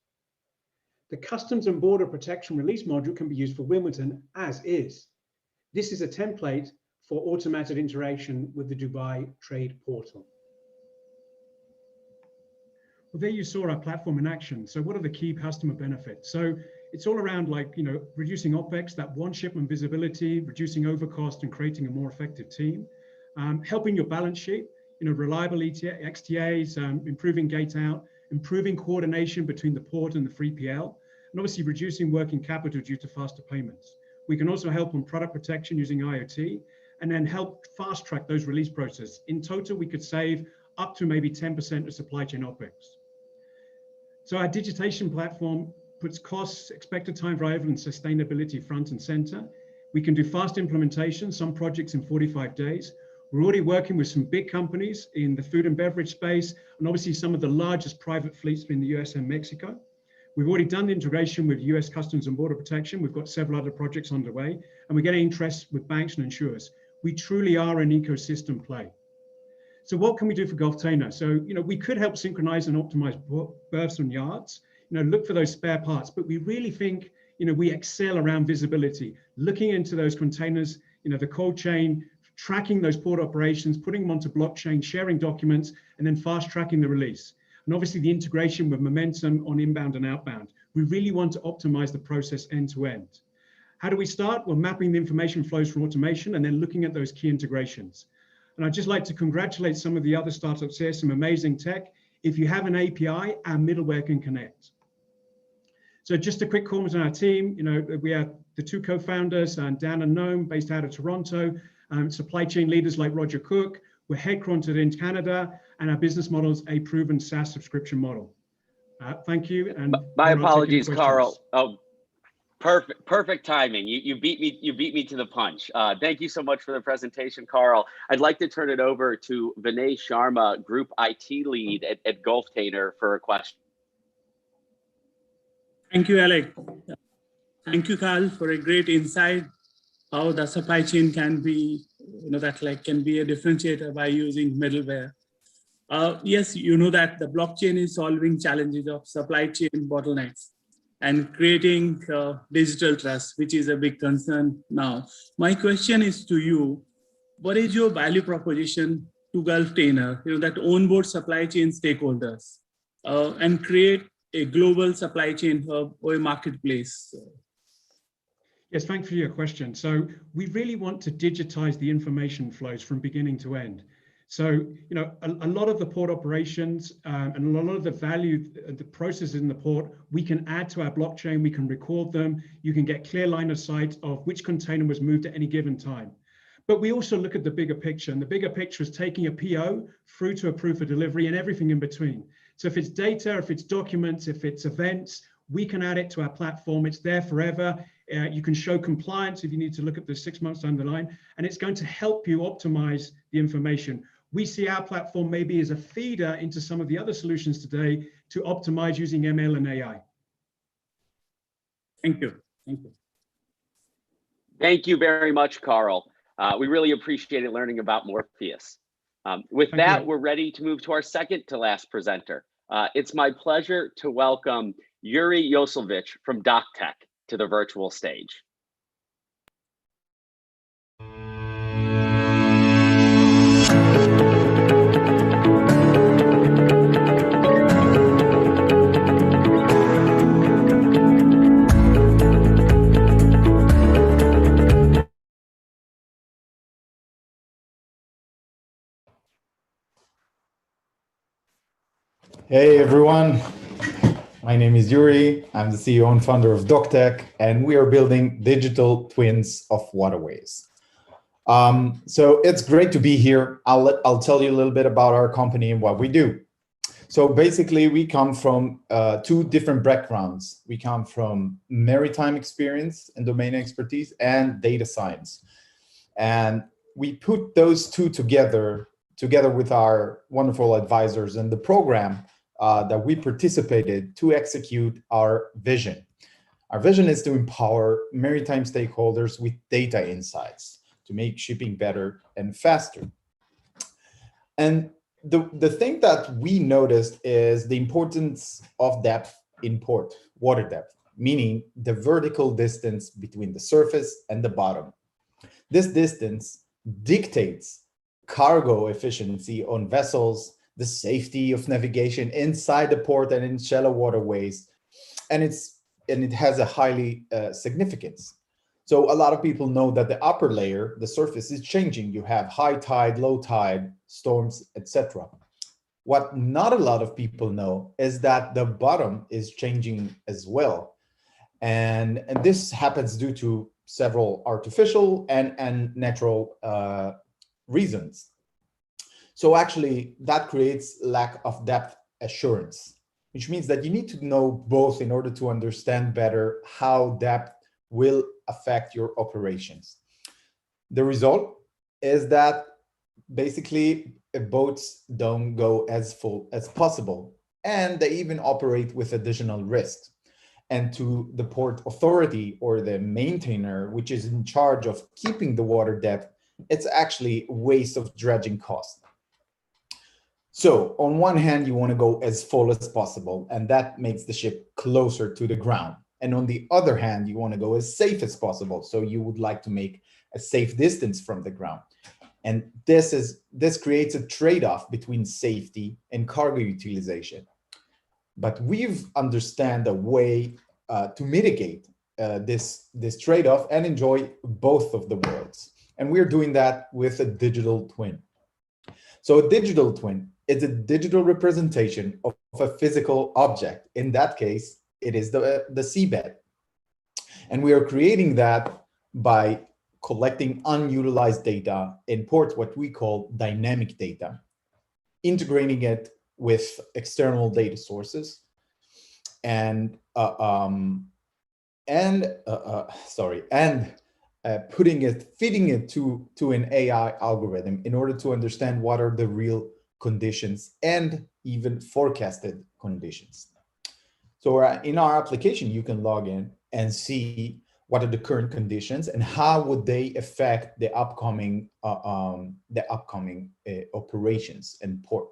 The Customs and Border Protection Release module can be used for Wilmington as is. This is a template for automated interaction with the Dubai Trade Portal. Well, there you saw our platform in action. So what are the key customer benefits? So it's all around reducing OPEX, that one shipment visibility, reducing overcost and creating a more effective team, helping your balance sheet, reliable XTAs, improving gate out, improving coordination between the port and the 3PL, and obviously reducing working capital due to faster payments. We can also help on product protection using IoT, and then help fast track those release processes. In total, we could save up to maybe 10% of supply chain OPEX. So our digitation platform puts costs, expected time for arrival, and sustainability front and center. We can do fast implementation, some projects in 45 days. We're already working with some big companies in the food and beverage space, and obviously some of the largest private fleets in the US and Mexico. We've already done the integration with US Customs and Border Protection. We've got several other projects underway, and we're getting interest with banks and insurers. We truly are an ecosystem play. So what can we do for Gulftainer? So, we could help synchronize and optimize berths and yards, look for those spare parts, but we really think, we excel around visibility, looking into those containers, the cold chain, tracking those port operations, putting them onto blockchain, sharing documents, and then fast tracking the release. And obviously the integration with Momentum on inbound and outbound. We really want to optimize the process end to end. How do we start? Well, mapping the information flows for automation and then looking at those key integrations. And I'd just like to congratulate some of the other startups here, some amazing tech. If you have an API, our middleware can connect. So just a quick comment on our team. We have the two co-founders, Dan and Noam, based out of Toronto, supply chain leaders like Roger Cook. We're headquartered in Canada, and our business model is a proven SaaS subscription model. Thank you. And my apologies, Carl. Oh, perfect timing. You beat me to the punch. Thank you so much for the presentation, Carl. I'd like to turn it over to Vinay Sharma, Group IT Lead at Gulftainer, for a question. Thank you, Alec. Thank you, Carl, for a great insight how the supply chain can be, can be a differentiator by using middleware. Yes, that the blockchain is solving challenges of supply chain bottlenecks and creating digital trust, which is a big concern now. My question is to you, what is your value proposition to Gulftainer, that onboard supply chain stakeholders and create a global supply chain hub or a marketplace? Yes, thanks for your question. So we really want to digitize the information flows from beginning to end. So, a lot of the port operations and a lot of the value, the processes in the port, we can add to our blockchain, we can record them, you can get clear line of sight of which container was moved at any given time. But we also look at the bigger picture, and the bigger picture is taking a PO through to a proof of delivery and everything in between. So if it's data, if it's documents, if it's events, we can add it to our platform. It's there forever. You can show compliance if you need to look at the 6 months down the line, and it's going to help you optimize the information. We see our platform maybe as a feeder into some of the other solutions today to optimize using ML and AI. Thank you. Thank you. Thank you very much, Carl. We really appreciated learning about Morpheus. With that, we're ready to move to our second to last presenter. It's my pleasure to welcome Yuri Yoselevich from DocTech to the virtual stage. Hey everyone, My name is Yuri. I'm the CEO and founder of DocTech, and we are building digital twins of waterways. So it's great to be here. I'll tell you a little bit about our company and what we do. So basically, we come from two different backgrounds. We come from maritime experience and domain expertise and data science. And we put those two together with our wonderful advisors and the program that we participated to execute our vision. Our vision is to empower maritime stakeholders with data insights to make shipping better and faster. And the thing that we noticed is the importance of depth in port, water depth, meaning the vertical distance between the surface and the bottom. This distance dictates cargo efficiency on vessels, the safety of navigation inside the port and in shallow waterways, and it has a highly significance. So a lot of people know that the upper layer, the surface, is changing. You have high tide, low tide, storms, etc. What not a lot of people know is that the bottom is changing as well. And this happens due to several artificial and natural reasons. So actually, that creates lack of depth assurance, which means that you need to know both in order to understand better how depth will affect your operations. The result is that basically boats don't go as full as possible, and they even operate with additional risks. And to the port authority or the maintainer, which is in charge of keeping the water depth, it's actually a waste of dredging cost. So on one hand, you want to go as full as possible, and that makes the ship closer to the ground. And on the other hand, you want to go as safe as possible. So you would like to make a safe distance from the ground. And this creates a trade-off between safety and cargo utilization. But we've understand a way to mitigate this trade-off and enjoy both of the worlds. And we're doing that with a digital twin. So a digital twin is a digital representation of a physical object. In that case, it is the seabed. And we are creating that by collecting unutilized data in ports, what we call dynamic data, integrating it with external data sources, and feeding it to an AI algorithm in order to understand what are the real conditions and even forecasted conditions. So in our application, you can log in and see what are the current conditions and how would they affect the upcoming operations in port.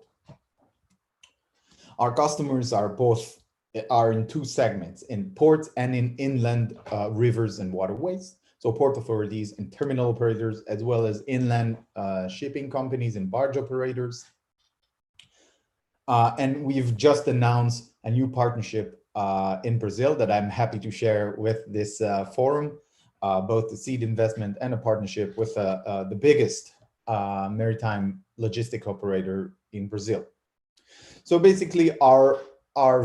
Our customers are in two segments, in ports and in inland rivers and waterways. So port authorities and terminal operators, as well as inland shipping companies and barge operators. And we've just announced a new partnership in Brazil that I'm happy to share with this forum, both the seed investment and a partnership with the biggest maritime logistic operator in Brazil. So basically our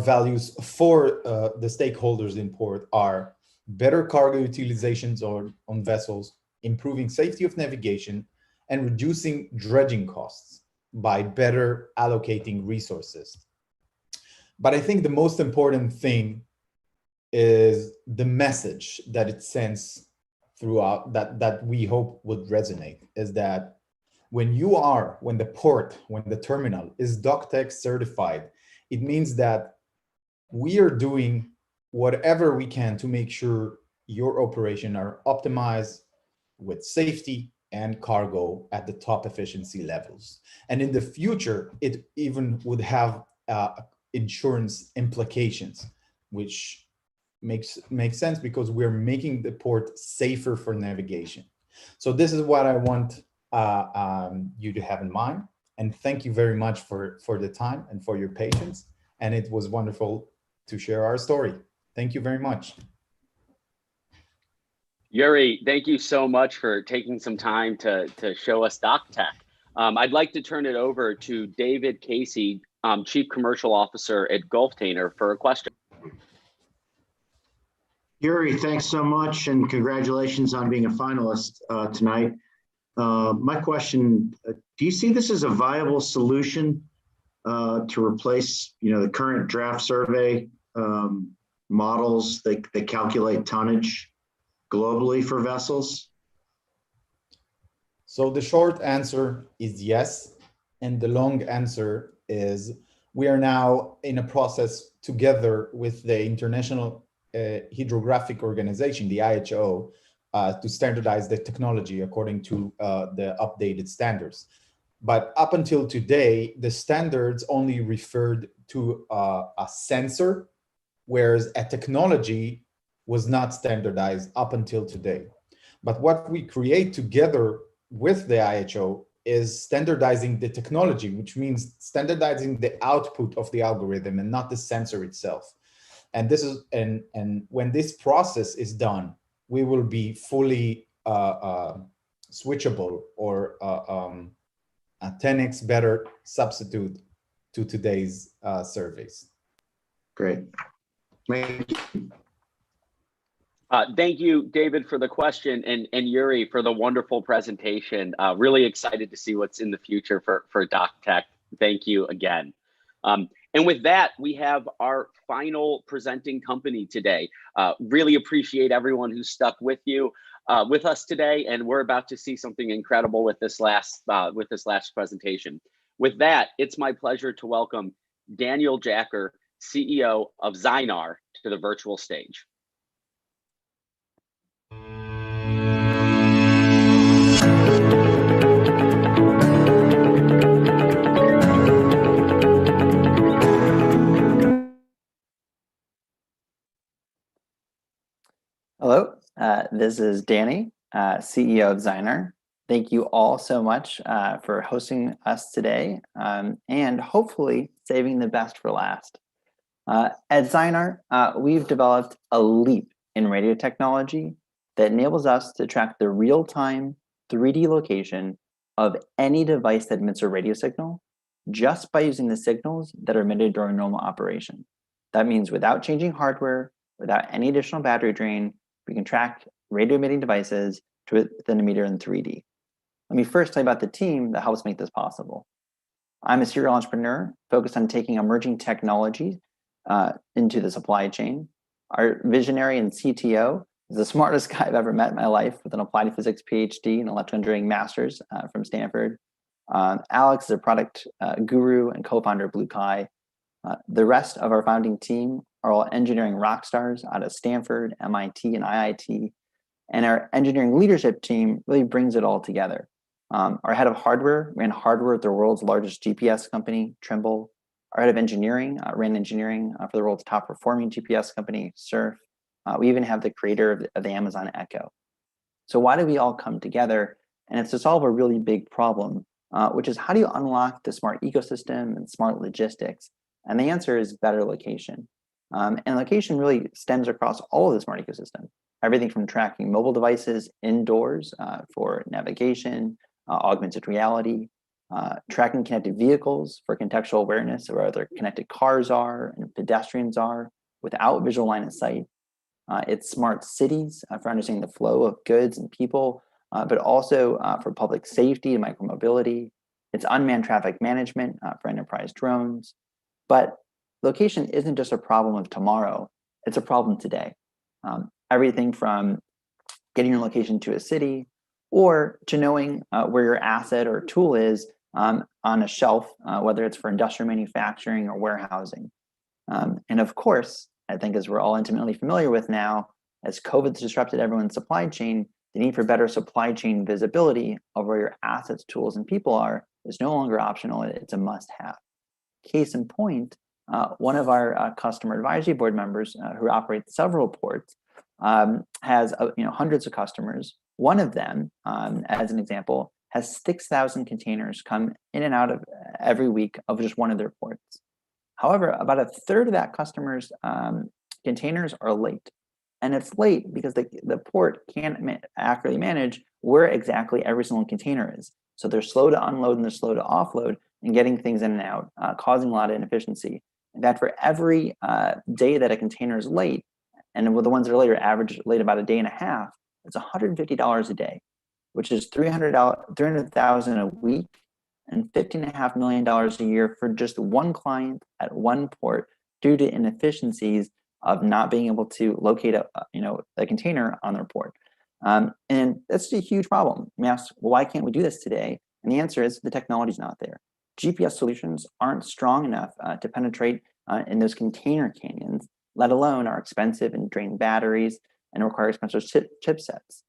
values for the stakeholders in port are better cargo utilizations on vessels, improving safety of navigation, and reducing dredging costs by better allocating resources. But I think the most important thing is the message that it sends throughout that we hope would resonate, is that when the terminal is DocTech certified, it means that we are doing whatever we can to make sure your operation are optimized with safety and cargo at the top efficiency levels. And in the future, it even would have insurance implications, which makes sense because we're making the port safer for navigation. So this is what I want you to have in mind. And thank you very much for the time and for your patience. And it was wonderful to share our story. Thank you very much. Yuri, thank you so much for taking some time to show us DocTech. I'd like to turn it over to David Casey, Chief Commercial Officer at Gulftainer, for a question. Yuri, thanks so much, and congratulations on being a finalist tonight. My question, do you see this as a viable solution to replace, the current draft survey models that calculate tonnage globally for vessels? So the short answer is yes, and the long answer is we are now in a process together with the International Hydrographic Organization, the IHO, to standardize the technology according to the updated standards. But up until today, the standards only referred to a sensor, whereas a technology was not standardized up until today. But what we create together with the IHO is standardizing the technology, which means standardizing the output of the algorithm and not the sensor itself. And this is and when this process is done, we will be fully switchable or a 10x better substitute to today's surveys. Great. Thank you. Thank you, David, for the question, and Yuri for the wonderful presentation. Really excited to see what's in the future for DocTech. Thank you again. And with that, we have our final presenting company today. Really appreciate everyone who stuck with us today, and we're about to see something incredible with this last presentation. With that, it's my pleasure to welcome Daniel Jacker, CEO of Zynar, to the virtual stage. Hello, this is Danny, CEO of Zynar. Thank you all so much for hosting us today and hopefully saving the best for last. At Zynar, we've developed a leap in radio technology that enables us to track the real-time 3D location of any device that emits a radio signal just by using the signals that are emitted during normal operation. That means without changing hardware, without any additional battery drain, we can track radio emitting devices to within a meter in 3D. Let me first tell you about the team that helps make this possible. I'm a serial entrepreneur focused on taking emerging technologies into the supply chain. Our visionary and CTO is the smartest guy I've ever met in my life, with an applied physics PhD and electrical engineering master's from Stanford. Alex is a product guru and co-founder of Blue Kai. The rest of our founding team are all engineering rock stars out of Stanford, MIT, and IIT. And our engineering leadership team really brings it all together. Our head of hardware ran hardware at the world's largest GPS company, Trimble. Our head of engineering ran engineering for the world's top performing GPS company, Surf. We even have the creator of the Amazon Echo. So why do we all come together? And it's to solve a really big problem, which is how do you unlock the smart ecosystem and smart logistics? And the answer is better location. And location really stems across all of the smart ecosystem. Everything from tracking mobile devices indoors for navigation, augmented reality, tracking connected vehicles for contextual awareness of where other connected cars are and pedestrians are without visual line of sight. It's smart cities for understanding the flow of goods and people, but also for public safety and micromobility. It's unmanned traffic management for enterprise drones. But location isn't just a problem of tomorrow, it's a problem today. Everything from getting your location to a city or to knowing where your asset or tool is on a shelf, whether it's for industrial manufacturing or warehousing. And of course, I think as we're all intimately familiar with now, as COVID's disrupted everyone's supply chain, the need for better supply chain visibility of where your assets, tools, and people are is no longer optional, it's a must-have. Case in point, one of our customer advisory board members who operates several ports has hundreds of customers. One of them, as an example, has 6,000 containers come in and out of every week of just one of their ports. However, about a third of that customer's containers are late. And it's late because the port can't accurately manage where exactly every single container is. So they're slow to unload and they're slow to offload and getting things in and out, causing a lot of inefficiency. In fact, for every day that a container is late, And with the ones that are later average late about a day and a half, it's $150 a day, which is $300,000 a week and $15.5 million a year for just one client at one port due to inefficiencies of not being able to locate a container on their port. And that's a huge problem. We ask, well, why can't we do this today? And the answer is the technology's not there. GPS solutions aren't strong enough to penetrate in those container canyons, let alone are expensive and drain batteries and require expensive chipsets.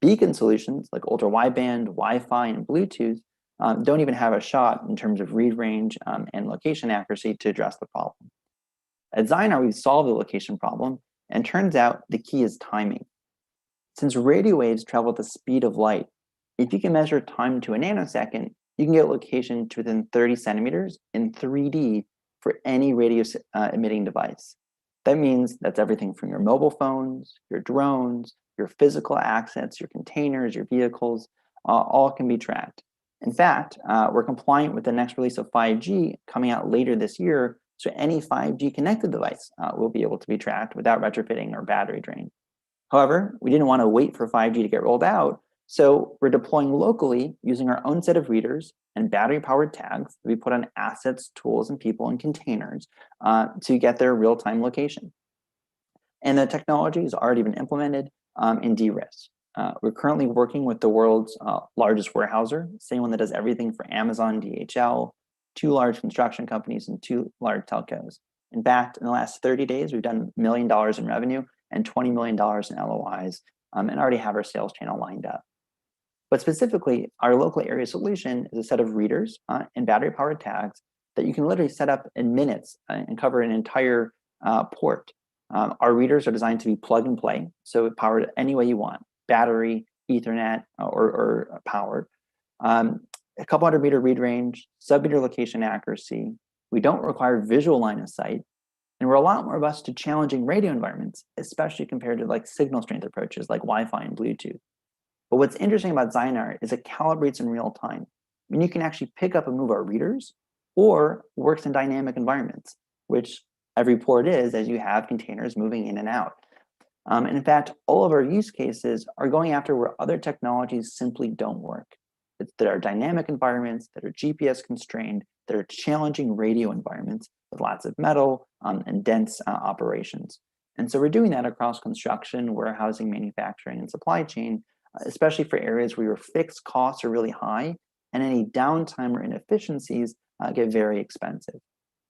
Beacon solutions like ultra wideband, Wi-Fi, and Bluetooth don't even have a shot in terms of read range and location accuracy to address the problem. At Zynar, we've solved the location problem, and turns out the key is timing. Since radio waves travel at the speed of light, if you can measure time to a nanosecond, you can get location to within 30 centimeters in 3D for any radio emitting device. That means that's everything from your mobile phones, your drones, your physical assets, your containers, your vehicles, all can be tracked. In fact, we're compliant with the next release of 5G coming out later this year, so any 5G connected device will be able to be tracked without retrofitting or battery drain. However, we didn't want to wait for 5G to get rolled out, so we're deploying locally using our own set of readers and battery-powered tags that we put on assets, tools, and people in containers to get their real-time location. And the technology has already been implemented in DRIS. We're currently working with the world's largest warehouser, same one that does everything for Amazon, DHL, 2 large construction companies, and 2 large telcos. In fact, in the last 30 days, we've done $1 million in revenue and $20 million in LOIs, and already have our sales channel lined up. But specifically, our local area solution is a set of readers and battery-powered tags that you can literally set up in minutes and cover an entire port. Our readers are designed to be plug and play, so powered any way you want, battery, Ethernet, or powered. A couple hundred meter read range, sub-meter location accuracy. We don't require visual line of sight, and we're a lot more robust to challenging radio environments, especially compared to like signal strength approaches like Wi-Fi and Bluetooth. But what's interesting about Zynar is it calibrates in real time. I mean, you can actually pick up and move our readers or works in dynamic environments, which every port is as you have containers moving in and out. And in fact, all of our use cases are going after where other technologies simply don't work. There are dynamic environments that are GPS constrained, that are challenging radio environments with lots of metal and dense operations. And so we're doing that across construction, warehousing, manufacturing, and supply chain, especially for areas where your fixed costs are really high and any downtime or inefficiencies get very expensive.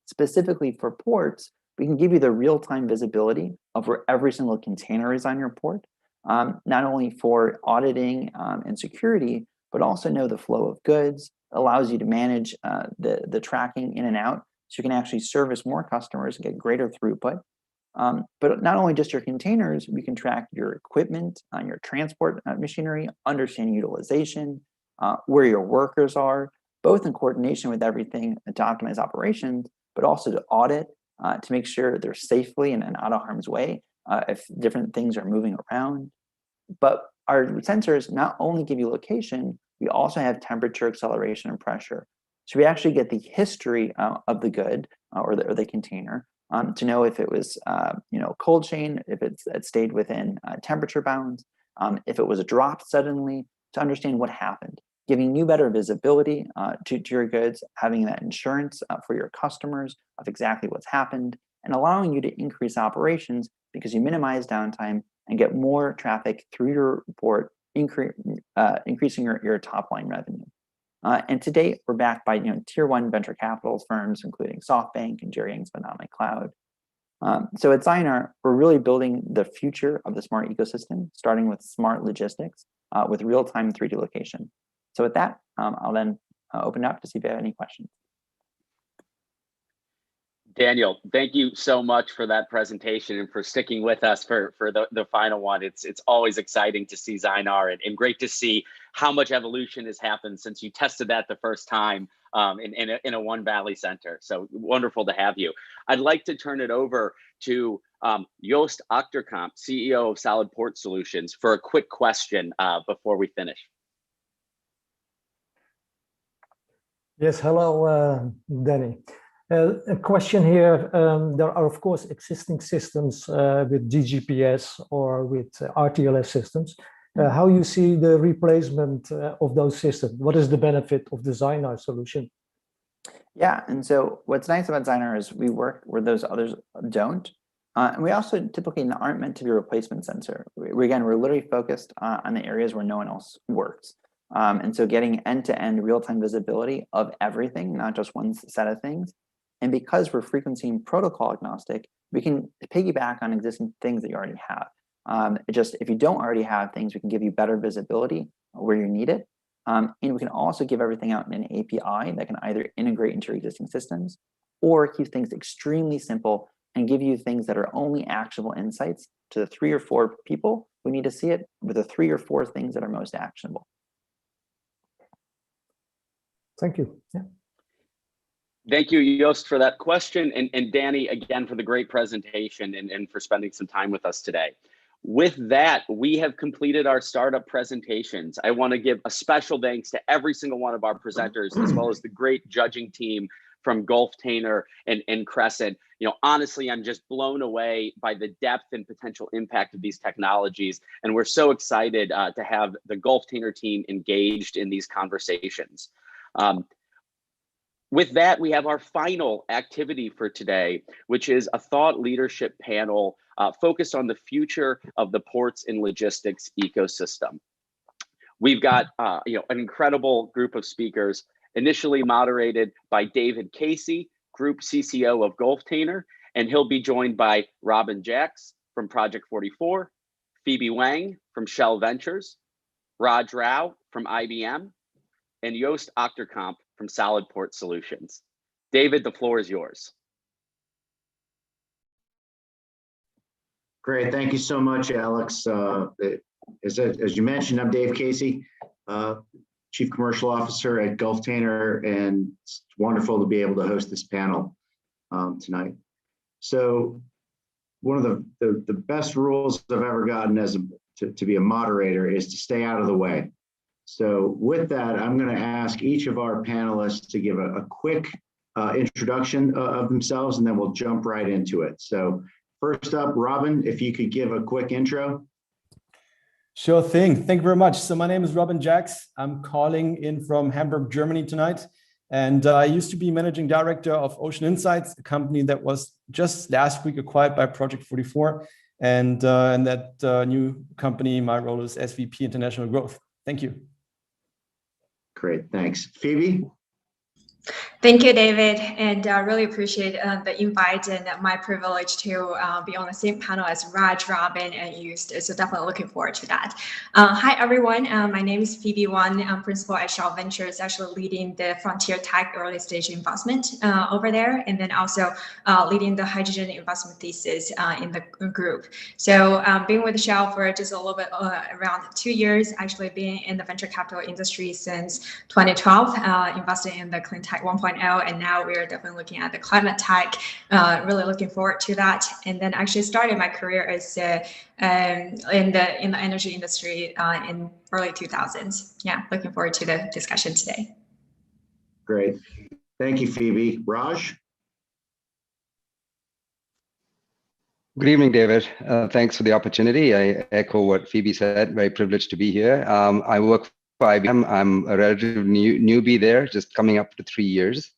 Specifically for ports, we can give you the real-time visibility of where every single container is on your port, not only for auditing and security, but also know the flow of goods, allows you to manage the tracking in and out, so you can actually service more customers and get greater throughput. But not only just your containers, we can track your equipment, your transport machinery, understand utilization, where your workers are, both in coordination with everything to optimize operations, but also to audit, to make sure they're safely and out of harm's way if different things are moving around. But our sensors not only give you location, we also have temperature, acceleration, and pressure. So we actually get the history of the good or the container to know if it was cold chain, if it stayed within temperature bounds, if it was dropped suddenly, to understand what happened, giving you better visibility to your goods, having that insurance for your customers of exactly what's happened, and allowing you to increase operations because you minimize downtime and get more traffic through your port, increasing your top line revenue. And to date, we're backed by tier 1 venture capital firms, including SoftBank and Jerry Yang's Phenomic Cloud. So at Zynar, we're really building the future of the smart ecosystem, starting with smart logistics with real-time 3D location. So with that, I'll then open it up to see if you have any questions. Daniel, thank you so much for that presentation and for sticking with us for the final one. It's always exciting to see Zynar and great to see how much evolution has happened since you tested that the first time in a One Valley center. So wonderful to have you. I'd like to turn it over to Joost Achterkamp, CEO of Solid Port Solutions, for a quick question before we finish. Yes, hello, Danny. A question here, there are of course existing systems with DGPS or with RTLS systems. How you see the replacement of those systems? What is the benefit of the Zynar solution? Yeah, and so what's nice about Zynar is we work where those others don't. And we also typically aren't meant to be a replacement sensor. We're literally focused on the areas where no one else works. And so getting end-to-end real-time visibility of everything, not just one set of things. And because we're frequency and protocol agnostic, we can piggyback on existing things that you already have. If you don't already have things, we can give you better visibility where you need it. And we can also give everything out in an API that can either integrate into your existing systems or keep things extremely simple and give you things that are only actionable insights to the 3 or 4 people who need to see it with the 3 or 4 things that are most actionable. Thank you. Yeah. Thank you, Joost, for that question. And Danny, again, for the great presentation and for spending some time with us today. With that, we have completed our startup presentations. I want to give a special thanks to every single one of our presenters, as well as the great judging team from Gulftainer and Crescent. You know, honestly, I'm just blown away by the depth and potential impact of these technologies. And we're so excited to have the Gulftainer team engaged in these conversations. With that, we have our final activity for today, which is a thought leadership panel focused on the future of the ports and logistics ecosystem. We've got an incredible group of speakers, initially moderated by David Casey, Group CCO of Gulftainer, and he'll be joined by Robin Jacks from Project 44, Phoebe Wang from Shell Ventures, Raj Rao from IBM, and Joost Achterkamp from Solid Port Solutions. David, the floor is yours. Great, thank you so much, Alex. As you mentioned, I'm Dave Casey, Chief Commercial Officer at Gulftainer, and it's wonderful to be able to host this panel tonight. So one of the best rules I've ever gotten to be a moderator is to stay out of the way. So with that, I'm going to ask each of our panelists to give a quick introduction of themselves, and then we'll jump right into it. So first up, Robin, if you could give a quick intro. Sure thing. Thank you very much. So my name is Robin Jacks. I'm calling in from Hamburg, Germany tonight. And I used to be managing director of Ocean Insights, a company that was just last week acquired by Project 44. And in that new company, my role is SVP International Growth. Thank you. Great, thanks. Phoebe? Thank you, David, and really appreciate the invite and my privilege to be on the same panel as Raj, Robin, and Joost. So definitely looking forward to that. Hi, everyone. My name is Phoebe Wang. I'm principal at Shell Ventures, actually leading the frontier tech early stage investment over there, and then also leading the hydrogen investment thesis in the group. So being with Shell for just a little bit around 2 years, actually being in the venture capital industry since 2012, investing in the clean tech 1.0, and now we are definitely looking at the climate tech, really looking forward to that. And then actually started my career as in the energy industry in early 2000s. Yeah, looking forward to the discussion today. Great, thank you, Phoebe. Raj? Good evening, David. Thanks for the opportunity. I echo what Phoebe said. Very privileged to be here. I work for IBM. I'm a relative newbie there, just coming up to 3 years.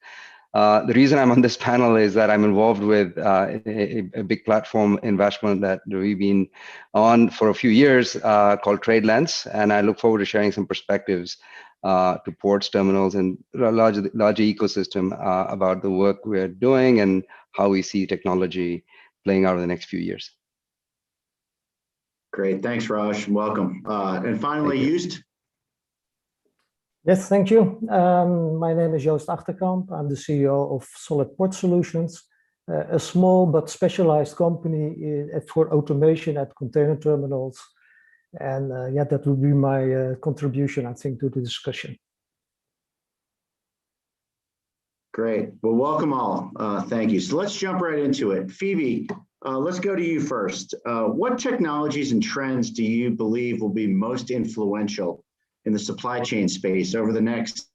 The reason I'm on this panel is that I'm involved with a big platform investment that we've been on for a few years called TradeLens, and I look forward to sharing some perspectives to ports, terminals, and larger ecosystem about the work we're doing and how we see technology playing out in the next few years. Great, thanks, Raj. Welcome. And finally, Joost. Yes, thank you. My name is Joost Achterkamp. I'm the CEO of Solid Port Solutions, a small but specialized company for automation at container terminals. And yeah, that would be my contribution, I think, to the discussion. Great. Well, welcome all. Thank you. So let's jump right into it. Phoebe, let's go to you first. What technologies and trends do you believe will be most influential in the supply chain space over the next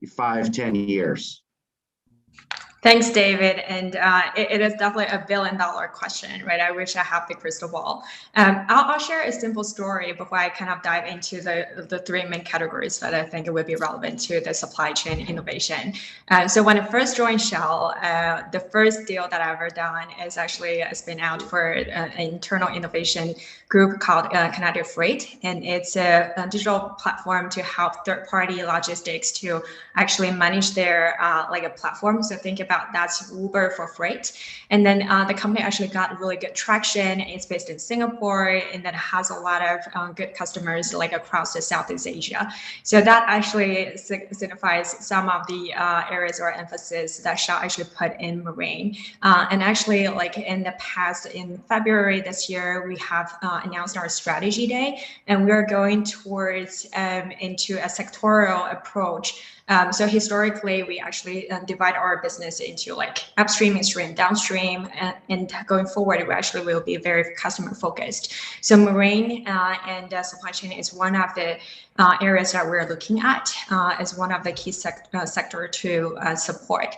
5-10 years? Thanks, David. And it is definitely a billion-dollar question, right? I wish I had the crystal ball. I'll share a simple story before I kind of dive into the three main categories that I think would be relevant to the supply chain innovation. So when I first joined Shell, the first deal that I've ever done is actually a spin out for an internal innovation group called Canadian Freight. And it's a digital platform to help third-party logistics to actually manage their like a platform. So think about that's Uber for freight. And then the company actually got really good traction. It's based in Singapore and then has a lot of good customers like across the Southeast Asia. So that actually signifies some of the areas or emphasis that Shell actually put in marine. And actually like in the past, in February this year, we have announced our strategy day, and we're going towards into a sectoral approach. So historically, we actually divide our business into like upstream, midstream, downstream, and going forward, we actually will be very customer focused. So marine and supply chain is one of the areas that we're looking at as one of the key sector to support.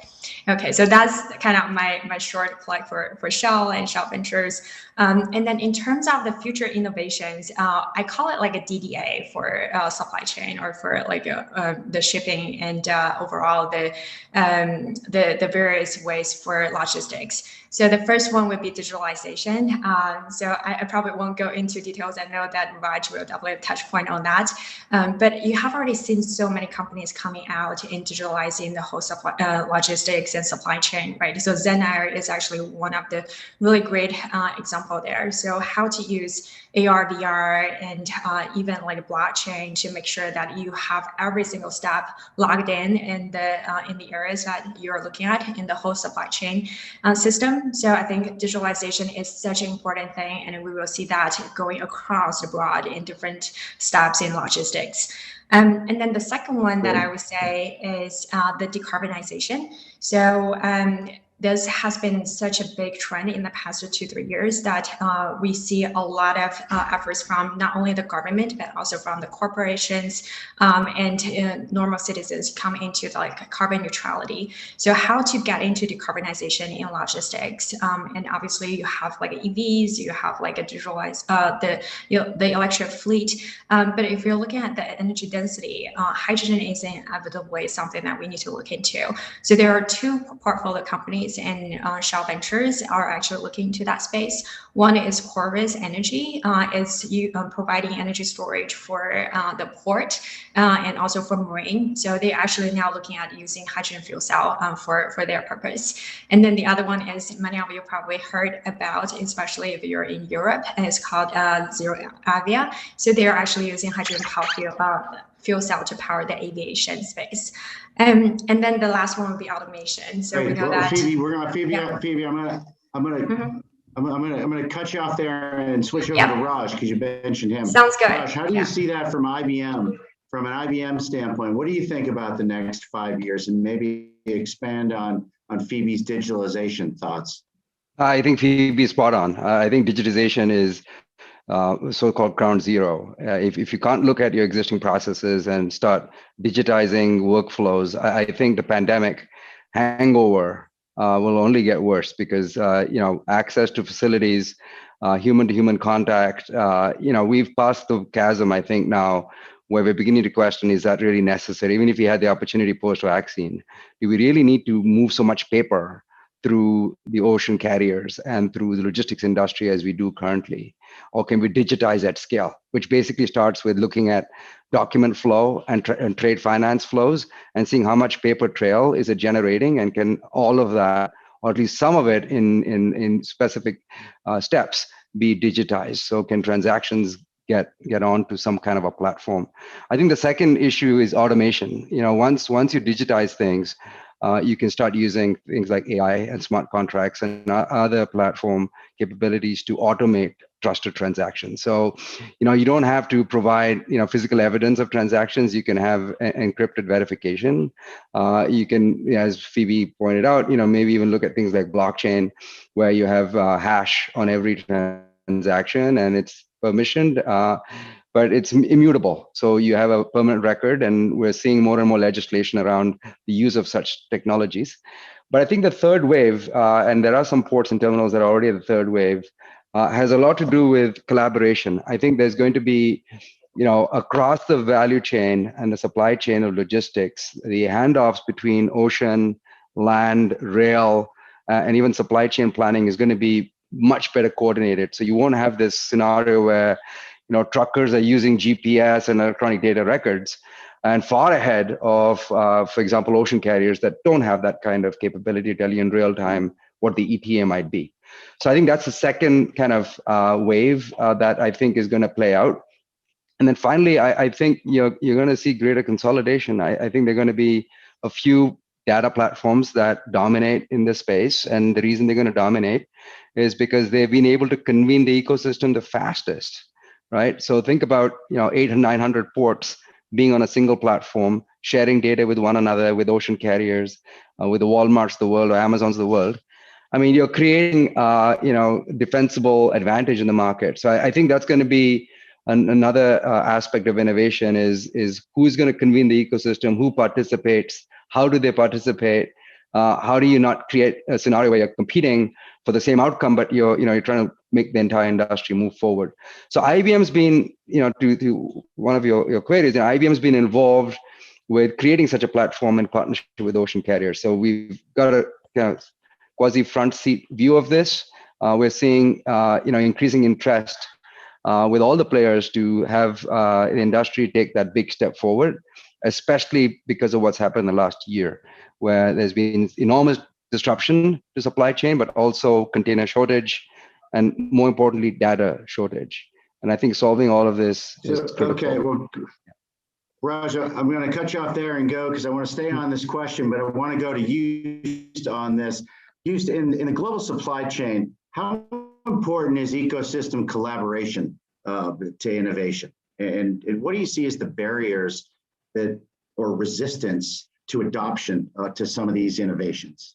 Okay, so that's kind of my short plug for Shell and Shell Ventures. And then in terms of the future innovations, I call it like a DDA for supply chain or for like the shipping and overall the various ways for logistics. So the first one would be digitalization. So I probably won't go into details. I know that Raj will definitely touch point on that. But you have already seen so many companies coming out in digitalizing the whole supply, logistics and supply chain, right? So Zenair is actually one of the really great example there. So how to use AR, VR, and even like blockchain to make sure that you have every single step logged in the areas that you're looking at in the whole supply chain system. So I think digitalization is such an important thing, and we will see that going across the board in different steps in logistics. And then the second one that I would say is the decarbonization. So this has been such a big trend in the past 2-3 years that we see a lot of efforts from not only the government, but also from the corporations and normal citizens come into like carbon neutrality. So how to get into decarbonization in logistics. And obviously you have like EVs, you have like a digitalized, the electric fleet. But if you're looking at the energy density, hydrogen is inevitably something that we need to look into. So there are two portfolio companies and Shell Ventures are actually looking into that space. One is Corvus Energy, is providing energy storage for the port and also for marine. So they're actually now looking at using hydrogen fuel cell for their purpose. And then the other one is many of you probably heard about, especially if you're in Europe, and it's called Zero Avia. So they're actually using hydrogen fuel cell to power the aviation space. And then the last one would be automation. So we know that Phoebe, Phoebe, I'm gonna cut you off there and switch over to Raj because you mentioned him. Sounds good. Raj, how do you see that from IBM, from an IBM standpoint? What do you think about the next 5 years, and maybe expand on Phoebe's digitalization thoughts? I think Phoebe is spot on. I think digitization is so-called ground zero. If you can't look at your existing processes and start digitizing workflows, I think the pandemic hangover will only get worse because access to facilities, human-to-human contact, we've passed the chasm, I think now, where we're beginning to question, is that really necessary? Even if we had the opportunity post-vaccine, do we really need to move so much paper through the ocean carriers and through the logistics industry as we do currently? Or can we digitize at scale, which basically starts with looking at document flow and trade finance flows and seeing how much paper trail is it generating, and can all of that, or at least some of it in specific steps, be digitized? So can transactions get onto some kind of a platform? I think the second issue is automation. Once you digitize things, you can start using things like AI and smart contracts and other platform capabilities to automate trusted transactions. So, you don't have to provide, physical evidence of transactions. You can have encrypted verification. You can, as Phoebe pointed out, maybe even look at things like blockchain, where you have a hash on every transaction and it's permissioned, but it's immutable. So you have a permanent record, and we're seeing more and more legislation around the use of such technologies. But I think the third wave, and there are some ports and terminals that are already at the third wave, has a lot to do with collaboration. I think there's going to be, across the value chain and the supply chain of logistics, the handoffs between ocean, land, rail, and even supply chain planning is going to be much better coordinated. So you won't have this scenario where, truckers are using GPS and electronic data records and far ahead of, for example, ocean carriers that don't have that kind of capability to tell you in real time what the ETA might be. So I think that's the second kind of wave that I think is going to play out. And then finally, I think you're going to see greater consolidation. I think there are going to be a few data platforms that dominate in this space. And the reason they're going to dominate is because they've been able to convene the ecosystem the fastest, right? So think about 800 and 900 ports being on a single platform, sharing data with one another, with ocean carriers, with the Walmarts of the world or Amazons of the world. I mean, you're creating, defensible advantage in the market. So I think that's going to be another aspect of innovation is who's going to convene the ecosystem, who participates, how do they participate, how do you not create a scenario where you're competing for the same outcome, but you're trying to make the entire industry move forward. So IBM's been, to one of your queries, IBM's been involved with creating such a platform in partnership with ocean carriers. So we've got a kind of quasi front seat view of this. We're seeing, increasing interest with all the players to have the industry take that big step forward, especially because of what's happened in the last year, where there's been enormous disruption to supply chain, but also container shortage, and more importantly, data shortage. And I think solving all of this is critical. Okay, well, Raja, I'm going to cut you off there and go because I want to stay on this question, but I want to go to Joost on this. Joost, in the global supply chain, how important is ecosystem collaboration to innovation? And what do you see as the barriers or resistance to adoption to some of these innovations?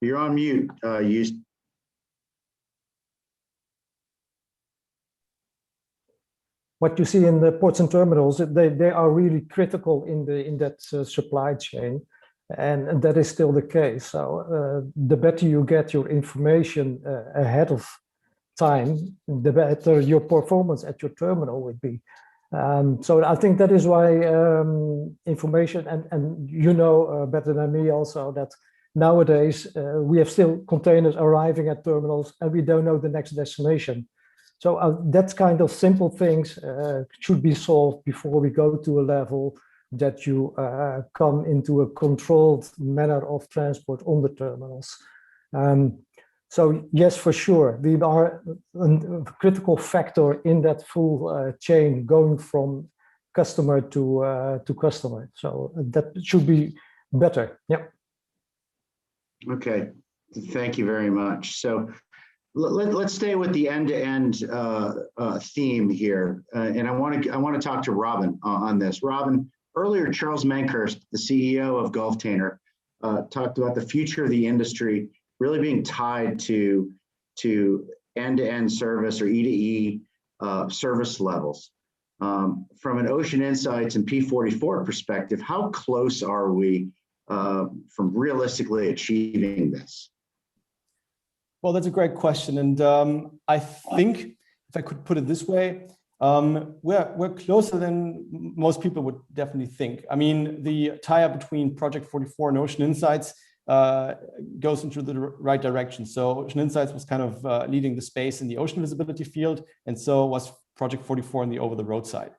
You're on mute, Joost. What you see in the ports and terminals, they are really critical in that supply chain. And that is still the case. So the better you get your information ahead of time, the better your performance at your terminal would be. So I think that is why information, and better than me also, that nowadays we have still containers arriving at terminals and we don't know the next destination. So that kind of simple things should be solved before we go to a level that you come into a controlled manner of transport on the terminals. So yes, for sure, we are a critical factor in that full chain going from customer to customer. So that should be better. Yeah. Okay, thank you very much. So let's stay with the end-to-end theme here, and I want to talk to Robin on this. Robin, earlier, Charles Mankhurst, the CEO of Gulftainer, talked about the future of the industry really being tied to end-to-end service or E2E service levels. From an Ocean Insights and P44 perspective, how close are we from realistically achieving this? Well, that's a great question. And I think, if I could put it this way, we're closer than most people would definitely think. I mean, the tie-up between Project 44 and Ocean Insights goes into the right direction. So Ocean Insights was kind of leading the space in the ocean visibility field, and so was Project 44 on the over-the-road side.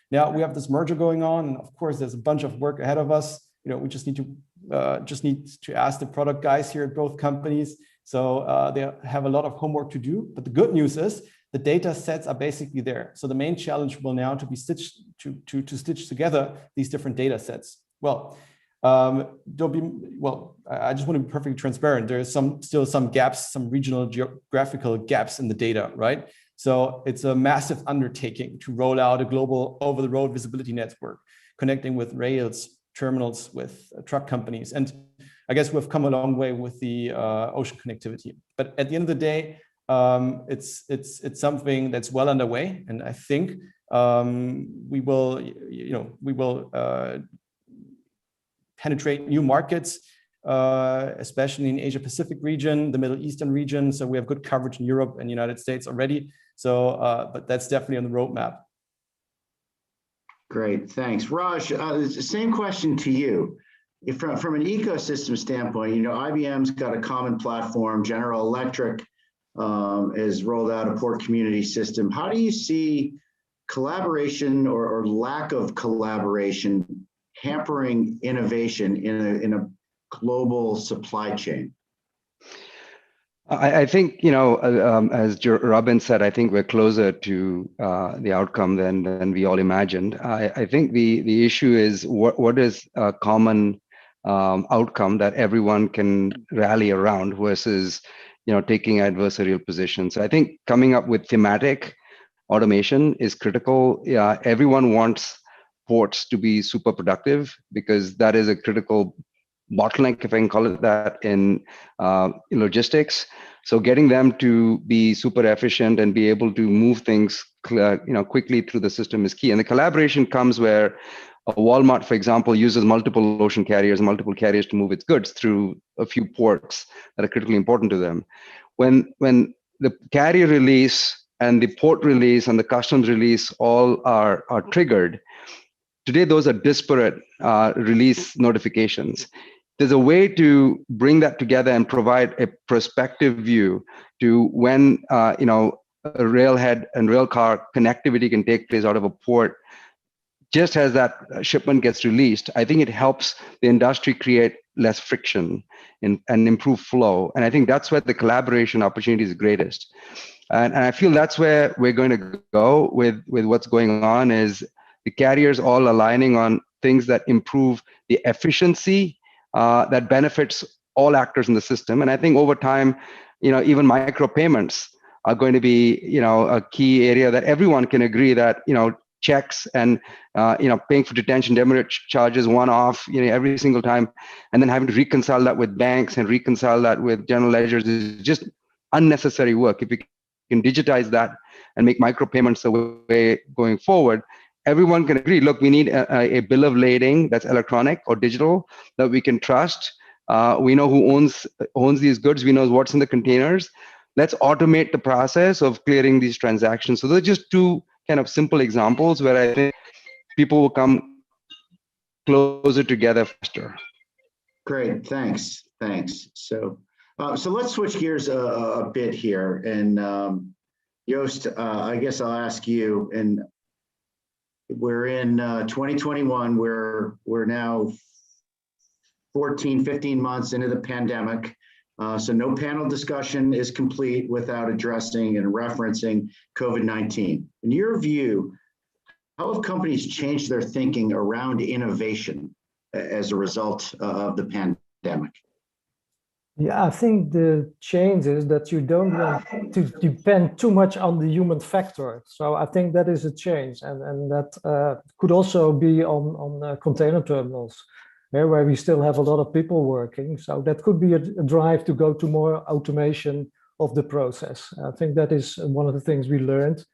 Now we have this merger going on, and of course, there's a bunch of work ahead of us. We just need to ask the product guys here at both companies. So they have a lot of homework to do. But the good news is the data sets are basically there. So the main challenge will now to be stitched to stitch together these different data sets. Well, I just want to be perfectly transparent. There is still some gaps, some regional geographical gaps in the data, right? So it's a massive undertaking to roll out a global over-the-road visibility network, connecting with rails, terminals, with truck companies. And I guess we've come a long way with the ocean connectivity. But at the end of the day, it's something that's well underway, and I think we will penetrate new markets, especially in Asia Pacific region, the Middle Eastern region. So we have good coverage in Europe and United States already. So, but that's definitely on the roadmap. Great, thanks. Raj, same question to you. If from an ecosystem standpoint, you know, IBM's got a common platform, General Electric has rolled out a port community system. How do you see collaboration or lack of collaboration hampering innovation in a global supply chain? I think, you know, as Robin said, I think we're closer to the outcome than we all imagined. I think the issue is what is a common outcome that everyone can rally around versus, you know, taking adversarial positions. So I think coming up with thematic automation is critical. Yeah, everyone wants ports to be super productive because that is a critical bottleneck, if I can call it that, in logistics. So getting them to be super efficient and be able to move things, you know, quickly through the system is key. And the collaboration comes where Walmart, for example, uses multiple ocean carriers, multiple carriers to move its goods through a few ports that are critically important to them. When the carrier release and the port release and the customs release all are triggered, today those are disparate release notifications. There's a way to bring that together and provide a prospective view to when you know, a railhead and rail car connectivity can take place out of a port just as that shipment gets released. I think it helps the industry create less friction and improve flow. And I think that's where the collaboration opportunity is greatest. And I feel that's where we're going to go with what's going on, is the carriers all aligning on things that improve the efficiency that benefits all actors in the system. And I think over time, you know, even micropayments are going to be, you know, a key area that everyone can agree that, you know, checks and you know, paying for detention demerit charges one-off, you know, every single time, and then having to reconcile that with banks and reconcile that with general ledgers is just unnecessary work. If you can digitize that and make micropayments the way going forward, everyone can agree, look, we need a bill of lading that's electronic or digital that we can trust. We know who owns these goods. We know what's in the containers. Let's automate the process of clearing these transactions. So those are just two kind of simple examples where I think people will come closer together faster. Great, thanks. So let's switch gears a bit here. And Joost, I guess I'll ask you, and we're in 2021, we're now 14, 15 months into the pandemic. So no panel discussion is complete without addressing and referencing COVID-19. In your view, how have companies changed their thinking around innovation as a result of the pandemic? Yeah, I think the change is that you don't want to depend too much on the human factor. So I think that is a change, and that could also be on container terminals, where we still have a lot of people working. So that could be a drive to go to more automation of the process. I think that is one of the things we learned.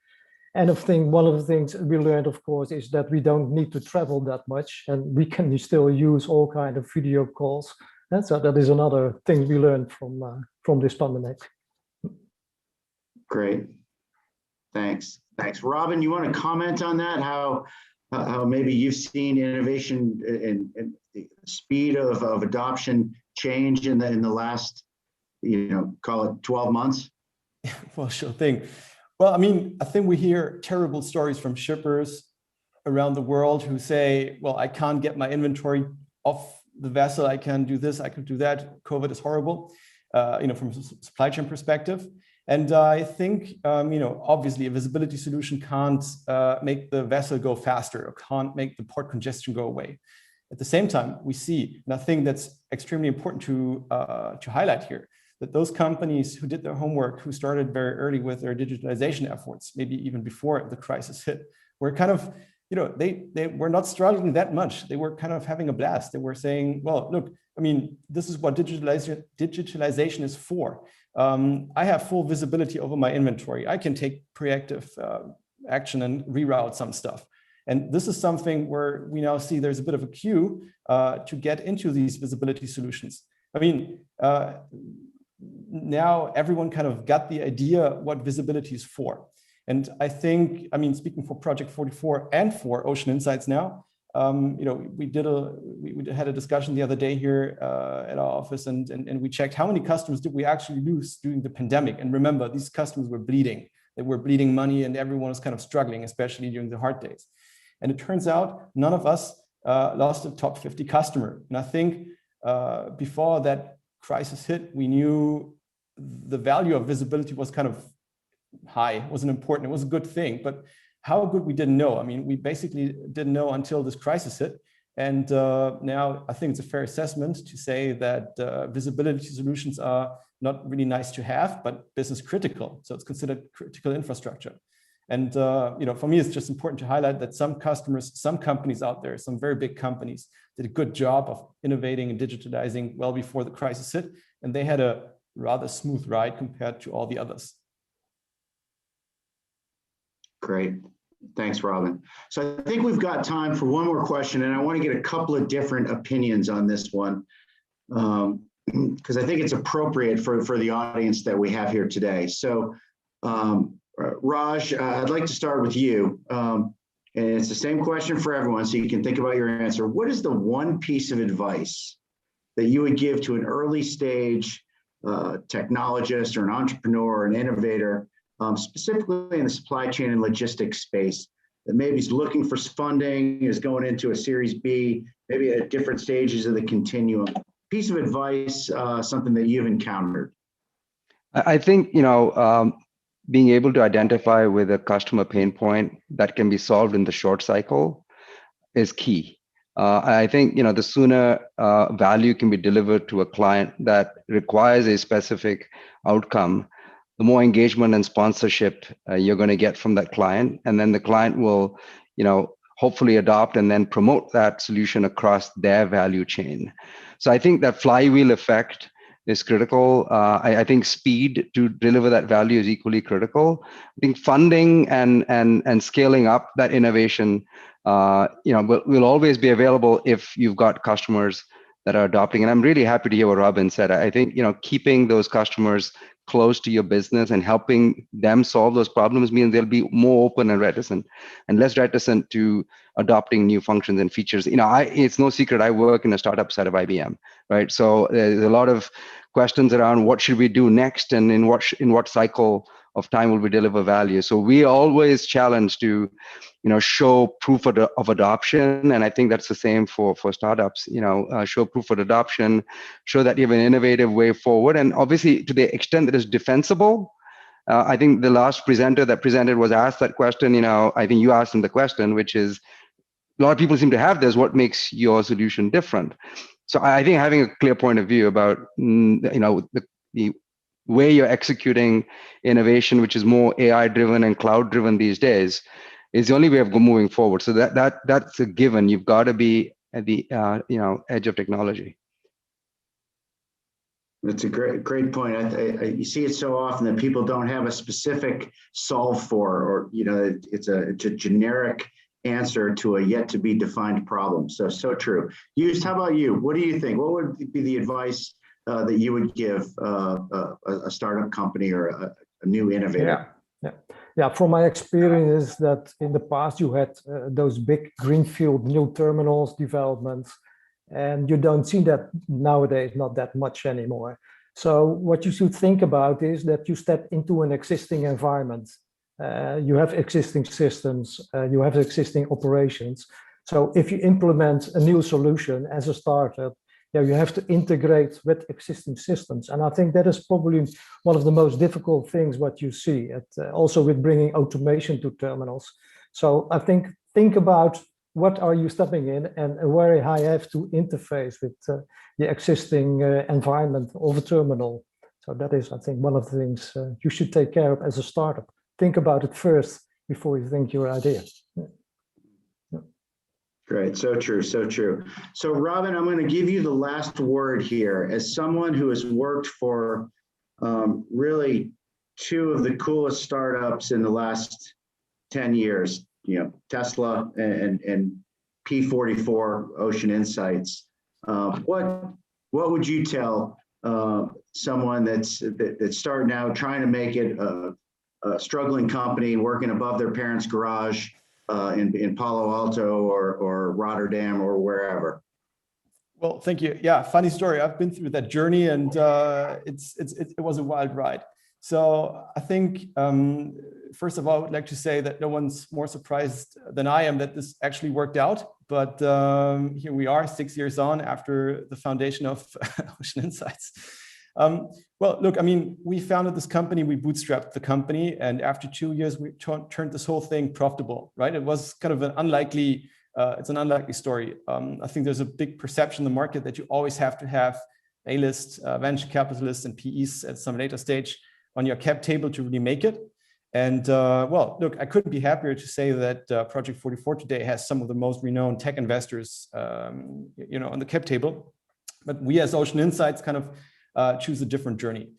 And I think one of the things we learned, of course, is that we don't need to travel that much, and we can still use all kinds of video calls. And so that is another thing we learned from this pandemic. Great, thanks. Robin, you want to comment on that? How maybe you've seen innovation and the speed of adoption change in the last, you know, call it 12 months? Well, sure thing. Well, I mean, I think we hear terrible stories from shippers around the world who say, well, I can't get my inventory off the vessel, I can do this, I can do that. COVID is horrible, you know, from a supply chain perspective. And I think, you know, obviously a visibility solution can't make the vessel go faster or can't make the port congestion go away. At the same time, we see, and I think that's extremely important to highlight here, that those companies who did their homework, who started very early with their digitalization efforts, maybe even before the crisis hit, were kind of, you know, they were not struggling that much. They were kind of having a blast. They were saying, well, look, I mean, this is what digitalization is for. I have full visibility over my inventory. I can take proactive action and reroute some stuff. And this is something where we now see there's a bit of a queue to get into these visibility solutions. I mean, now everyone kind of got the idea what visibility is for. And I think, I mean, speaking for Project 44 and for Ocean Insights now, you know, we had a discussion the other day here at our office, and we checked how many customers did we actually lose during the pandemic. And remember, these customers were bleeding. They were bleeding money, and everyone was kind of struggling, especially during the hard days. And it turns out none of us lost a top 50 customer. And I think before that crisis hit, we knew the value of visibility was kind of high, it wasn't important, it was a good thing, but how good we didn't know. I mean, we basically didn't know until this crisis hit. And now I think it's a fair assessment to say that visibility solutions are not really nice to have, but business critical. So it's considered critical infrastructure. And you know, for me, it's just important to highlight that some customers, some companies out there, some very big companies did a good job of innovating and digitalizing well before the crisis hit. And they had a rather smooth ride compared to all the others. Great. Thanks, Robin. So I think we've got time for one more question, and I want to get a couple of different opinions on this one, because I think it's appropriate for the audience that we have here today. So Raj, I'd like to start with you. And it's the same question for everyone, so you can think about your answer. What is the one piece of advice that you would give to an early stage technologist or an entrepreneur or an innovator, specifically in the supply chain and logistics space, that maybe is looking for funding, is going into a Series B, maybe at different stages of the continuum? Piece of advice, something that you've encountered. I think, you know, being able to identify with a customer pain point that can be solved in the short cycle is key. I think, you know, the sooner value can be delivered to a client that requires a specific outcome, the more engagement and sponsorship you're going to get from that client. And then the client will, you know, hopefully adopt and then promote that solution across their value chain. So I think that flywheel effect is critical. I think speed to deliver that value is equally critical. I think funding and scaling up that innovation, you know, will always be available if you've got customers that are adopting. And I'm really happy to hear what Robin said. I think, you know, keeping those customers close to your business and helping them solve those problems means they'll be more open and reticent, and less reticent to adopting new functions and features. You know, it's no secret I work in a startup side of IBM, right? So there's a lot of questions around what should we do next, and in what cycle of time will we deliver value. So we always challenge to, you know, show proof of adoption, and I think that's the same for startups. You know, show proof of adoption, show that you have an innovative way forward, and obviously to the extent that is defensible. I think the last presenter that presented was asked that question. You know, I think you asked him the question, which is, a lot of people seem to have this: what makes your solution different? So I think having a clear point of view about, you know, the way you're executing innovation, which is more AI driven and cloud driven these days, is the only way of moving forward. So that's a given. You've got to be at the you know, edge of technology. That's a great point. You see it so often that people don't have a specific solve for, or, you know, it's a generic answer to a yet to be defined problem. So true. Yust, how about you? What do you think? What would be the advice that you would give a startup company or a new innovator? Yeah. From my experience, that in the past you had those big greenfield new terminals developments, and you don't see that nowadays, not that much anymore. So what you should think about is that you step into an existing environment. You have existing systems, you have existing operations. So if you implement a new solution as a startup, you have to integrate with existing systems. And I think that is probably one of the most difficult things what you see, also with bringing automation to terminals. So I think about what are you stepping in, and where I have to interface with the existing environment of a terminal. So that is, I think, one of the things you should take care of as a startup. Think about it first before you think your idea. Great, so true, so true. So Robin, I'm going to give you the last word here. As someone who has worked for really two of the coolest startups in the last 10 years, Tesla and P44 Ocean Insights. What would you tell someone that's starting out, trying to make it a struggling company, working above their parents' garage in Palo Alto or Rotterdam or wherever? Well, thank you. Yeah, funny story. I've been through that journey, and it was a wild ride. So I think, first of all, I would like to say that no one's more surprised than I am that this actually worked out. But here we are 6 years on after the foundation of Ocean Insights. Well, look, I mean, we founded this company, we bootstrapped the company, and after 2 years, we turned this whole thing profitable, right? It was kind of an unlikely, it's an unlikely story. I think there's a big perception in the market that you always have to have A-list venture capitalists and PEs at some later stage on your cap table to really make it. And well, look, I couldn't be happier to say that Project 44 today has some of the most renowned tech investors, on the cap table. But we as Ocean Insights kind of choose a different journey.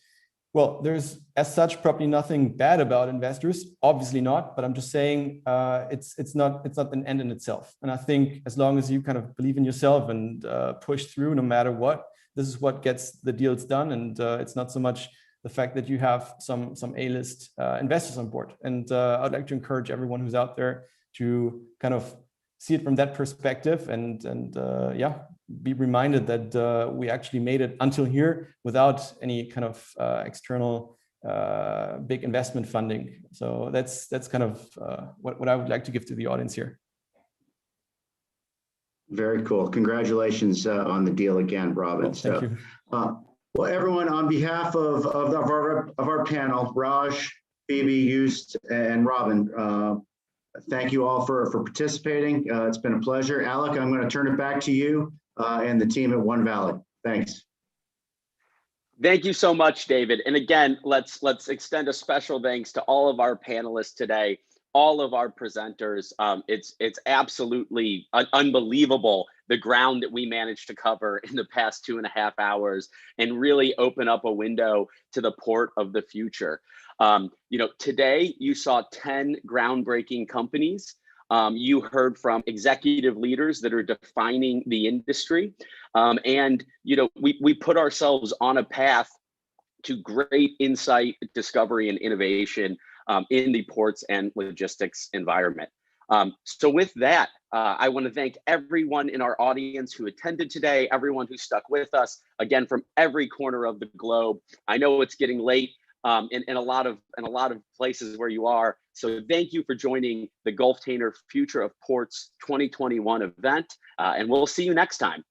Well, there's as such probably nothing bad about investors, obviously not. But I'm just saying it's not an end in itself. And I think as long as you kind of believe in yourself and push through, no matter what, this is what gets the deals done. And it's not so much the fact that you have some A-list investors on board. And I'd like to encourage everyone who's out there to kind of see it from that perspective and yeah, be reminded that we actually made it until here without any kind of external big investment funding. So that's kind of what I would like to give to the audience here. Very cool. Congratulations on the deal again, Robin. Well, thank you. Well, everyone, on behalf of our panel, Raj, Phoebe, Joost, and Robin, thank you all for participating. It's been a pleasure. Alec, I'm going to turn it back to you and the team at One Valley. Thanks. Thank you so much, David. And again, let's extend a special thanks to all of our panelists today, all of our presenters. It's absolutely unbelievable the ground that we managed to cover in the past 2.5 hours and really open up a window to the port of the future. Today you saw 10 groundbreaking companies. You heard from executive leaders that are defining the industry. And we put ourselves on a path to great insight, discovery, and innovation in the ports and logistics environment. So with that, I want to thank everyone in our audience who attended today, everyone who stuck with us, again, from every corner of the globe. I know it's getting late in a lot of places where you are. So thank you for joining the Gulftainer Future of Ports 2021 event, and we'll see you next time.